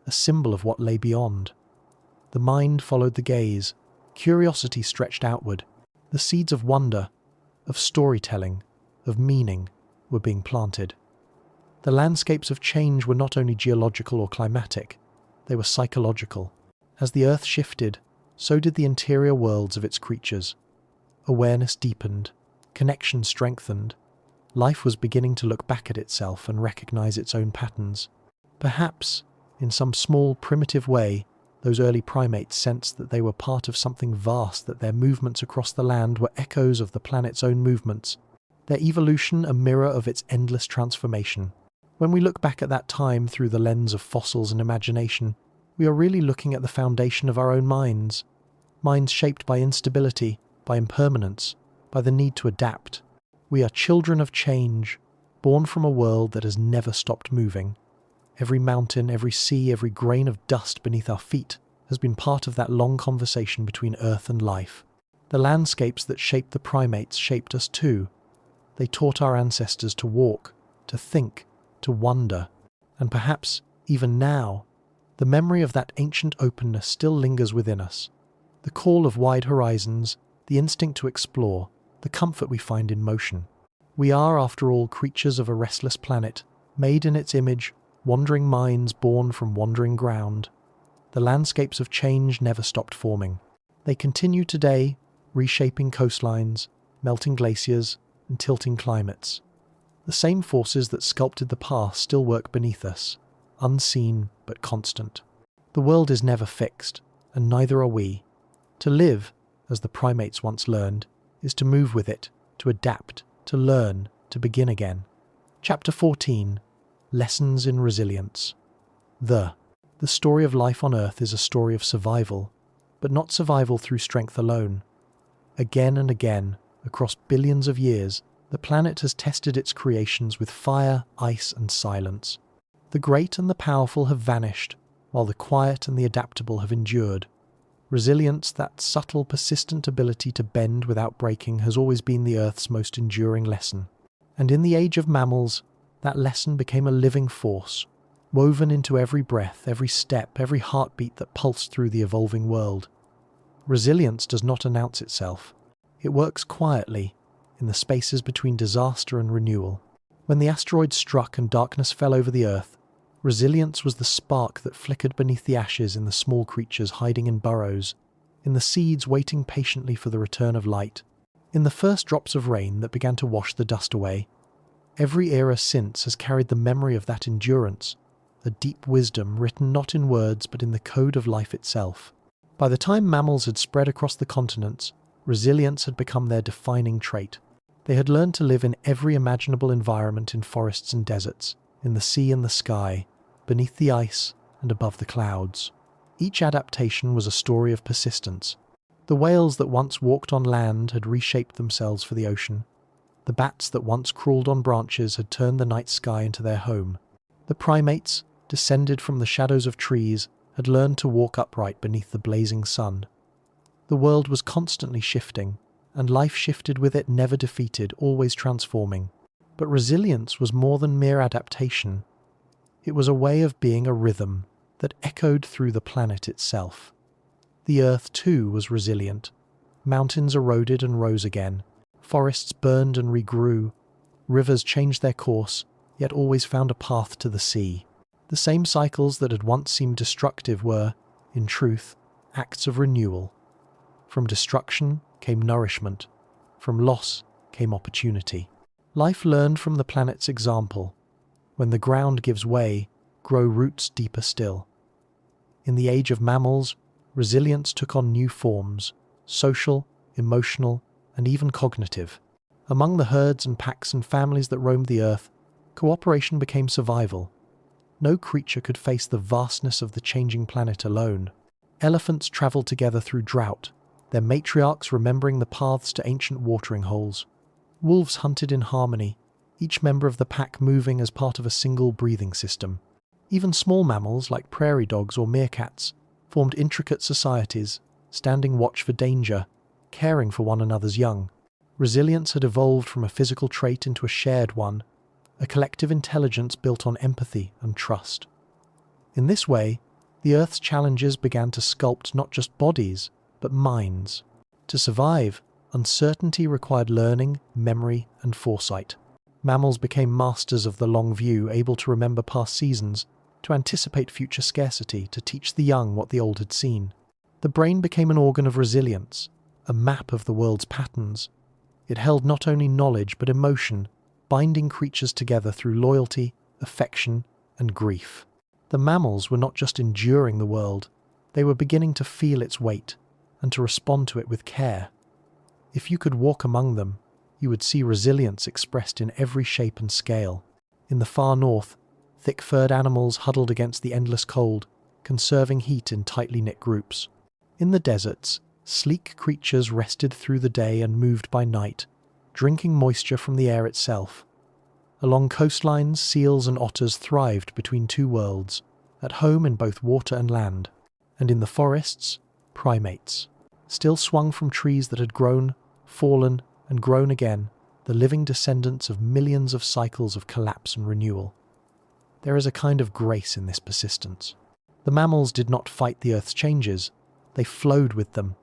a symbol of what lay beyond. The mind followed the gaze, curiosity stretched outward, the seeds of wonder, of storytelling, of meaning, were being planted. The landscapes of change were not only geological or climatic, they were psychological. As the Earth shifted, so did the interior worlds of its creatures. Awareness deepened, connection strengthened. Life was beginning to look back at itself and recognize its own patterns. Perhaps, in some small, primitive way, those early primates sensed that they were part of something vast, that their movements across the land were echoes of the planet's own movements, their evolution a mirror of its endless transformation. When we look back at that time through the lens of fossils and imagination, we are really looking at the foundation of our own minds. Minds shaped by instability, by impermanence, by the need to adapt. We are children of change, born from a world that has never stopped moving. Every mountain, every sea, every grain of dust beneath our feet has been part of that long conversation between Earth and life. The landscapes that shaped the primates shaped us too. They taught our ancestors to walk, to think, to wonder, and perhaps, even now, the memory of that ancient openness still lingers within us. The call of wide horizons, the instinct to explore, the comfort we find in motion. We are, after all, creatures of a restless planet, made in its image, wandering minds born from wandering ground. The landscapes of change never stopped forming. They continue today, reshaping coastlines, melting glaciers, and tilting climates. The same forces that sculpted the past still work beneath us, unseen but constant. The world is never fixed, and neither are we. To live, as the primates once learned, is to move with it, to adapt, to learn, to begin again. Chapter 14. Lessons in Resilience. The story of life on Earth is a story of survival, but not survival through strength alone. Again and again, across billions of years, the planet has tested its creations with fire, ice, and silence. The great and the powerful have vanished, while the quiet and the adaptable have endured. Resilience, that subtle, persistent ability to bend without breaking, has always been the Earth's most enduring lesson. And in the age of mammals, that lesson became a living force, woven into every breath, every step, every heartbeat that pulsed through the evolving world. Resilience does not announce itself. It works quietly, in the spaces between disaster and renewal. When the asteroid struck and darkness fell over the Earth, resilience was the spark that flickered beneath the ashes in the small creatures hiding in burrows, in the seeds waiting patiently for the return of light, in the first drops of rain that began to wash the dust away. Every era since has carried the memory of that endurance, a deep wisdom written not in words but in the code of life itself. By the time mammals had spread across the continents, resilience had become their defining trait. They had learned to live in every imaginable environment, in forests and deserts, in the sea and the sky, beneath the ice and above the clouds. Each adaptation was a story of persistence. The whales that once walked on land had reshaped themselves for the ocean. The bats that once crawled on branches had turned the night sky into their home. The primates, descended from the shadows of trees, had learned to walk upright beneath the blazing sun. The world was constantly shifting, and life shifted with it, never defeated, always transforming. But resilience was more than mere adaptation. It was a way of being, a rhythm that echoed through the planet itself. The Earth, too, was resilient. Mountains eroded and rose again. Forests burned and regrew. Rivers changed their course, yet always found a path to the sea. The same cycles that had once seemed destructive were, in truth, acts of renewal. From destruction came nourishment. From loss came opportunity. Life learned from the planet's example. When the ground gives way, grow roots deeper still. In the age of mammals, resilience took on new forms, social, emotional, and even cognitive. Among the herds and packs and families that roamed the Earth, cooperation became survival. No creature could face the vastness of the changing planet alone. Elephants traveled together through drought, their matriarchs remembering the paths to ancient watering holes. Wolves hunted in harmony, each member of the pack moving as part of a single breathing system. Even small mammals like prairie dogs or meerkats formed intricate societies, standing watch for danger, caring for one another's young. Resilience had evolved from a physical trait into a shared one, a collective intelligence built on empathy and trust. In this way, the Earth's challenges began to sculpt not just bodies, but minds. To survive, uncertainty required learning, memory, and foresight. Mammals became masters of the long view, able to remember past seasons, to anticipate future scarcity, to teach the young what the old had seen. The brain became an organ of resilience, a map of the world's patterns. It held not only knowledge but emotion, binding creatures together through loyalty, affection, and grief. The mammals were not just enduring the world, they were beginning to feel its weight and to respond to it with care. If you could walk among them, you would see resilience expressed in every shape and scale. In the far north, thick-furred animals huddled against the endless cold, conserving heat in tightly knit groups. In the deserts, sleek creatures rested through the day and moved by night, drinking moisture from the air itself. Along coastlines, seals and otters thrived between two worlds, at home in both water and land. And in the forests, primates, still swung from trees that had grown, fallen, and grown again, the living descendants of millions of cycles of collapse and renewal. There is a kind of grace in this persistence. The mammals did not fight the Earth's changes, they flowed with them.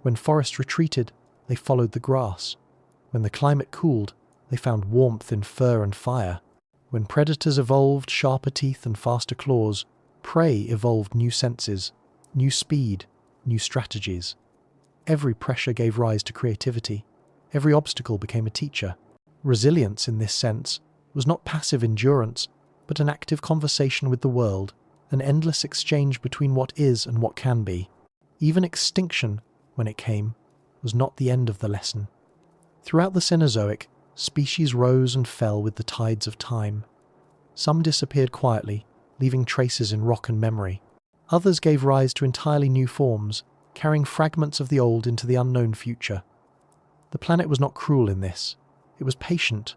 When forests retreated, they followed the grass. When the climate cooled, they found warmth in fur and fire. When predators evolved sharper teeth and faster claws, prey evolved new senses, new speed, new strategies. Every pressure gave rise to creativity. Every obstacle became a teacher. Resilience, in this sense, was not passive endurance, but an active conversation with the world, an endless exchange between what is and what can be. Even extinction, when it came, was not the end of the lesson. Throughout the Cenozoic, species rose and fell with the tides of time. Some disappeared quietly, leaving traces in rock and memory. Others gave rise to entirely new forms, carrying fragments of the old into the unknown future. The planet was not cruel in this. It was patient.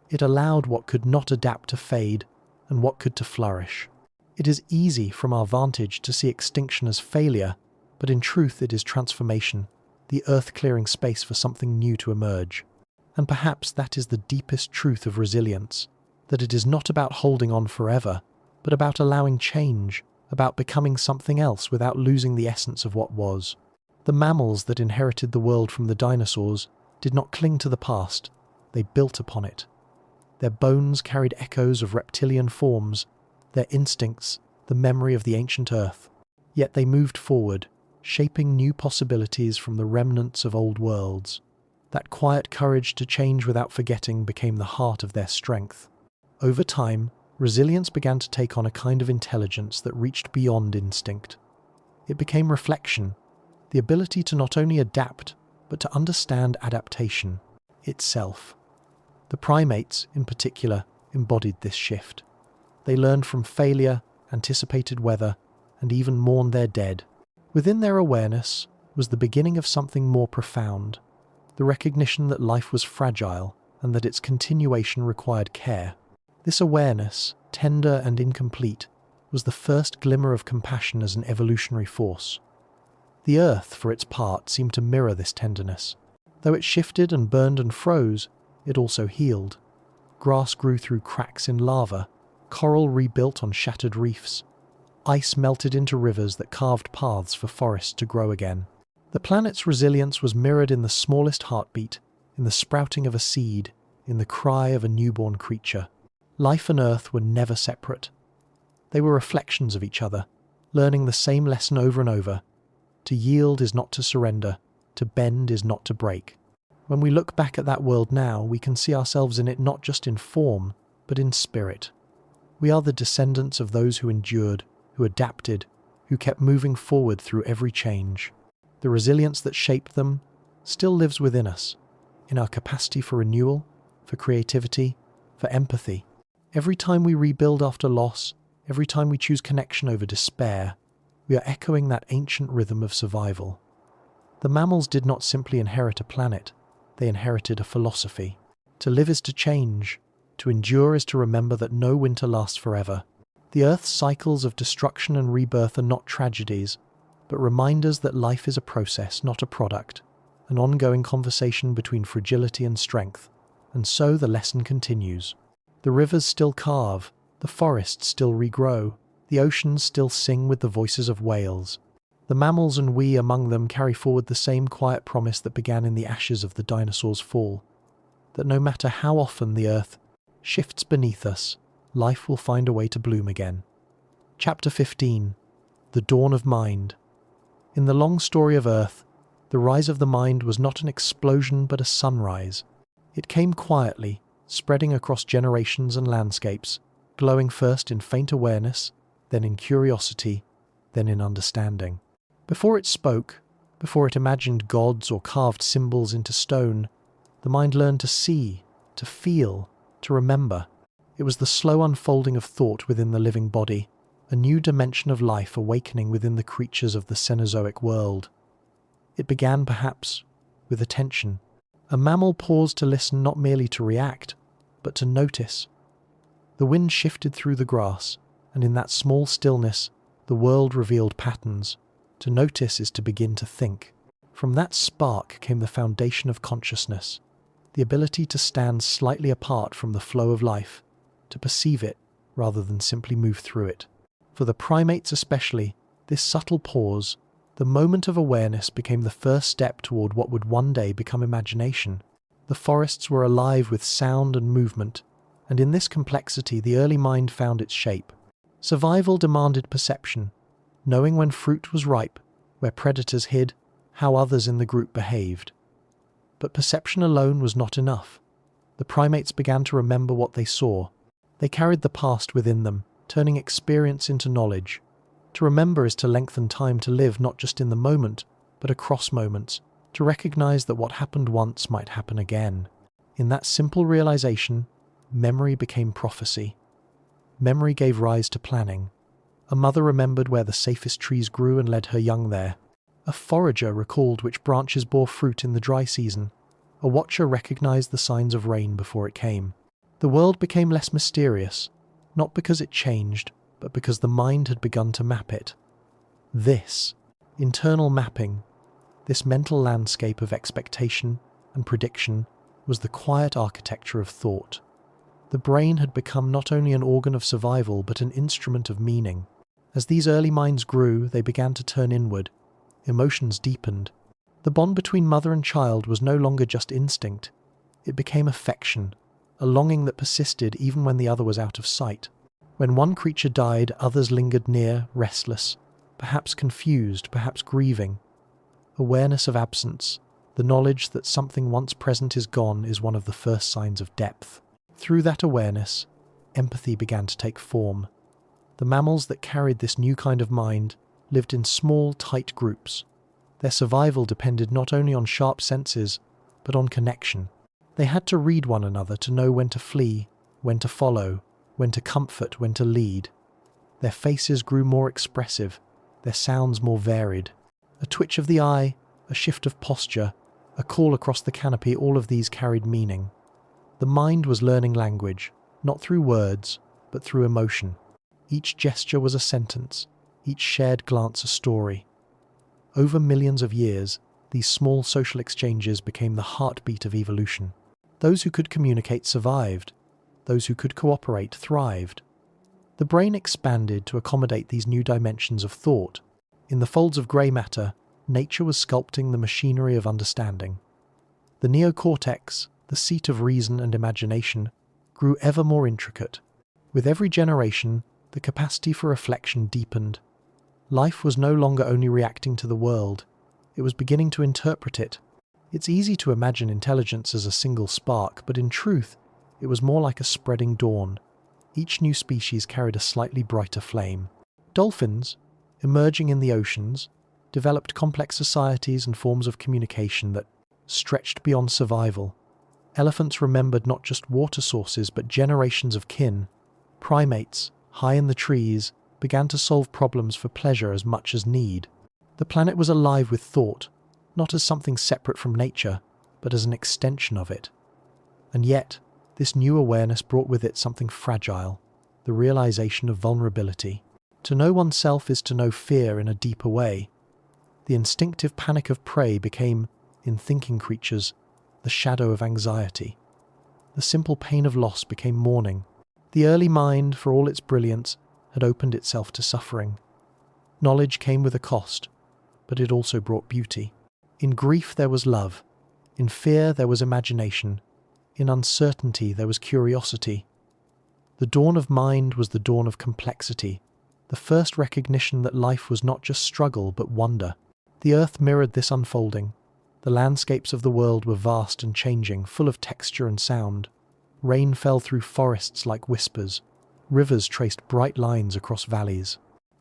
It allowed what could not adapt to fade, and what could to flourish. It is easy from our vantage to see extinction as failure, but in truth it is transformation, the Earth clearing space for something new to emerge. And perhaps that is the deepest truth of resilience, that it is not about holding on forever, but about allowing change, about becoming something else without losing the essence of what was. The mammals that inherited the world from the dinosaurs did not cling to the past, they built upon it. Their bones carried echoes of reptilian forms, their instincts the memory of the ancient Earth. Yet they moved forward, shaping new possibilities from the remnants of old worlds. That quiet courage to change without forgetting became the heart of their strength. Over time, resilience began to take on a kind of intelligence that reached beyond instinct. It became reflection, the ability to not only adapt, but to understand adaptation itself. The primates, in particular, embodied this shift. They learned from failure, anticipated weather, and even mourned their dead. Within their awareness was the beginning of something more profound, the recognition that life was fragile and that its continuation required care. This awareness, tender and incomplete, was the first glimmer of compassion as an evolutionary force. The Earth, for its part, seemed to mirror this tenderness. Though it shifted and burned and froze, it also healed. Grass grew through cracks in lava, coral rebuilt on shattered reefs. Ice melted into rivers that carved paths for forests to grow again. The planet's resilience was mirrored in the smallest heartbeat, in the sprouting of a seed, in the cry of a newborn creature. Life and Earth were never separate. They were reflections of each other, learning the same lesson over and over. To yield is not to surrender, to bend is not to break. When we look back at that world now, we can see ourselves in it not just in form, but in spirit. We are the descendants of those who endured, who adapted, who kept moving forward through every change. The resilience that shaped them still lives within us, in our capacity for renewal, for creativity, for empathy. Every time we rebuild after loss, Every time we choose connection over despair, we are echoing that ancient rhythm of survival. The mammals did not simply inherit a planet, they inherited a philosophy. To live is to change, to endure is to remember that no winter lasts forever. The Earth's cycles of destruction and rebirth are not tragedies, but reminders that life is a process, not a product, an ongoing conversation between fragility and strength. And so the lesson continues. The rivers still carve, the forests still regrow, the oceans still sing with the voices of whales. The mammals and we among them carry forward the same quiet promise that began in the ashes of the dinosaurs' fall, that no matter how often the Earth shifts beneath us, life will find a way to bloom again. Chapter 15. The Dawn of Mind. In the long story of Earth, the rise of the mind was not an explosion but a sunrise. It came quietly, spreading across generations and landscapes, glowing first in faint awareness, then in curiosity, then in understanding. Before it spoke, before it imagined gods or carved symbols into stone, the mind learned to see, to feel, to remember. It was the slow unfolding of thought within the living body, a new dimension of life awakening within the creatures of the Cenozoic world. It began, perhaps, with attention. A mammal paused to listen, not merely to react, but to notice. The wind shifted through the grass, and in that small stillness, the world revealed patterns. To notice is to begin to think. From that spark came the foundation of consciousness, the ability to stand slightly apart from the flow of life, to perceive it rather than simply move through it. For the primates especially, this subtle pause, the moment of awareness, became the first step toward what would one day become imagination. The forests were alive with sound and movement, and in this complexity the early mind found its shape. Survival demanded perception, knowing when fruit was ripe, where predators hid, how others in the group behaved. But perception alone was not enough. The primates began to remember what they saw. They carried the past within them, turning experience into knowledge. To remember is to lengthen time, to live not just in the moment, but across moments, to recognize that what happened once might happen again. In that simple realization, memory became prophecy. Memory gave rise to planning. A mother remembered where the safest trees grew and led her young there. A forager recalled which branches bore fruit in the dry season. A watcher recognized the signs of rain before it came. The world became less mysterious, not because it changed, but because the mind had begun to map it. This internal mapping, this mental landscape of expectation and prediction, was the quiet architecture of thought. The brain had become not only an organ of survival, but an instrument of meaning. As these early minds grew, they began to turn inward. Emotions deepened. The bond between mother and child was no longer just instinct. It became affection, a longing that persisted even when the other was out of sight. When one creature died, others lingered near, restless, perhaps confused, perhaps grieving. Awareness of absence, the knowledge that something once present is gone, is one of the first signs of depth. Through that awareness, empathy began to take form. The mammals that carried this new kind of mind lived in small, tight groups. Their survival depended not only on sharp senses, but on connection. They had to read one another to know when to flee, when to follow, when to comfort, when to lead. Their faces grew more expressive, their sounds more varied. A twitch of the eye, a shift of posture, a call across the canopy, all of these carried meaning. The mind was learning language, not through words, but through emotion. Each gesture was a sentence, each shared glance a story. Over millions of years, these small social exchanges became the heartbeat of evolution. Those who could communicate survived. Those who could cooperate thrived. The brain expanded to accommodate these new dimensions of thought. In the folds of grey matter, nature was sculpting the machinery of understanding. The neocortex, the seat of reason and imagination, grew ever more intricate. With every generation, the capacity for reflection deepened. Life was no longer only reacting to the world, it was beginning to interpret it. It's easy to imagine intelligence as a single spark, but in truth, it was more like a spreading dawn. Each new species carried a slightly brighter flame. Dolphins, emerging in the oceans, developed complex societies and forms of communication that stretched beyond survival. Elephants remembered not just water sources, but generations of kin. Primates, high in the trees, began to solve problems for pleasure as much as need. The planet was alive with thought, not as something separate from nature, but as an extension of it. And yet, this new awareness brought with it something fragile, the realization of vulnerability. To know oneself is to know fear in a deeper way. The instinctive panic of prey became, in thinking creatures, the shadow of anxiety. The simple pain of loss became mourning. The early mind, for all its brilliance, had opened itself to suffering. Knowledge came with a cost, but it also brought beauty. In grief there was love. In fear there was imagination. In uncertainty there was curiosity. The dawn of mind was the dawn of complexity, the first recognition that life was not just struggle but wonder. The earth mirrored this unfolding. The landscapes of the world were vast and changing, full of texture and sound. Rain fell through forests like whispers. Rivers traced bright lines across valleys.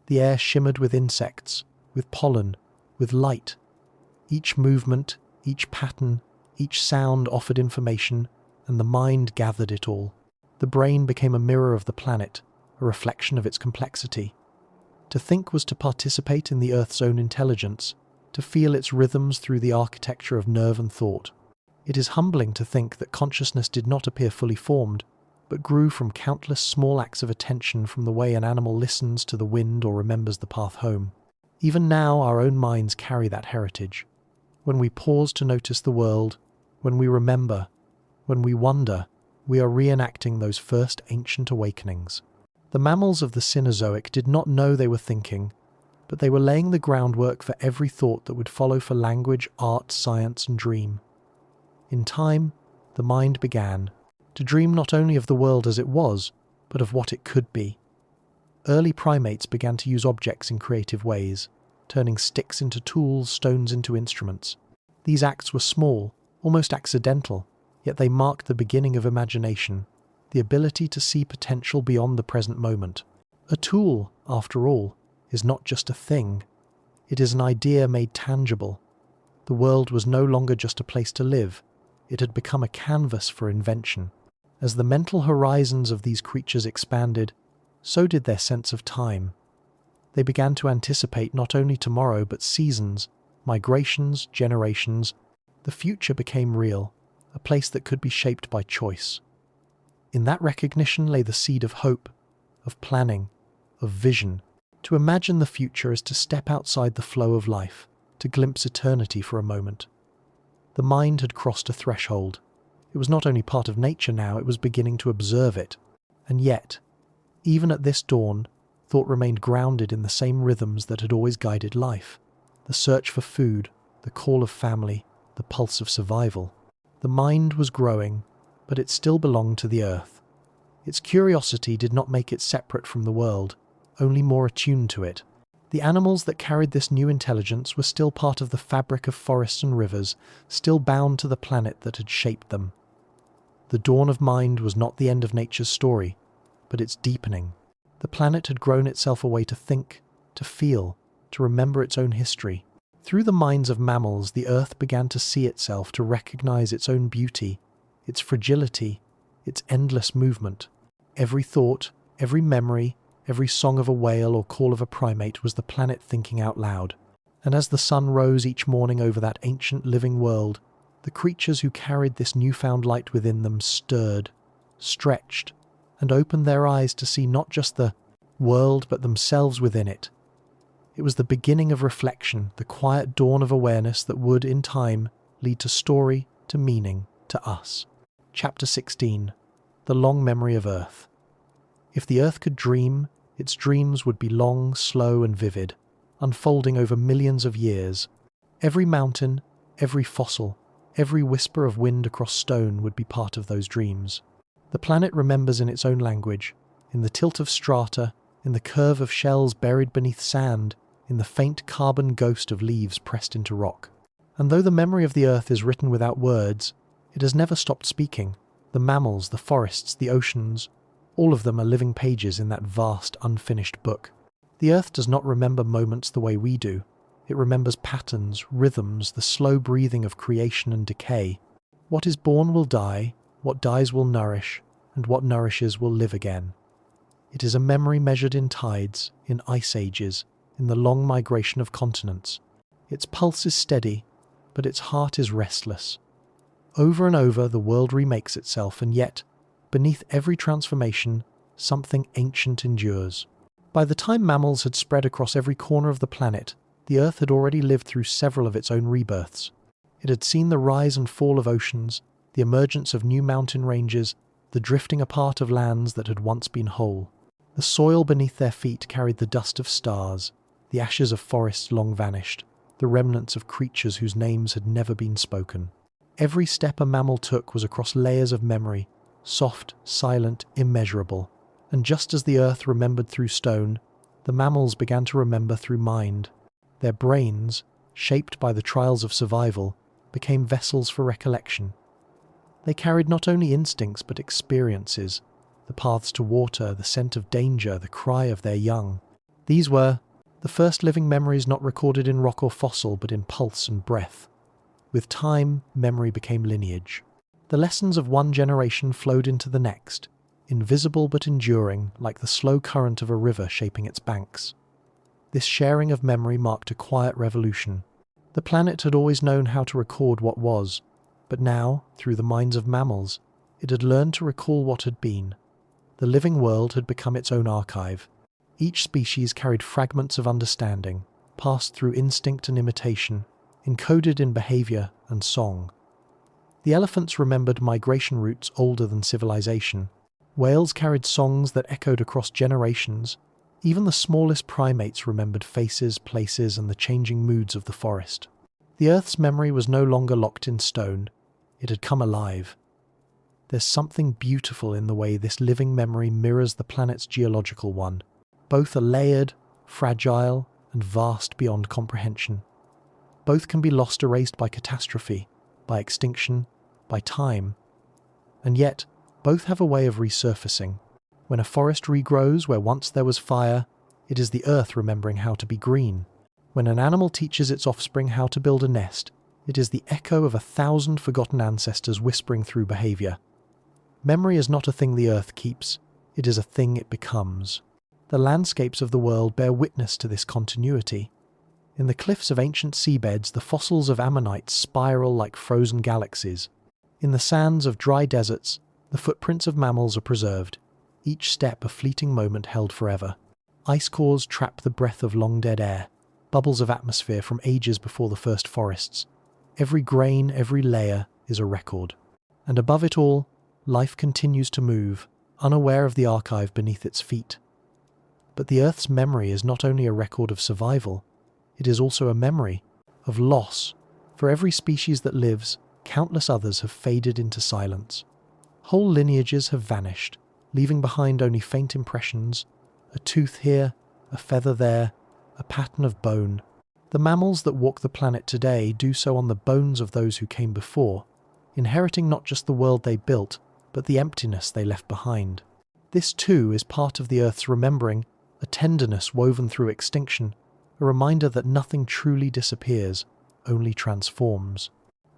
The air shimmered with insects, with pollen, with light. Each movement, each pattern, each sound offered information, and the mind gathered it all. The brain became a mirror of the planet, a reflection of its complexity. To think was to participate in the Earth's own intelligence, to feel its rhythms through the architecture of nerve and thought. It is humbling to think that consciousness did not appear fully formed, but grew from countless small acts of attention, from the way an animal listens to the wind or remembers the path home. Even now, our own minds carry that heritage. When we pause to notice the world, when we remember, when we wonder, we are reenacting those first ancient awakenings. The mammals of the Cenozoic did not know they were thinking, but they were laying the groundwork for every thought that would follow for language, art, science, and dream. In time, the mind began to dream not only of the world as it was, but of what it could be. Early primates began to use objects in creative ways, turning sticks into tools, stones into instruments. These acts were small, almost accidental, yet they marked the beginning of imagination, the ability to see potential beyond the present moment. A tool, after all, is not just a thing. It is an idea made tangible. The world was no longer just a place to live. It had become a canvas for invention. As the mental horizons of these creatures expanded, so did their sense of time. They began to anticipate not only tomorrow but seasons, migrations, generations. The future became real, a place that could be shaped by choice. In that recognition lay the seed of hope, of planning, of vision. To imagine the future is to step outside the flow of life, to glimpse eternity for a moment. The mind had crossed a threshold. It was not only part of nature now, it was beginning to observe it. And yet, even at this dawn, thought remained grounded in the same rhythms that had always guided life. The search for food, the call of family, the pulse of survival. The mind was growing, but it still belonged to the earth. Its curiosity did not make it separate from the world, only more attuned to it. The animals that carried this new intelligence were still part of the fabric of forests and rivers, still bound to the planet that had shaped them. The dawn of mind was not the end of nature's story, but its deepening. The planet had grown itself a way to think, to feel, to remember its own history. Through the minds of mammals, the earth began to see itself, to recognize its own beauty, its fragility, its endless movement. Every thought, every memory, every song of a whale or call of a primate was the planet thinking out loud. And as the sun rose each morning over that ancient living world, the creatures who carried this newfound light within them stirred, stretched, and opened their eyes to see not just the world but themselves within it. It was the beginning of reflection, the quiet dawn of awareness that would, in time, lead to story, to meaning, to us. Chapter 16. The Long Memory of Earth. If the Earth could dream, its dreams would be long, slow, and vivid, unfolding over millions of years. Every mountain, every fossil, every whisper of wind across stone would be part of those dreams. The planet remembers in its own language, in the tilt of strata, in the curve of shells buried beneath sand, in the faint carbon ghost of leaves pressed into rock. And though the memory of the Earth is written without words, it has never stopped speaking. The mammals, the forests, the oceans, all of them are living pages in that vast, unfinished book. The Earth does not remember moments the way we do. It remembers patterns, rhythms, the slow breathing of creation and decay. What is born will die, what dies will nourish, and what nourishes will live again. It is a memory measured in tides, in ice ages, in the long migration of continents. Its pulse is steady, but its heart is restless. Over and over, the world remakes itself, and yet, beneath every transformation, something ancient endures. By the time mammals had spread across every corner of the planet, the Earth had already lived through several of its own rebirths. It had seen the rise and fall of oceans, the emergence of new mountain ranges, the drifting apart of lands that had once been whole. The soil beneath their feet carried the dust of stars, the ashes of forests long vanished, the remnants of creatures whose names had never been spoken. Every step a mammal took was across layers of memory, soft, silent, immeasurable. And just as the Earth remembered through stone, the mammals began to remember through mind. Their brains, shaped by the trials of survival, became vessels for recollection. They carried not only instincts but experiences, the paths to water, the scent of danger, the cry of their young. These were the first living memories not recorded in rock or fossil but in pulse and breath. With time, memory became lineage. The lessons of one generation flowed into the next, invisible but enduring, like the slow current of a river shaping its banks. This sharing of memory marked a quiet revolution. The planet had always known how to record what was, but now, through the minds of mammals, it had learned to recall what had been. The living world had become its own archive. Each species carried fragments of understanding, passed through instinct and imitation, encoded in behavior and song. The elephants remembered migration routes older than civilization. Whales carried songs that echoed across generations. Even the smallest primates remembered faces, places, and the changing moods of the forest. The Earth's memory was no longer locked in stone. It had come alive. There's something beautiful in the way this living memory mirrors the planet's geological one. Both are layered, fragile, and vast beyond comprehension. Both can be lost, erased by catastrophe, by extinction, by time. And yet, both have a way of resurfacing. When a forest regrows where once there was fire, it is the earth remembering how to be green. When an animal teaches its offspring how to build a nest, it is the echo of 1,000 forgotten ancestors whispering through behavior. Memory is not a thing the earth keeps, it is a thing it becomes. The landscapes of the world bear witness to this continuity. In the cliffs of ancient seabeds, the fossils of ammonites spiral like frozen galaxies. In the sands of dry deserts, the footprints of mammals are preserved, each step a fleeting moment held forever. Ice cores trap the breath of long-dead air, bubbles of atmosphere from ages before the first forests. Every grain, every layer is a record. And above it all, life continues to move, unaware of the archive beneath its feet. But the Earth's memory is not only a record of survival, it is also a memory of loss. For every species that lives, countless others have faded into silence. Whole lineages have vanished, leaving behind only faint impressions, a tooth here, a feather there, a pattern of bone. The mammals that walk the planet today do so on the bones of those who came before, inheriting not just the world they built, but the emptiness they left behind. This too is part of the Earth's remembering, a tenderness woven through extinction, a reminder that nothing truly disappears, only transforms.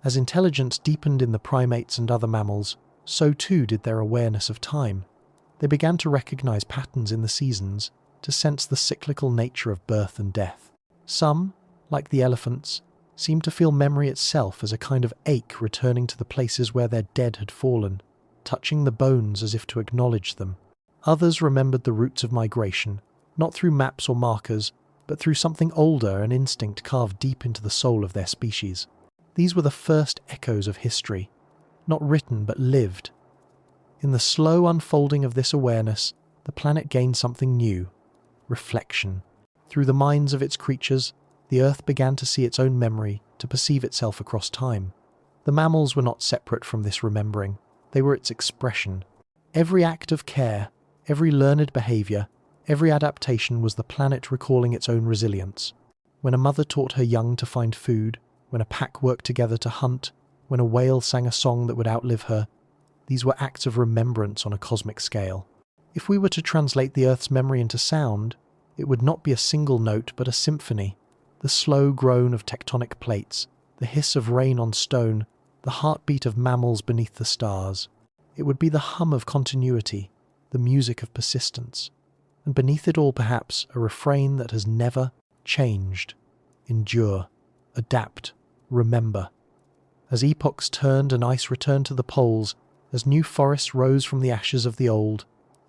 As intelligence deepened in the primates and other mammals, so too did their awareness of time. They began to recognize patterns in the seasons, to sense the cyclical nature of birth and death. Some, like the elephants, seemed to feel memory itself as a kind of ache returning to the places where their dead had fallen, touching the bones as if to acknowledge them. Others remembered the routes of migration, not through maps or markers, but through something older, an instinct carved deep into the soul of their species. These were the first echoes of history, not written but lived. In the slow unfolding of this awareness, the planet gained something new: reflection. Through the minds of its creatures, the Earth began to see its own memory, to perceive itself across time. The mammals were not separate from this remembering, they were its expression. Every act of care, every learned behavior, every adaptation was the planet recalling its own resilience. When a mother taught her young to find food, when a pack worked together to hunt, when a whale sang a song that would outlive her, these were acts of remembrance on a cosmic scale. If we were to translate the Earth's memory into sound, it would not be a single note but a symphony. The slow groan of tectonic plates, the hiss of rain on stone, the heartbeat of mammals beneath the stars. It would be the hum of continuity, the music of persistence. and beneath it all perhaps a refrain that has never changed: endure, adapt, remember. As epochs turned and ice returned to the poles, as new forests rose from the ashes of the old,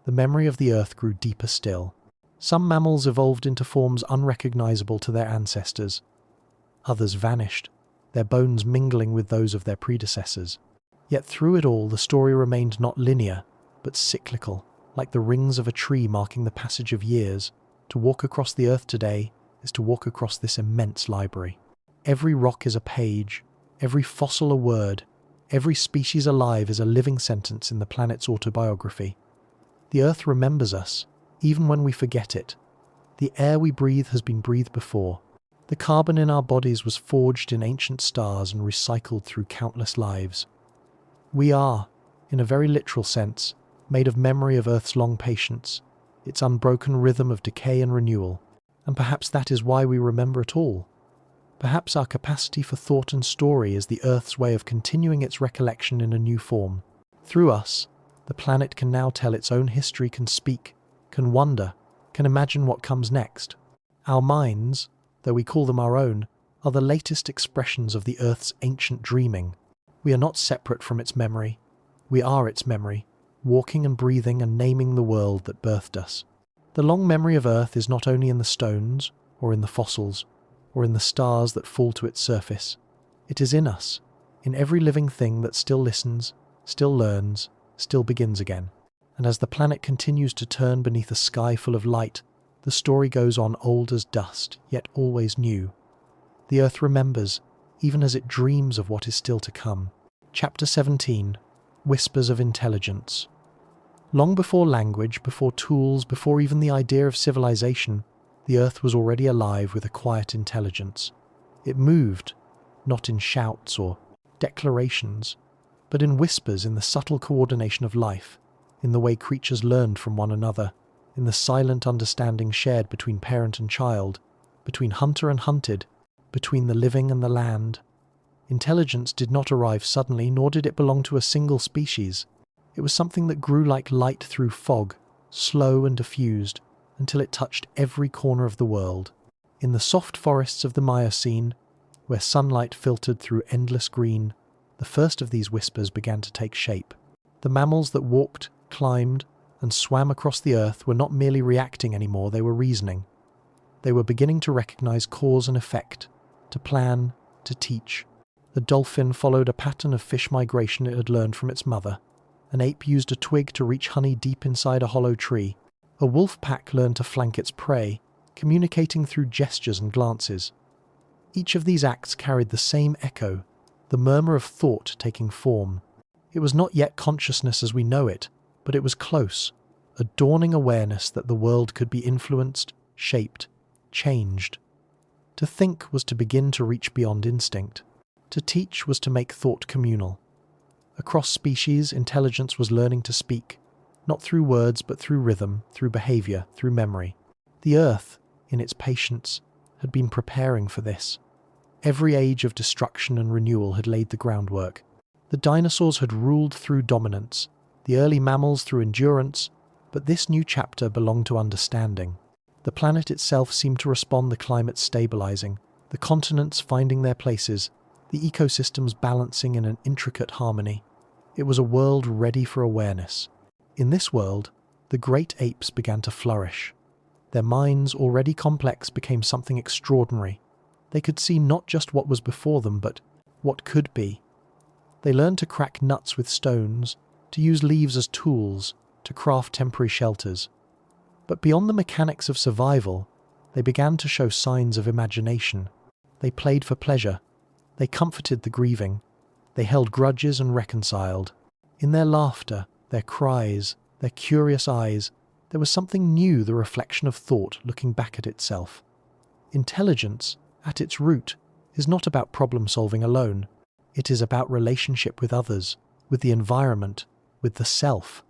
the memory of the earth grew deeper still. Some mammals evolved into forms unrecognizable to their ancestors. Others vanished, their bones mingling with those of their predecessors. Yet through it all, the story remained not linear, but cyclical, like the rings of a tree marking the passage of years. To walk across the earth today is to walk across this immense library. Every rock is a page, every fossil a word, every species alive is a living sentence in the planet's autobiography. The earth remembers us, even when we forget it. The air we breathe has been breathed before. The carbon in our bodies was forged in ancient stars and recycled through countless lives. We are, in a very literal sense, made of memory of Earth's long patience, its unbroken rhythm of decay and renewal, and perhaps that is why we remember it all. Perhaps our capacity for thought and story is the Earth's way of continuing its recollection in a new form. Through us, the planet can now tell its own history, can speak, can wonder, can imagine what comes next. Our minds, though we call them our own, are the latest expressions of the Earth's ancient dreaming. We are not separate from its memory. We are its memory, walking and breathing and naming the world that birthed us. The long memory of Earth is not only in the stones, or in the fossils, or in the stars that fall to its surface. It is in us, in every living thing that still listens, still learns, still begins again. And as the planet continues to turn beneath a sky full of light, the story goes on, old as dust, yet always new. The Earth remembers, even as it dreams of what is still to come. Chapter 17. Whispers of Intelligence. Long before language, before tools, before even the idea of civilization, the Earth was already alive with a quiet intelligence. It moved, not in shouts or declarations, but in whispers, in the subtle coordination of life, in the way creatures learned from one another, in the silent understanding shared between parent and child, between hunter and hunted, between the living and the land. Intelligence did not arrive suddenly, nor did it belong to a single species. It was something that grew like light through fog, slow and diffused, until it touched every corner of the world. In the soft forests of the Miocene, where sunlight filtered through endless green, the first of these whispers began to take shape. The mammals that walked, climbed, and swam across the earth were not merely reacting anymore, they were reasoning. They were beginning to recognize cause and effect, to plan, to teach. The dolphin followed a pattern of fish migration it had learned from its mother. An ape used a twig to reach honey deep inside a hollow tree. A wolf pack learned to flank its prey, communicating through gestures and glances. Each of these acts carried the same echo, the murmur of thought taking form. It was not yet consciousness as we know it, but it was close, a dawning awareness that the world could be influenced, shaped, changed. To think was to begin to reach beyond instinct. To teach was to make thought communal. Across species, intelligence was learning to speak, not through words but through rhythm, through behavior, through memory. The Earth, in its patience, had been preparing for this. Every age of destruction and renewal had laid the groundwork. The dinosaurs had ruled through dominance, the early mammals through endurance, but this new chapter belonged to understanding. The planet itself seemed to respond, the climate stabilizing, the continents finding their places, the ecosystems balancing in an intricate harmony. It was a world ready for awareness. In this world, the great apes began to flourish. Their minds, already complex, became something extraordinary. They could see not just what was before them, but what could be. They learned to crack nuts with stones, to use leaves as tools, to craft temporary shelters. But beyond the mechanics of survival, they began to show signs of imagination. They played for pleasure. They comforted the grieving. They held grudges and reconciled. In their laughter, their cries, their curious eyes, there was something new, the reflection of thought looking back at itself. Intelligence, at its root, is not about problem-solving alone. It is about relationship with others, with the environment, with the self.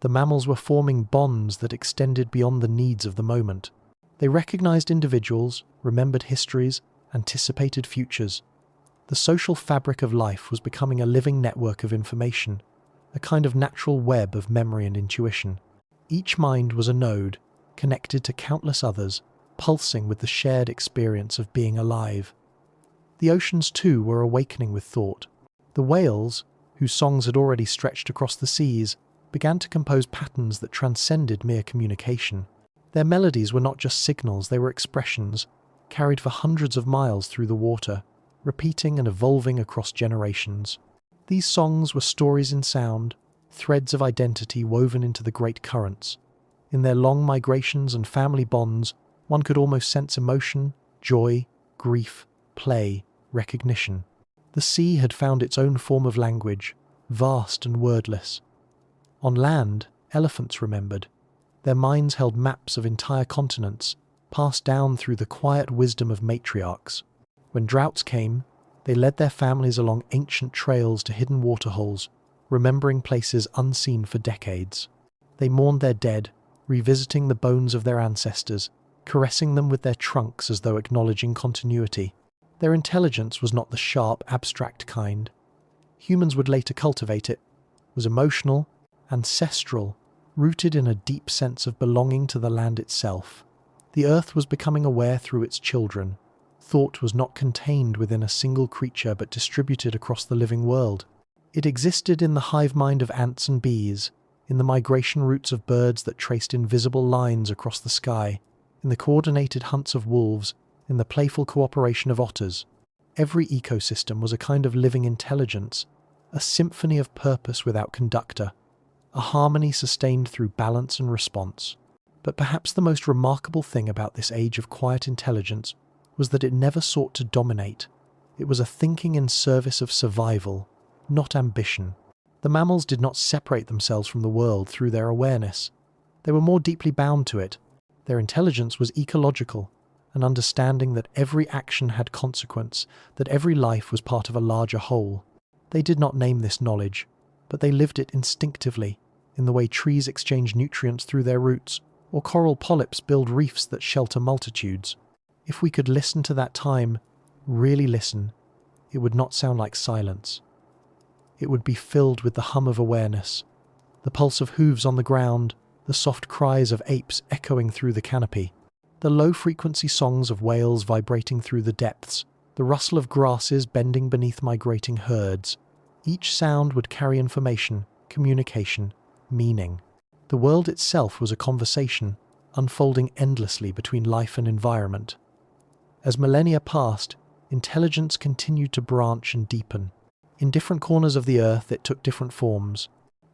The mammals were forming bonds that extended beyond the needs of the moment. They recognized individuals, remembered histories, anticipated futures. The social fabric of life was becoming a living network of information, a kind of natural web of memory and intuition. Each mind was a node, connected to countless others, pulsing with the shared experience of being alive. The oceans too were awakening with thought. The whales, whose songs had already stretched across the seas, began to compose patterns that transcended mere communication. Their melodies were not just signals, they were expressions, carried for hundreds of miles through the water, repeating and evolving across generations. These songs were stories in sound, threads of identity woven into the great currents. In their long migrations and family bonds, one could almost sense emotion, joy, grief, play, recognition. The sea had found its own form of language, vast and wordless. On land, elephants remembered. Their minds held maps of entire continents, passed down through the quiet wisdom of matriarchs. When droughts came, they led their families along ancient trails to hidden waterholes, remembering places unseen for decades. They mourned their dead, revisiting the bones of their ancestors, caressing them with their trunks as though acknowledging continuity. Their intelligence was not the sharp, abstract kind. Humans would later cultivate it. It was emotional, ancestral, rooted in a deep sense of belonging to the land itself. The earth was becoming aware through its children. Thought was not contained within a single creature but distributed across the living world. It existed in the hive mind of ants and bees, in the migration routes of birds that traced invisible lines across the sky, in the coordinated hunts of wolves, in the playful cooperation of otters. Every ecosystem was a kind of living intelligence, a symphony of purpose without conductor, a harmony sustained through balance and response. But perhaps the most remarkable thing about this age of quiet intelligence was that it never sought to dominate. It was a thinking in service of survival, not ambition. The mammals did not separate themselves from the world through their awareness. They were more deeply bound to it. Their intelligence was ecological, an understanding that every action had consequence, that every life was part of a larger whole. They did not name this knowledge, but they lived it instinctively, in the way trees exchange nutrients through their roots, or coral polyps build reefs that shelter multitudes. If we could listen to that time, really listen, it would not sound like silence. It would be filled with the hum of awareness, the pulse of hooves on the ground, the soft cries of apes echoing through the canopy, the low-frequency songs of whales vibrating through the depths, the rustle of grasses bending beneath migrating herds. Each sound would carry information, communication, meaning. The world itself was a conversation, unfolding endlessly between life and environment. As millennia passed, intelligence continued to branch and deepen. In different corners of the earth, it took different forms.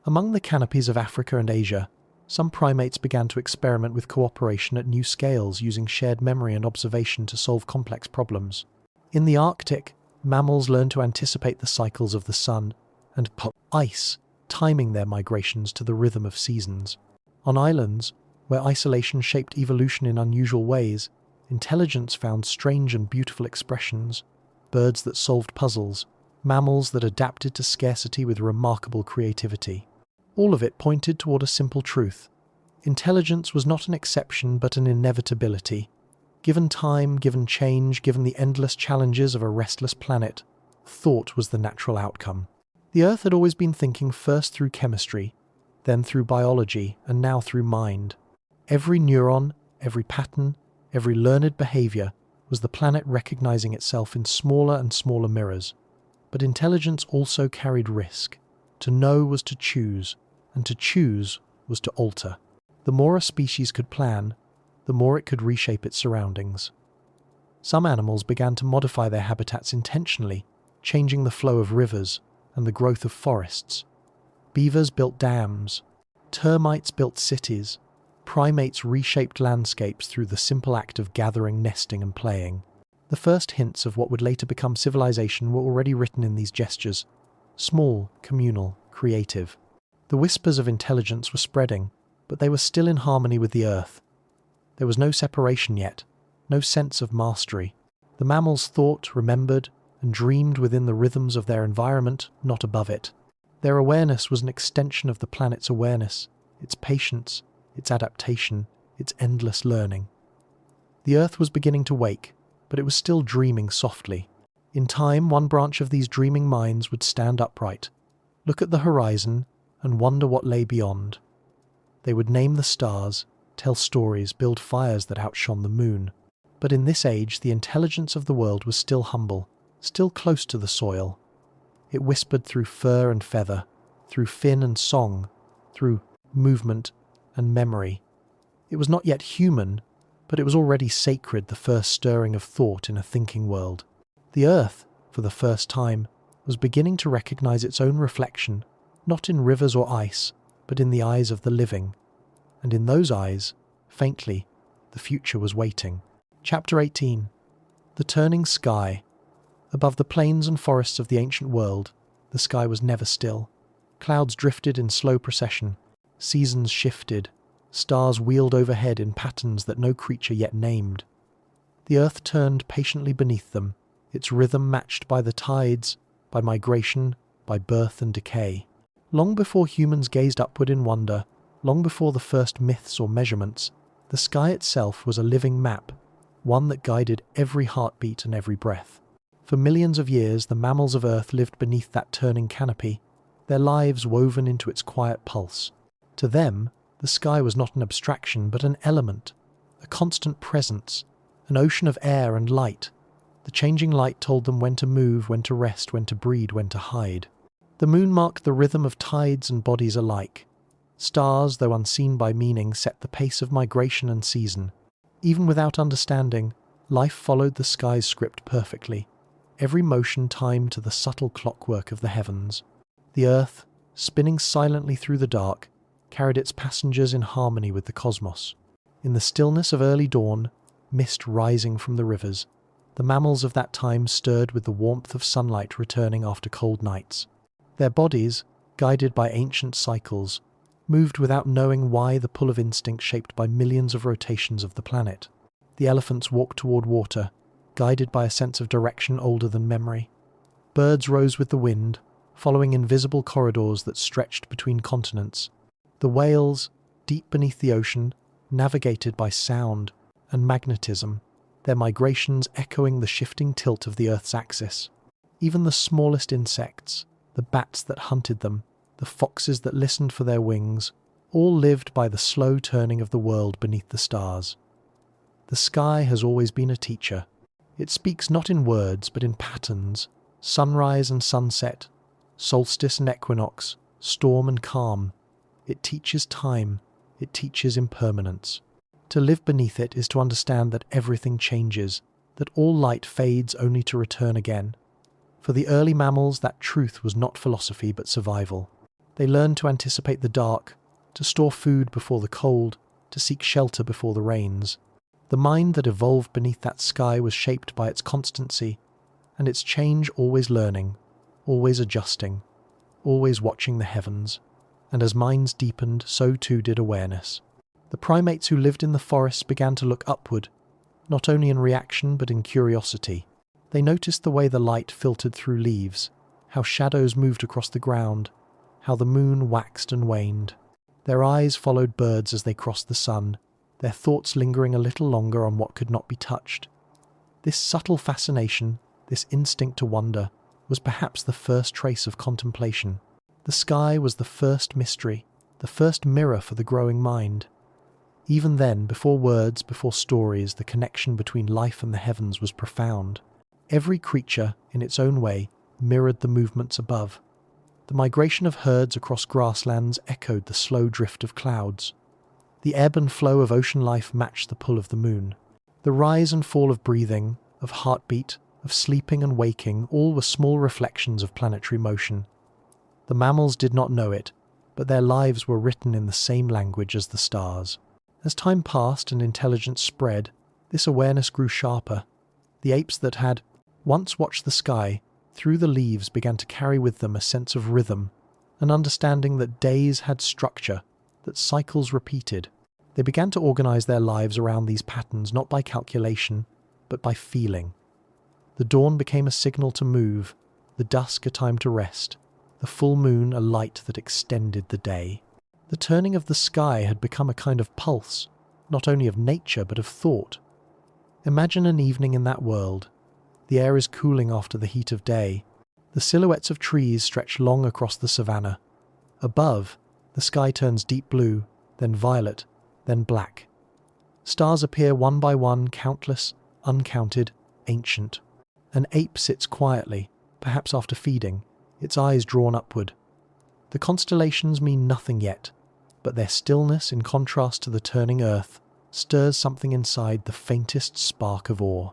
Among the canopies of Africa and Asia, some primates began to experiment with cooperation at new scales, using shared memory and observation to solve complex problems. In the Arctic, mammals learned to anticipate the cycles of the sun and ice, timing their migrations to the rhythm of seasons. On islands, where isolation shaped evolution in unusual ways, intelligence found strange and beautiful expressions, birds that solved puzzles, mammals that adapted to scarcity with remarkable creativity. All of it pointed toward a simple truth. Intelligence was not an exception but an inevitability. Given time, given change, given the endless challenges of a restless planet, thought was the natural outcome. The Earth had always been thinking first through chemistry, then through biology, and now through mind. Every neuron, every pattern, every learned behavior was the planet recognizing itself in smaller and smaller mirrors. But intelligence also carried risk. To know was to choose, and to choose was to alter. The more a species could plan, the more it could reshape its surroundings. Some animals began to modify their habitats intentionally, changing the flow of rivers and the growth of forests. Beavers built dams, termites built cities, primates reshaped landscapes through the simple act of gathering, nesting, and playing. The first hints of what would later become civilization were already written in these gestures, small, communal, creative. The whispers of intelligence were spreading, but they were still in harmony with the earth. There was no separation yet, no sense of mastery. The mammals thought, remembered, and dreamed within the rhythms of their environment, not above it. Their awareness was an extension of the planet's awareness, its patience, its adaptation, its endless learning. The earth was beginning to wake, but it was still dreaming softly. In time, one branch of these dreaming minds would stand upright, look at the horizon, and wonder what lay beyond. They would name the stars, tell stories, build fires that outshone the moon. But in this age, the intelligence of the world was still humble, still close to the soil. It whispered through fur and feather, through fin and song, through movement and memory. It was not yet human, but it was already sacred, the first stirring of thought in a thinking world. The earth, for the first time, was beginning to recognize its own reflection, not in rivers or ice, but in the eyes of the living. And in those eyes, faintly, the future was waiting. Chapter 18. The Turning Sky. Above the plains and forests of the ancient world, the sky was never still. Clouds drifted in slow procession, seasons shifted, stars wheeled overhead in patterns that no creature yet named. The earth turned patiently beneath them, its rhythm matched by the tides, by migration, by birth and decay. Long before humans gazed upward in wonder, long before the first myths or measurements, the sky itself was a living map, one that guided every heartbeat and every breath. For millions of years, the mammals of Earth lived beneath that turning canopy, their lives woven into its quiet pulse. To them, the sky was not an abstraction, but an element, a constant presence, an ocean of air and light. The changing light told them when to move, when to rest, when to breed, when to hide. The moon marked the rhythm of tides and bodies alike. Stars, though unseen by meaning, set the pace of migration and season. Even without understanding, life followed the sky's script perfectly, every motion timed to the subtle clockwork of the heavens. The earth, spinning silently through the dark, carried its passengers in harmony with the cosmos. In the stillness of early dawn, mist rising from the rivers, the mammals of that time stirred with the warmth of sunlight returning after cold nights. Their bodies, guided by ancient cycles, moved without knowing why, the pull of instinct shaped by millions of rotations of the planet. The elephants walked toward water, guided by a sense of direction older than memory. Birds rose with the wind, following invisible corridors that stretched between continents. The whales, deep beneath the ocean, navigated by sound and magnetism, their migrations echoing the shifting tilt of the Earth's axis. Even the smallest insects, the bats that hunted them, the foxes that listened for their wings, all lived by the slow turning of the world beneath the stars. The sky has always been a teacher. It speaks not in words, but in patterns, sunrise and sunset, solstice and equinox, storm and calm. It teaches time, it teaches impermanence. To live beneath it is to understand that everything changes, that all light fades only to return again. For the early mammals, that truth was not philosophy but survival. They learned to anticipate the dark, to store food before the cold, to seek shelter before the rains. The mind that evolved beneath that sky was shaped by its constancy, and its change always learning, always adjusting, always watching the heavens. And as minds deepened, so too did awareness. The primates who lived in the forests began to look upward, not only in reaction but in curiosity. They noticed the way the light filtered through leaves, how shadows moved across the ground, how the moon waxed and waned. Their eyes followed birds as they crossed the sun, their thoughts lingering a little longer on what could not be touched. This subtle fascination, this instinct to wonder, was perhaps the first trace of contemplation. The sky was the first mystery, the first mirror for the growing mind. Even then, before words, before stories, the connection between life and the heavens was profound. Every creature, in its own way, mirrored the movements above. The migration of herds across grasslands echoed the slow drift of clouds. The ebb and flow of ocean life matched the pull of the moon. The rise and fall of breathing, of heartbeat, of sleeping and waking, all were small reflections of planetary motion. The mammals did not know it, but their lives were written in the same language as the stars. As time passed and intelligence spread, this awareness grew sharper. The apes that had once watched the sky through the leaves began to carry with them a sense of rhythm, an understanding that days had structure, that cycles repeated. They began to organize their lives around these patterns, not by calculation, but by feeling. The dawn became a signal to move, the dusk a time to rest, the full moon a light that extended the day. The turning of the sky had become a kind of pulse, not only of nature but of thought. Imagine an evening in that world. The air is cooling after the heat of day. The silhouettes of trees stretch long across the savannah. Above, the sky turns deep blue, then violet, then black. Stars appear one by one, countless, uncounted, ancient. An ape sits quietly, perhaps after feeding, its eyes drawn upward. The constellations mean nothing yet, but their stillness, in contrast to the turning earth, stirs something inside the faintest spark of awe.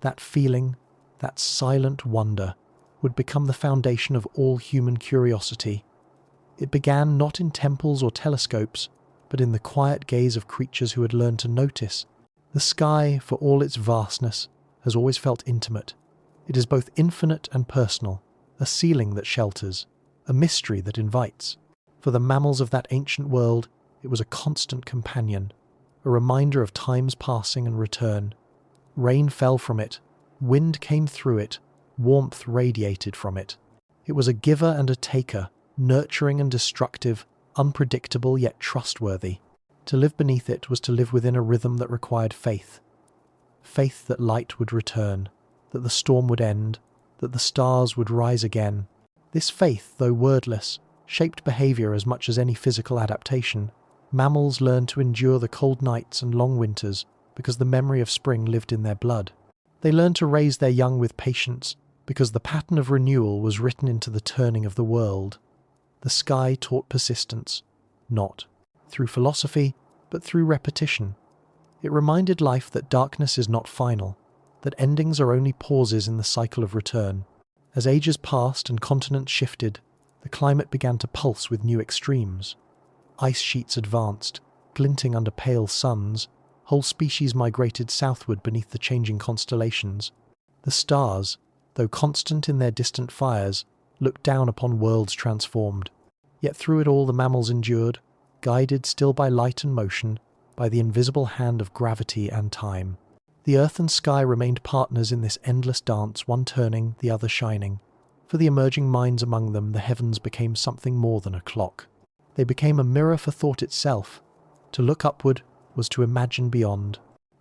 That feeling, that silent wonder, would become the foundation of all human curiosity. It began not in temples or telescopes, but in the quiet gaze of creatures who had learned to notice. The sky, for all its vastness, has always felt intimate. It is both infinite and personal, a ceiling that shelters, a mystery that invites. For the mammals of that ancient world, it was a constant companion, a reminder of time's passing and return. Rain fell from it, wind came through it, warmth radiated from it. It was a giver and a taker, nurturing and destructive, unpredictable yet trustworthy. To live beneath it was to live within a rhythm that required faith. Faith that light would return, that the storm would end, that the stars would rise again. This faith, though wordless, shaped behaviour as much as any physical adaptation. Mammals learned to endure the cold nights and long winters because the memory of spring lived in their blood. They learned to raise their young with patience because the pattern of renewal was written into the turning of the world. The sky taught persistence, not through philosophy, but through repetition. It reminded life that darkness is not final, that endings are only pauses in the cycle of return. As ages passed and continents shifted, the climate began to pulse with new extremes. Ice sheets advanced, glinting under pale suns. Whole species migrated southward beneath the changing constellations. The stars, though constant in their distant fires, looked down upon worlds transformed. Yet through it all the mammals endured, guided still by light and motion, by the invisible hand of gravity and time. The earth and sky remained partners in this endless dance, one turning, the other shining. For the emerging minds among them, the heavens became something more than a clock. They became a mirror for thought itself. To look upward was to imagine beyond.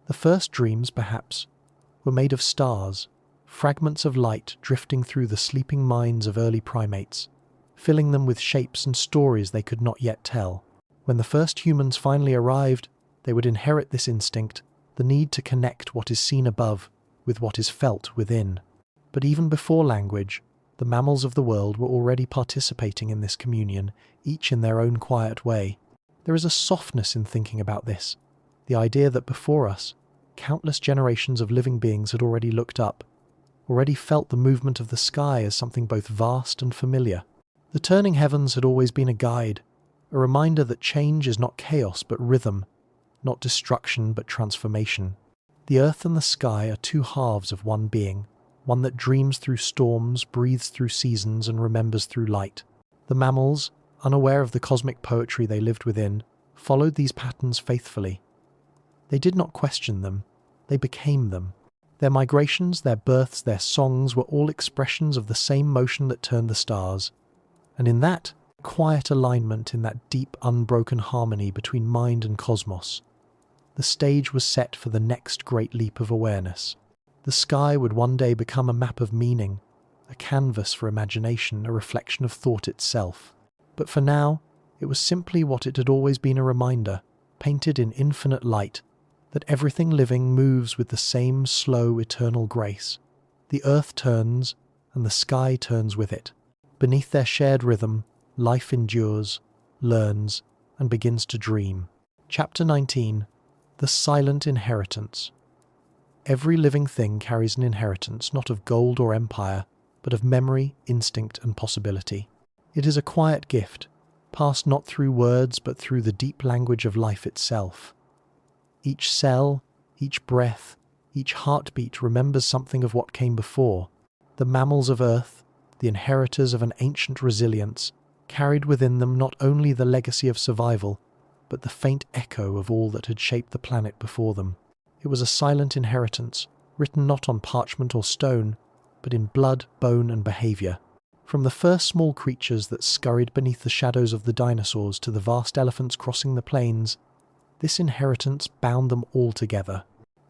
The first dreams, perhaps, were made of stars, fragments of light drifting through the sleeping minds of early primates, filling them with shapes and stories they could not yet tell. When the first humans finally arrived, they would inherit this instinct, the need to connect what is seen above with what is felt within. But even before language, the mammals of the world were already participating in this communion, each in their own quiet way. There is a softness in thinking about this, the idea that before us, countless generations of living beings had already looked up, already felt the movement of the sky as something both vast and familiar. The turning heavens had always been a guide, a reminder that change is not chaos but rhythm, not destruction but transformation. The earth and the sky are two halves of one being, one that dreams through storms, breathes through seasons, and remembers through light. The mammals, unaware of the cosmic poetry they lived within, followed these patterns faithfully. They did not question them, they became them. Their migrations, their births, their songs were all expressions of the same motion that turned the stars. And in that quiet alignment, in that deep, unbroken harmony between mind and cosmos, the stage was set for the next great leap of awareness. The sky would one day become a map of meaning, a canvas for imagination, a reflection of thought itself. But for now, it was simply what it had always been, a reminder, painted in infinite light, that everything living moves with the same slow, eternal grace. The earth turns, and the sky turns with it. Beneath their shared rhythm, life endures, learns, and begins to dream. Chapter 19. The Silent Inheritance. Every living thing carries an inheritance, not of gold or empire, but of memory, instinct, and possibility. It is a quiet gift, passed not through words but through the deep language of life itself. Each cell, each breath, each heartbeat remembers something of what came before. The mammals of Earth, the inheritors of an ancient resilience, carried within them not only the legacy of survival, but the faint echo of all that had shaped the planet before them. It was a silent inheritance, written not on parchment or stone, but in blood, bone, and behaviour. From the first small creatures that scurried beneath the shadows of the dinosaurs to the vast elephants crossing the plains, this inheritance bound them all together.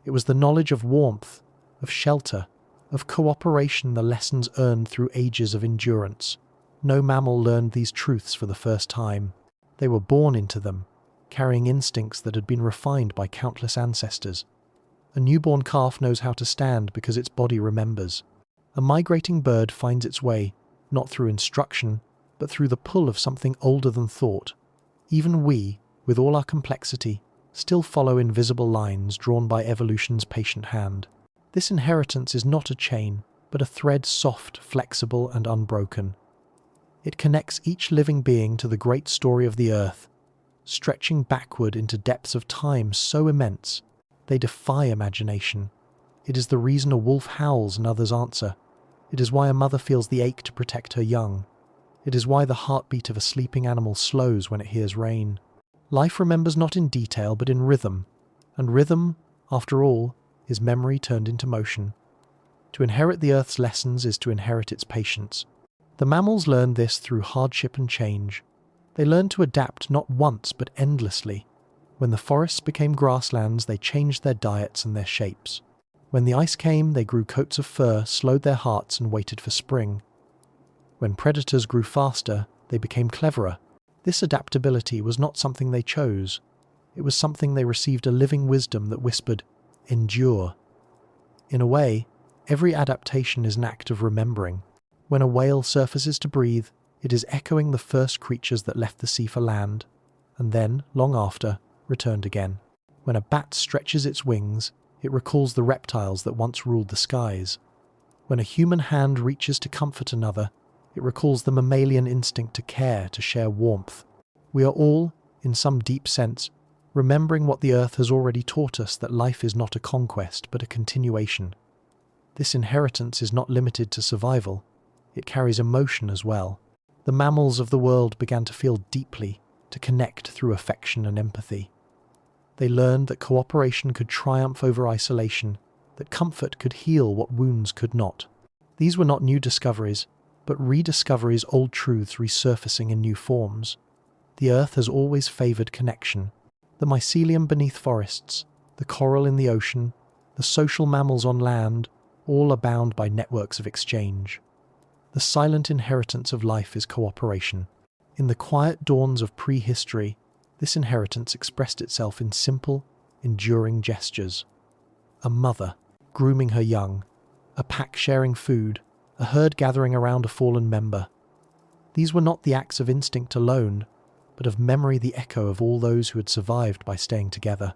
It was the knowledge of warmth, of shelter, of cooperation, the lessons earned through ages of endurance. No mammal learned these truths for the first time. They were born into them, carrying instincts that had been refined by countless ancestors. A newborn calf knows how to stand because its body remembers. A migrating bird finds its way, not through instruction, but through the pull of something older than thought. Even we, with all our complexity, still follow invisible lines drawn by evolution's patient hand. This inheritance is not a chain, but a thread soft, flexible, and unbroken. It connects each living being to the great story of the Earth, stretching backward into depths of time so immense they defy imagination. It is the reason a wolf howls and others answer. It is why a mother feels the ache to protect her young. It is why the heartbeat of a sleeping animal slows when it hears rain. Life remembers not in detail but in rhythm, and rhythm, after all, is memory turned into motion. To inherit the Earth's lessons is to inherit its patience. The mammals learned this through hardship and change. They learned to adapt not once but endlessly. When the forests became grasslands, they changed their diets and their shapes. When the ice came, they grew coats of fur, slowed their hearts, and waited for spring. When predators grew faster, they became cleverer. This adaptability was not something they chose. It was something they received, a living wisdom that whispered, "Endure." In a way, every adaptation is an act of remembering. When a whale surfaces to breathe, it is echoing the first creatures that left the sea for land, and then, long after, returned again. When a bat stretches its wings, it recalls the reptiles that once ruled the skies. When a human hand reaches to comfort another, it recalls the mammalian instinct to care, to share warmth. We are all, in some deep sense, remembering what the Earth has already taught us, that life is not a conquest but a continuation. This inheritance is not limited to survival. It carries emotion as well. The mammals of the world began to feel deeply, to connect through affection and empathy. They learned that cooperation could triumph over isolation, that comfort could heal what wounds could not. These were not new discoveries, but rediscoveries, old truths resurfacing in new forms. The Earth has always favoured connection. The mycelium beneath forests, the coral in the ocean, the social mammals on land, all are bound by networks of exchange. The silent inheritance of life is cooperation. In the quiet dawns of prehistory, this inheritance expressed itself in simple, enduring gestures. A mother grooming her young, a pack sharing food, a herd gathering around a fallen member. These were not the acts of instinct alone, but of memory, the echo of all those who had survived by staying together.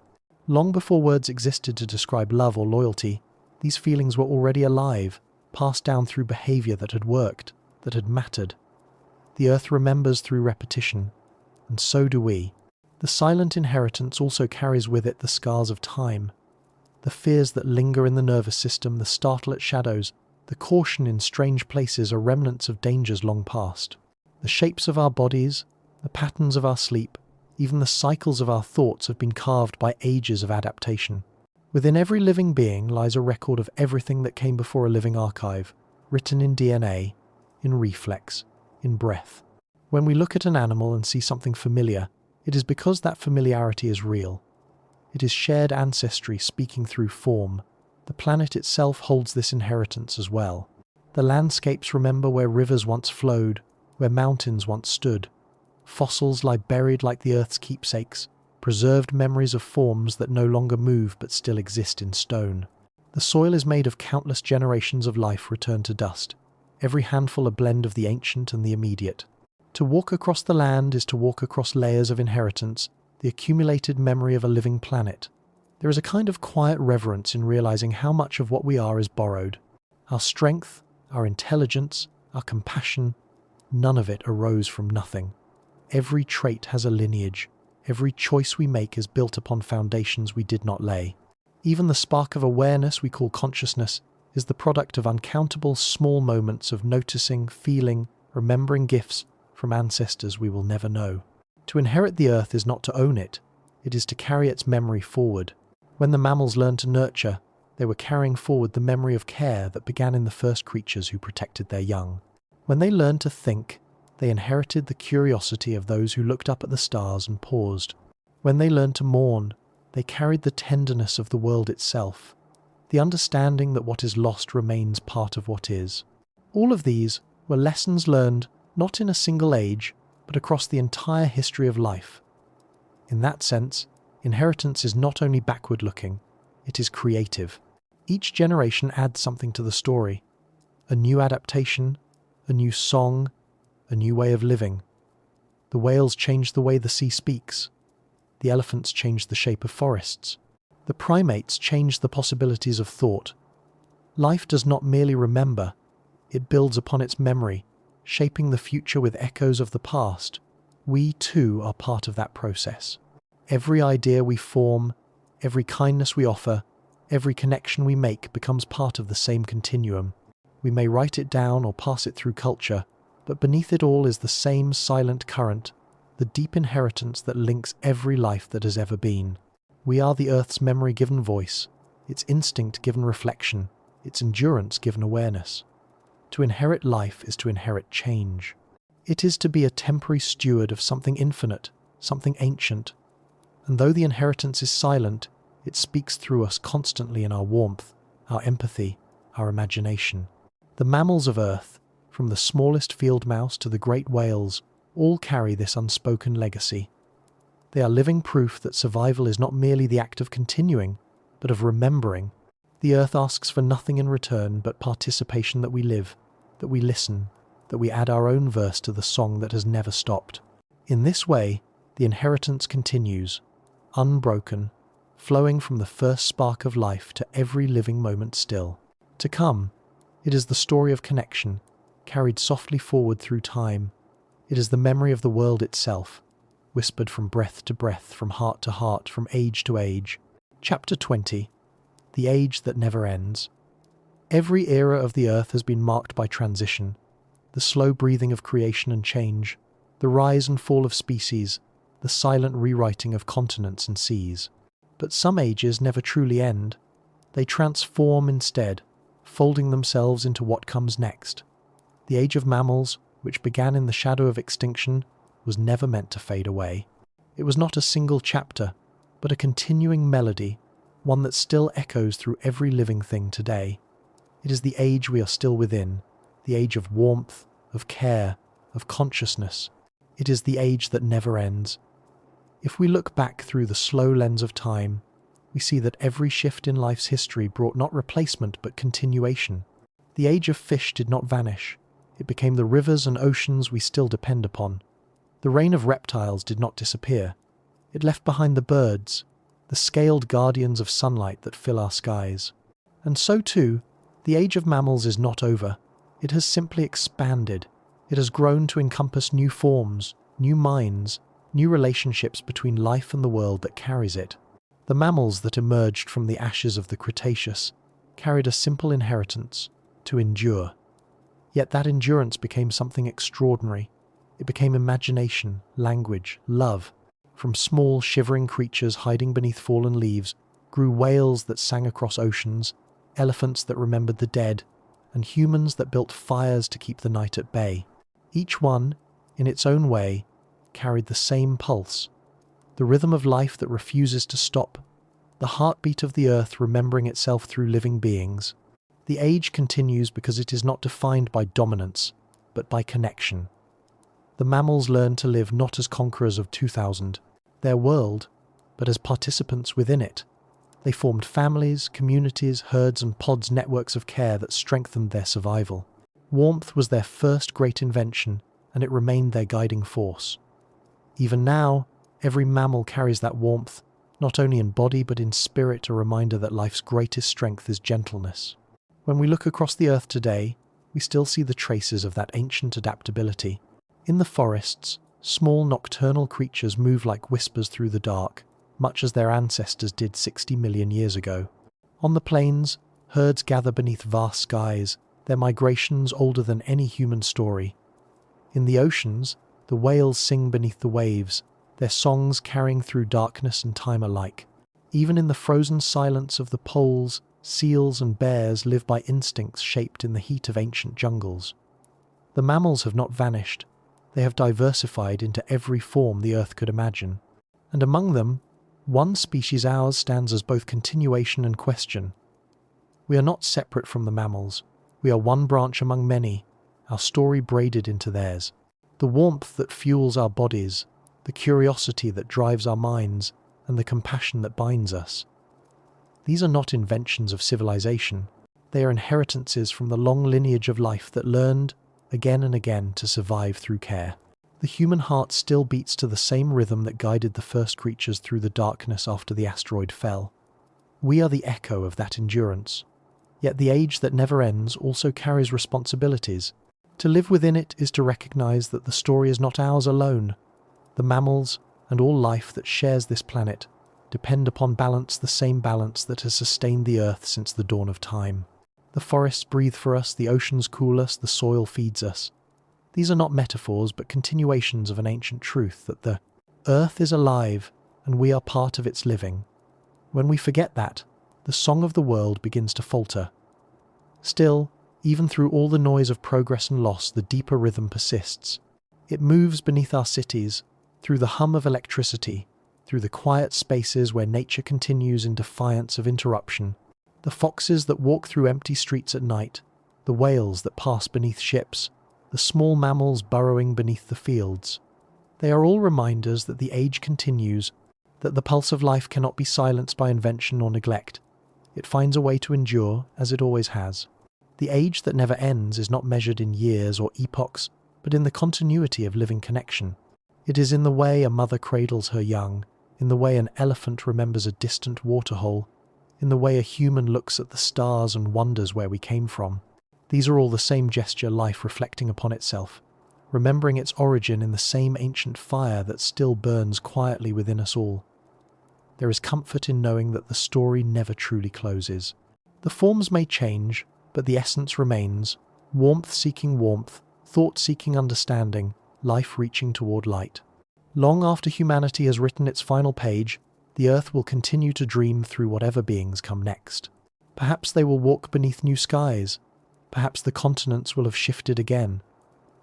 Long before words existed to describe love or loyalty, these feelings were already alive, passed down through behaviour that had worked, that had mattered. The Earth remembers through repetition, and so do we. The silent inheritance also carries with it the scars of time, the fears that linger in the nervous system, the startle at shadows, the caution in strange places are remnants of dangers long past. The shapes of our bodies, the patterns of our sleep, even the cycles of our thoughts have been carved by ages of adaptation. Within every living being lies a record of everything that came before a living archive, written in DNA, in reflex, in breath. When we look at an animal and see something familiar, it is because that familiarity is real. It is shared ancestry speaking through form. The planet itself holds this inheritance as well. The landscapes remember where rivers once flowed, where mountains once stood. Fossils lie buried like the Earth's keepsakes, preserved memories of forms that no longer move but still exist in stone. The soil is made of countless generations of life returned to dust, every handful a blend of the ancient and the immediate. To walk across the land is to walk across layers of inheritance, the accumulated memory of a living planet. There is a kind of quiet reverence in realizing how much of what we are is borrowed. Our strength, our intelligence, our compassion, none of it arose from nothing. Every trait has a lineage. Every choice we make is built upon foundations we did not lay. Even the spark of awareness we call consciousness is the product of uncountable small moments of noticing, feeling, remembering gifts from ancestors we will never know. To inherit the Earth is not to own it, it is to carry its memory forward. When the mammals learned to nurture, they were carrying forward the memory of care that began in the first creatures who protected their young. When they learned to think, they inherited the curiosity of those who looked up at the stars and paused. When they learned to mourn, they carried the tenderness of the world itself, the understanding that what is lost remains part of what is. All of these were lessons learned not in a single age, but across the entire history of life. In that sense, inheritance is not only backward-looking, it is creative. Each generation adds something to the story. A new adaptation, a new song, a new way of living. The whales change the way the sea speaks. The elephants change the shape of forests. The primates change the possibilities of thought. Life does not merely remember, it builds upon its memory, shaping the future with echoes of the past. We, too, are part of that process. Every idea we form, every kindness we offer, every connection we make becomes part of the same continuum. We may write it down or pass it through culture, but beneath it all is the same silent current, the deep inheritance that links every life that has ever been. We are the Earth's memory given voice, its instinct given reflection, its endurance given awareness. To inherit life is to inherit change. It is to be a temporary steward of something infinite, something ancient. And though the inheritance is silent, it speaks through us constantly in our warmth, our empathy, our imagination. The mammals of Earth, from the smallest field mouse to the great whales, all carry this unspoken legacy. They are living proof that survival is not merely the act of continuing, but of remembering. The Earth asks for nothing in return but participation, that we live, that we listen, that we add our own verse to the song that has never stopped. In this way, the inheritance continues, unbroken, flowing from the first spark of life to every living moment still. To come, it is the story of connection, carried softly forward through time. It is the memory of the world itself, whispered from breath to breath, from heart to heart, from age to age. Chapter 20. The Age That Never Ends. Every era of the Earth has been marked by transition, the slow breathing of creation and change, the rise and fall of species, the silent rewriting of continents and seas. But some ages never truly end. They transform instead, folding themselves into what comes next. The age of mammals, which began in the shadow of extinction, was never meant to fade away. It was not a single chapter, but a continuing melody, one that still echoes through every living thing today. It is the age we are still within, the age of warmth, of care, of consciousness. It is the age that never ends. If we look back through the slow lens of time, we see that every shift in life's history brought not replacement but continuation. The age of fish did not vanish. It became the rivers and oceans we still depend upon. The reign of reptiles did not disappear. It left behind the birds, the scaled guardians of sunlight that fill our skies. And so too, the age of mammals is not over. It has simply expanded. It has grown to encompass new forms, new minds, new relationships between life and the world that carries it. The mammals that emerged from the ashes of the Cretaceous carried a simple inheritance: to endure. Yet that endurance became something extraordinary. It became imagination, language, love. From small, shivering creatures hiding beneath fallen leaves grew whales that sang across oceans, elephants that remembered the dead, and humans that built fires to keep the night at bay. Each one, in its own way, carried the same pulse, the rhythm of life that refuses to stop, the heartbeat of the earth remembering itself through living beings. The age continues because it is not defined by dominance, but by connection. The mammals learned to live not as conquerors of 2000, their world, but as participants within it. They formed families, communities, herds and pods, networks of care that strengthened their survival. Warmth was their first great invention, and it remained their guiding force. Even now, every mammal carries that warmth, not only in body but in spirit, a reminder that life's greatest strength is gentleness. When we look across the earth today, we still see the traces of that ancient adaptability. In the forests, small nocturnal creatures move like whispers through the dark, much as their ancestors did 60 million years ago. On the plains, herds gather beneath vast skies, their migrations older than any human story. In the oceans, the whales sing beneath the waves, their songs carrying through darkness and time alike. Even in the frozen silence of the poles, seals and bears live by instincts shaped in the heat of ancient jungles. The mammals have not vanished. They have diversified into every form the earth could imagine. And among them, one species, ours, stands as both continuation and question. We are not separate from the mammals. We are one branch among many, our story braided into theirs. The warmth that fuels our bodies, the curiosity that drives our minds, and the compassion that binds us. These are not inventions of civilization. They are inheritances from the long lineage of life that learned, again and again, to survive through care. The human heart still beats to the same rhythm that guided the first creatures through the darkness after the asteroid fell. We are the echo of that endurance. Yet the age that never ends also carries responsibilities. To live within it is to recognize that the story is not ours alone. The mammals, and all life that shares this planet, depend upon balance, the same balance that has sustained the earth since the dawn of time. The forests breathe for us, the oceans cool us, the soil feeds us. These are not metaphors, but continuations of an ancient truth that the earth is alive, and we are part of its living. When we forget that, the song of the world begins to falter. Still, even through all the noise of progress and loss, the deeper rhythm persists. It moves beneath our cities, through the hum of electricity, through the quiet spaces where nature continues in defiance of interruption. The foxes that walk through empty streets at night, the whales that pass beneath ships, the small mammals burrowing beneath the fields. They are all reminders that the age continues, that the pulse of life cannot be silenced by invention or neglect. It finds a way to endure, as it always has. The age that never ends is not measured in years or epochs, but in the continuity of living connection. It is in the way a mother cradles her young, in the way an elephant remembers a distant waterhole, in the way a human looks at the stars and wonders where we came from. These are all the same gesture, life reflecting upon itself, remembering its origin in the same ancient fire that still burns quietly within us all. There is comfort in knowing that the story never truly closes. The forms may change, but the essence remains, warmth seeking warmth, thought seeking understanding, life reaching toward light. Long after humanity has written its final page, the earth will continue to dream through whatever beings come next. Perhaps they will walk beneath new skies. Perhaps the continents will have shifted again.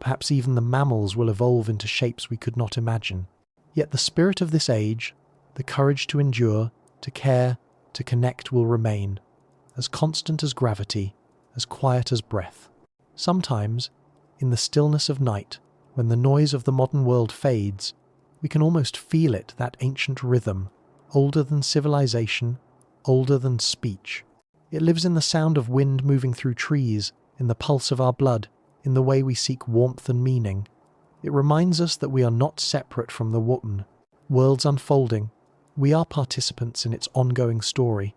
Perhaps even the mammals will evolve into shapes we could not imagine. Yet the spirit of this age, the courage to endure, to care, to connect will remain, as constant as gravity, as quiet as breath. Sometimes, in the stillness of night, when the noise of the modern world fades, we can almost feel it, that ancient rhythm, older than civilization, older than speech. It lives in the sound of wind moving through trees, in the pulse of our blood, in the way we seek warmth and meaning. It reminds us that we are not separate from the world's unfolding. We are participants in its ongoing story.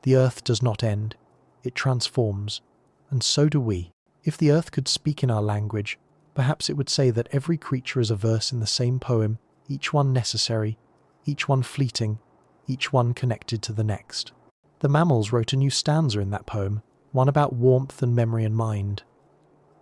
The earth does not end. It transforms. And so do we. If the earth could speak in our language, perhaps it would say that every creature is a verse in the same poem, each one necessary, each one fleeting, each one connected to the next. The mammals wrote a new stanza in that poem, one about warmth and memory and mind.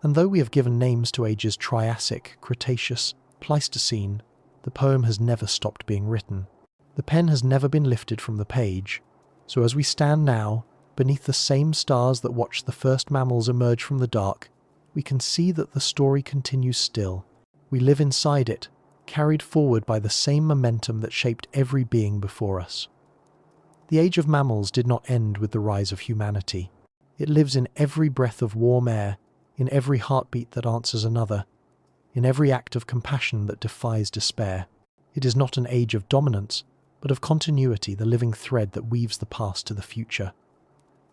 And though we have given names to ages Triassic, Cretaceous, Pleistocene, the poem has never stopped being written. The pen has never been lifted from the page. So as we stand now, beneath the same stars that watched the first mammals emerge from the dark, we can see that the story continues still. We live inside it, carried forward by the same momentum that shaped every being before us. The age of mammals did not end with the rise of humanity. It lives in every breath of warm air, in every heartbeat that answers another, in every act of compassion that defies despair. It is not an age of dominance, but of continuity, the living thread that weaves the past to the future.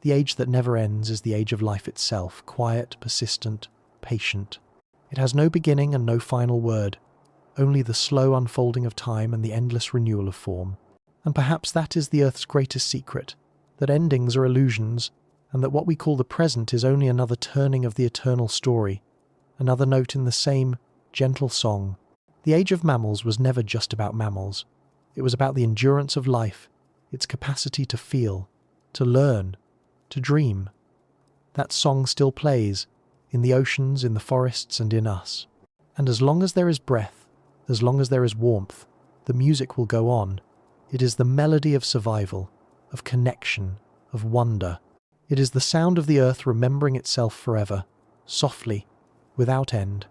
The age that never ends is the age of life itself, quiet, persistent, patient. It has no beginning and no final word, only the slow unfolding of time and the endless renewal of form. And perhaps that is the Earth's greatest secret, that endings are illusions, and that what we call the present is only another turning of the eternal story, another note in the same gentle song. The age of mammals was never just about mammals. It was about the endurance of life, its capacity to feel, to learn, to dream. That song still plays, in the oceans, in the forests, and in us. And as long as there is breath, as long as there is warmth, the music will go on. It is the melody of survival, of connection, of wonder. It is the sound of the earth remembering itself forever, softly, without end.